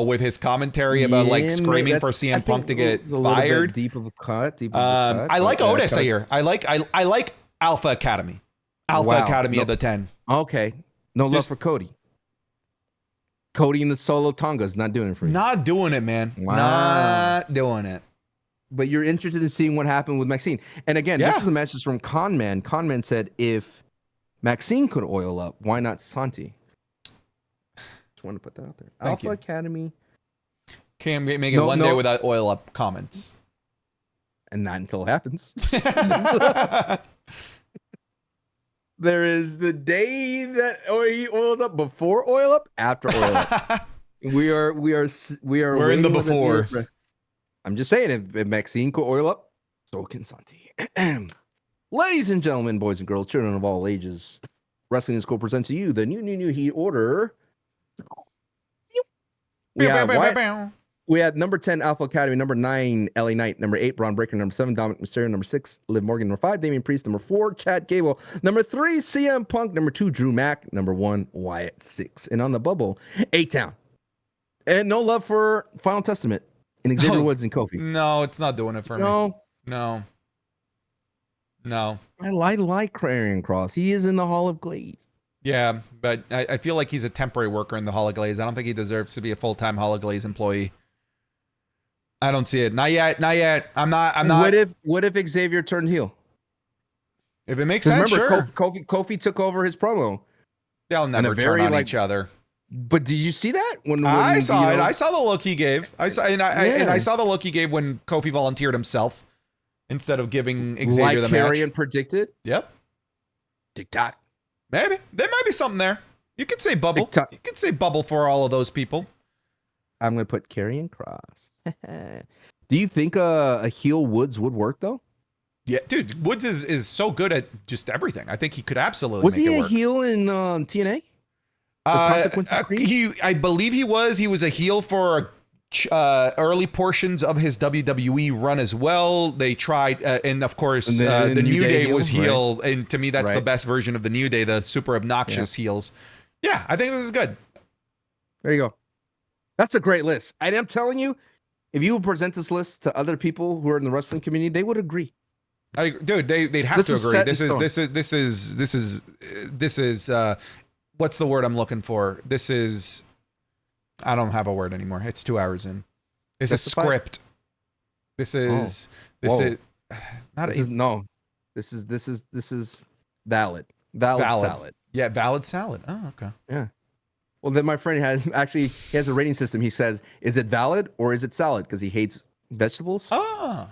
with his commentary about like screaming for CM Punk to get fired. Deep of a cut. I like Otis here. I like Alpha Academy. Academy of the 10. Okay. No love for Cody. Cody in the solo Tonga's not doing it for you. Not doing it, man. Wow. Not doing it. But you're interested in seeing what happened with Maxine. And again, this is a message from Conman. Conman said if Maxine could oil up, why not Santi? Just want to put that out there. Alpha Academy. Can't make it one day without oil up comments. And not until it happens. There is the day that he oils up, before oil up, after oil up. We're in the before. I'm just saying, if Maxine could oil up, so can Santi. Ladies and gentlemen, boys and girls, children of all ages, Wrestling is Cool presents to you the new Heat order. We had number 10, Alpha Academy. Number 9, LA Knight. Number 8, Braun Breaker. Number 7, Dominic Mysterio. Number 6, Liv Morgan. Number 5, Damian Priest. Number 4, Chad Gable. Number 3, CM Punk. Number 2, Drew Mack. Number 1, Wyatt 6. And on the bubble, A-Town. And no love for Final Testament and Xavier Woods and Kofi. No, it's not doing it for me. No. I like Karrion Kross. He is in the Hall of Glaze. Yeah, but I feel like he's a temporary worker in the Hall of Glaze. I don't think he deserves to be a full-time Hall of Glaze employee. I don't see it. Not yet. I'm not. What if Xavier turned heel? If it makes sense, remember, sure. Kofi took over his promo. They'll never turn on each other. But did you see that? When I saw it. I saw the look he gave. I saw the look he gave when Kofi volunteered himself instead of giving Xavier the match. Like Karrion predicted. Yep. TikTok. Maybe there might be something there. You could say bubble. TikTok. You could say bubble for all of those people. I'm gonna put Karrion Kross. Do you think a heel Woods would work though? Yeah, dude, Woods is so good at just everything. I think he could absolutely was make it work. Was he a heel in TNA? I believe he was. He was a heel for early portions of his WWE run as well. They tried, and of course, the New Day was heel, right. And to me, that's the best version of the New Day, the super obnoxious heels. Yeah, I think this is good. There you go. That's a great list. And I'm telling you, if you would present this list to other people who are in the wrestling community, they would agree. Dude, they'd have to agree. This is what's the word I'm looking for? I don't have a word anymore. It's 2 hours in. This is script. This is valid. Valid salad. Yeah, valid salad. Oh, okay. Yeah. Well, then my friend has a rating system. He says, is it valid or is it salad? Because he hates vegetables. Ah.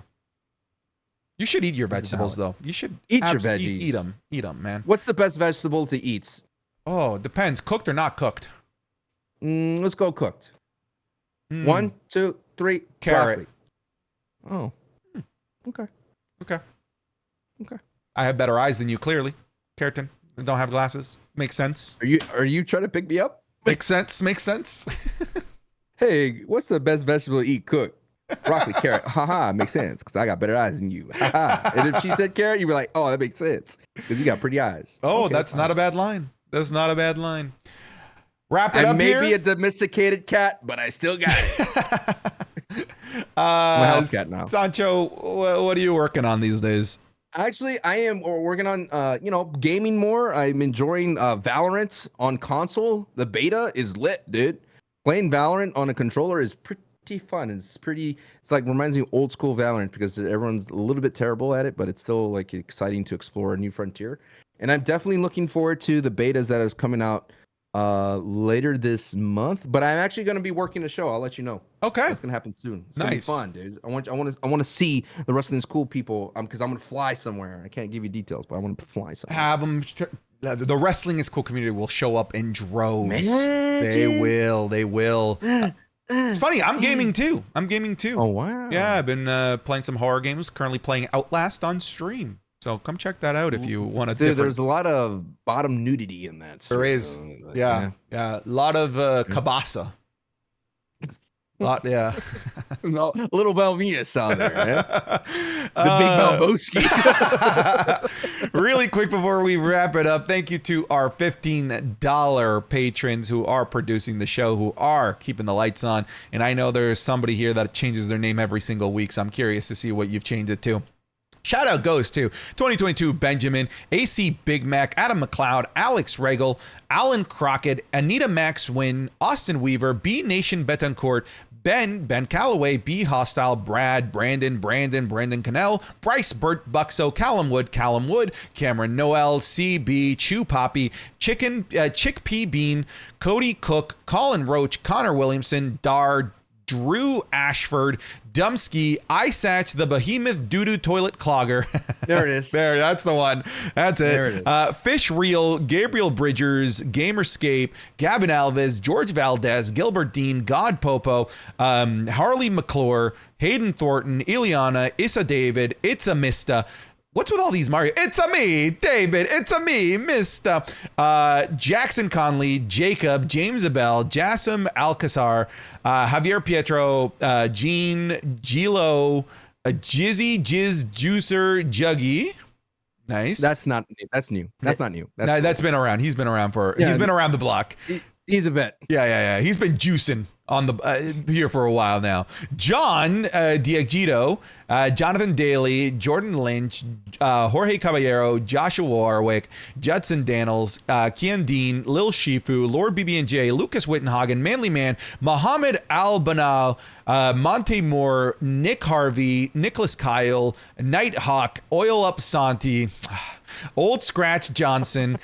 You should eat your vegetables, though. You should eat your veggies. Eat them, man. What's the best vegetable to eat? Oh, it depends. Cooked or not cooked? Let's go cooked. 1, 2, 3. Carrot. Broccoli. Oh. Okay. I have better eyes than you, clearly. Keratin. I don't have glasses. Makes sense. Are you trying to pick me up? Makes sense. Hey, what's the best vegetable to eat cooked? Broccoli, carrot. Haha, makes sense because I got better eyes than you. Haha. And if she said carrot, you'd be like, oh, that makes sense because you got pretty eyes. Oh, okay, that's not a bad line. That's not a bad line. Wrap it up here. I may be a domesticated cat, but I still got it. I'm a house cat now. Sancho, what are you working on these days? Actually, I am working on, gaming more. I'm enjoying Valorant on console. The beta is lit, dude. Playing Valorant on a controller is pretty fun. It's like reminds me of old school Valorant because everyone's a little bit terrible at it, but it's still like exciting to explore a new frontier. And I'm definitely looking forward to the betas that is coming out later this month. But I'm actually going to be working a show. I'll let you know. Okay, that's going to happen soon. It's going to be fun, dude. I want to see the Wrestling is Cool people because I'm going to fly somewhere. I can't give you details, but I want to fly somewhere. Have them. The Wrestling is Cool community will show up in droves. They will. It's funny. I'm gaming too. Oh, wow. Yeah, I've been playing some horror games. Currently playing Outlast on stream. So come check that out if you want to. Dude, there's a lot of bottom nudity in that. There is. Yeah. A lot of cabasa. Yeah. No, little Belvinus on there, man. The big Balboski. Really quick before we wrap it up, thank you to our $15 patrons who are producing the show, who are keeping the lights on. And I know there's somebody here that changes their name every single week, so I'm curious to see what you've changed it to. Shout out goes to 2022 Benjamin, AC Big Mac, Adam McLeod, Alex Regal, Alan Crockett, Anita Max Wynn, Austin Weaver, B Nation Betancourt, Ben Calloway, B Hostile, Brandon Cannell, Bryce Burt Buxo, Callum Wood, Cameron Noel, CB, Chew Poppy, Chickpea Bean, Cody Cook, Colin Roach, Connor Williamson, Drew Ashford, Dumsky, Isatch, the Behemoth Doodoo Toilet Clogger. There it is. There, that's the one. That's it. There it is. Fish Reel, Gabriel Bridgers, Gamerscape, Gavin Alves, George Valdez, Gilbert Dean, God Popo, Harley McClure, Hayden Thornton, Ileana, Issa David, It's a Mista. What's with all these Mario? It's a me, David. It's a me, Mr. Jackson Conley, Jacob, James Abel, Jassim Alcazar, Javier Pietro, Gene, Gilo, Jizzy, Jizz, Juicer, Juggy. Nice. That's new. That's not new. That's been around. He's been around he's been around the block. He's a vet. Yeah. He's been juicing on the here for a while now. John Diagito, Jonathan Daly, Jordan Lynch, Jorge Caballero, Joshua Warwick, Judson Daniels, Kian Dean, Lil Shifu, Lord BB&J, Lucas Wittenhagen, Manly Man, Mohammed Al-Banal, Monte Moore, Nick Harvey, Nicholas Kyle, Nighthawk, Oil Up Santi, Old Scratch Johnson,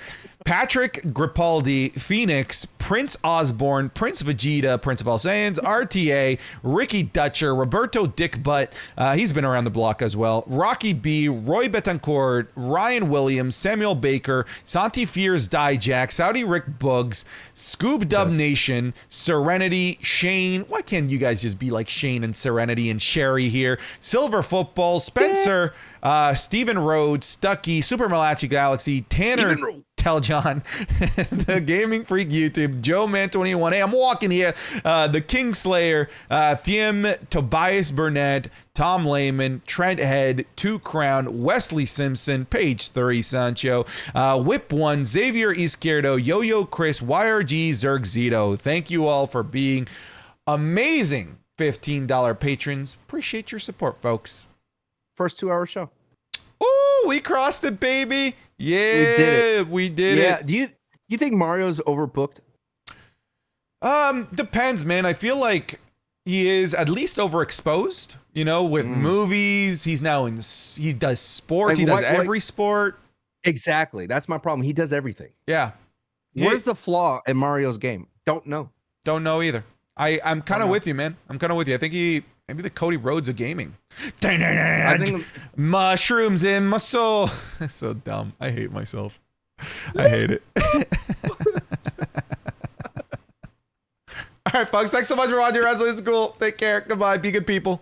Patrick Gripaldi, Phoenix, Prince Osborne, Prince Vegeta, Prince of All Saiyans, RTA, Ricky Dutcher, Roberto Dick Butt, he's been around the block as well, Rocky B, Roy Betancourt, Ryan Williams, Samuel Baker, Santi Fears Dijak, Saudi Rick Bugs, Scoob Dub Nation, Serenity, Shane, why can't you guys just be like Shane and Serenity and Sherry here, Silver Football, Spencer, Stephen Rhodes, Stucky, Super Malachi Galaxy, Tanner Tell John, the Gaming Freak YouTube, Joe Man 21. Hey, I'm walking here. The Kingslayer, Thiem, Tobias Burnett, Tom Lehman, Trent Head, Two Crown, Wesley Simpson, Page 30 Sancho, Whip One, Xavier Izquierdo, Yo-Yo Chris, YRG Zerg Zito. Thank you all for being amazing $15 patrons. Appreciate your support, folks. First 2-hour show. Ooh, we crossed it, baby. Yeah, we did it. Do you think Mario's overbooked? Depends, man. I feel like he is at least overexposed, with movies. He does sports. Like, he does every sport. Exactly. That's my problem. He does everything. Yeah. Where's the flaw in Mario's game? Don't know. Don't know either. I'm kind of with you, man. I'm kind of with you. I think maybe the Cody Rhodes of gaming. I think mushrooms in my soul. So dumb. I hate myself. I hate it. All right, folks. Thanks so much for watching wrestling. It's cool. Take care. Goodbye. Be good people.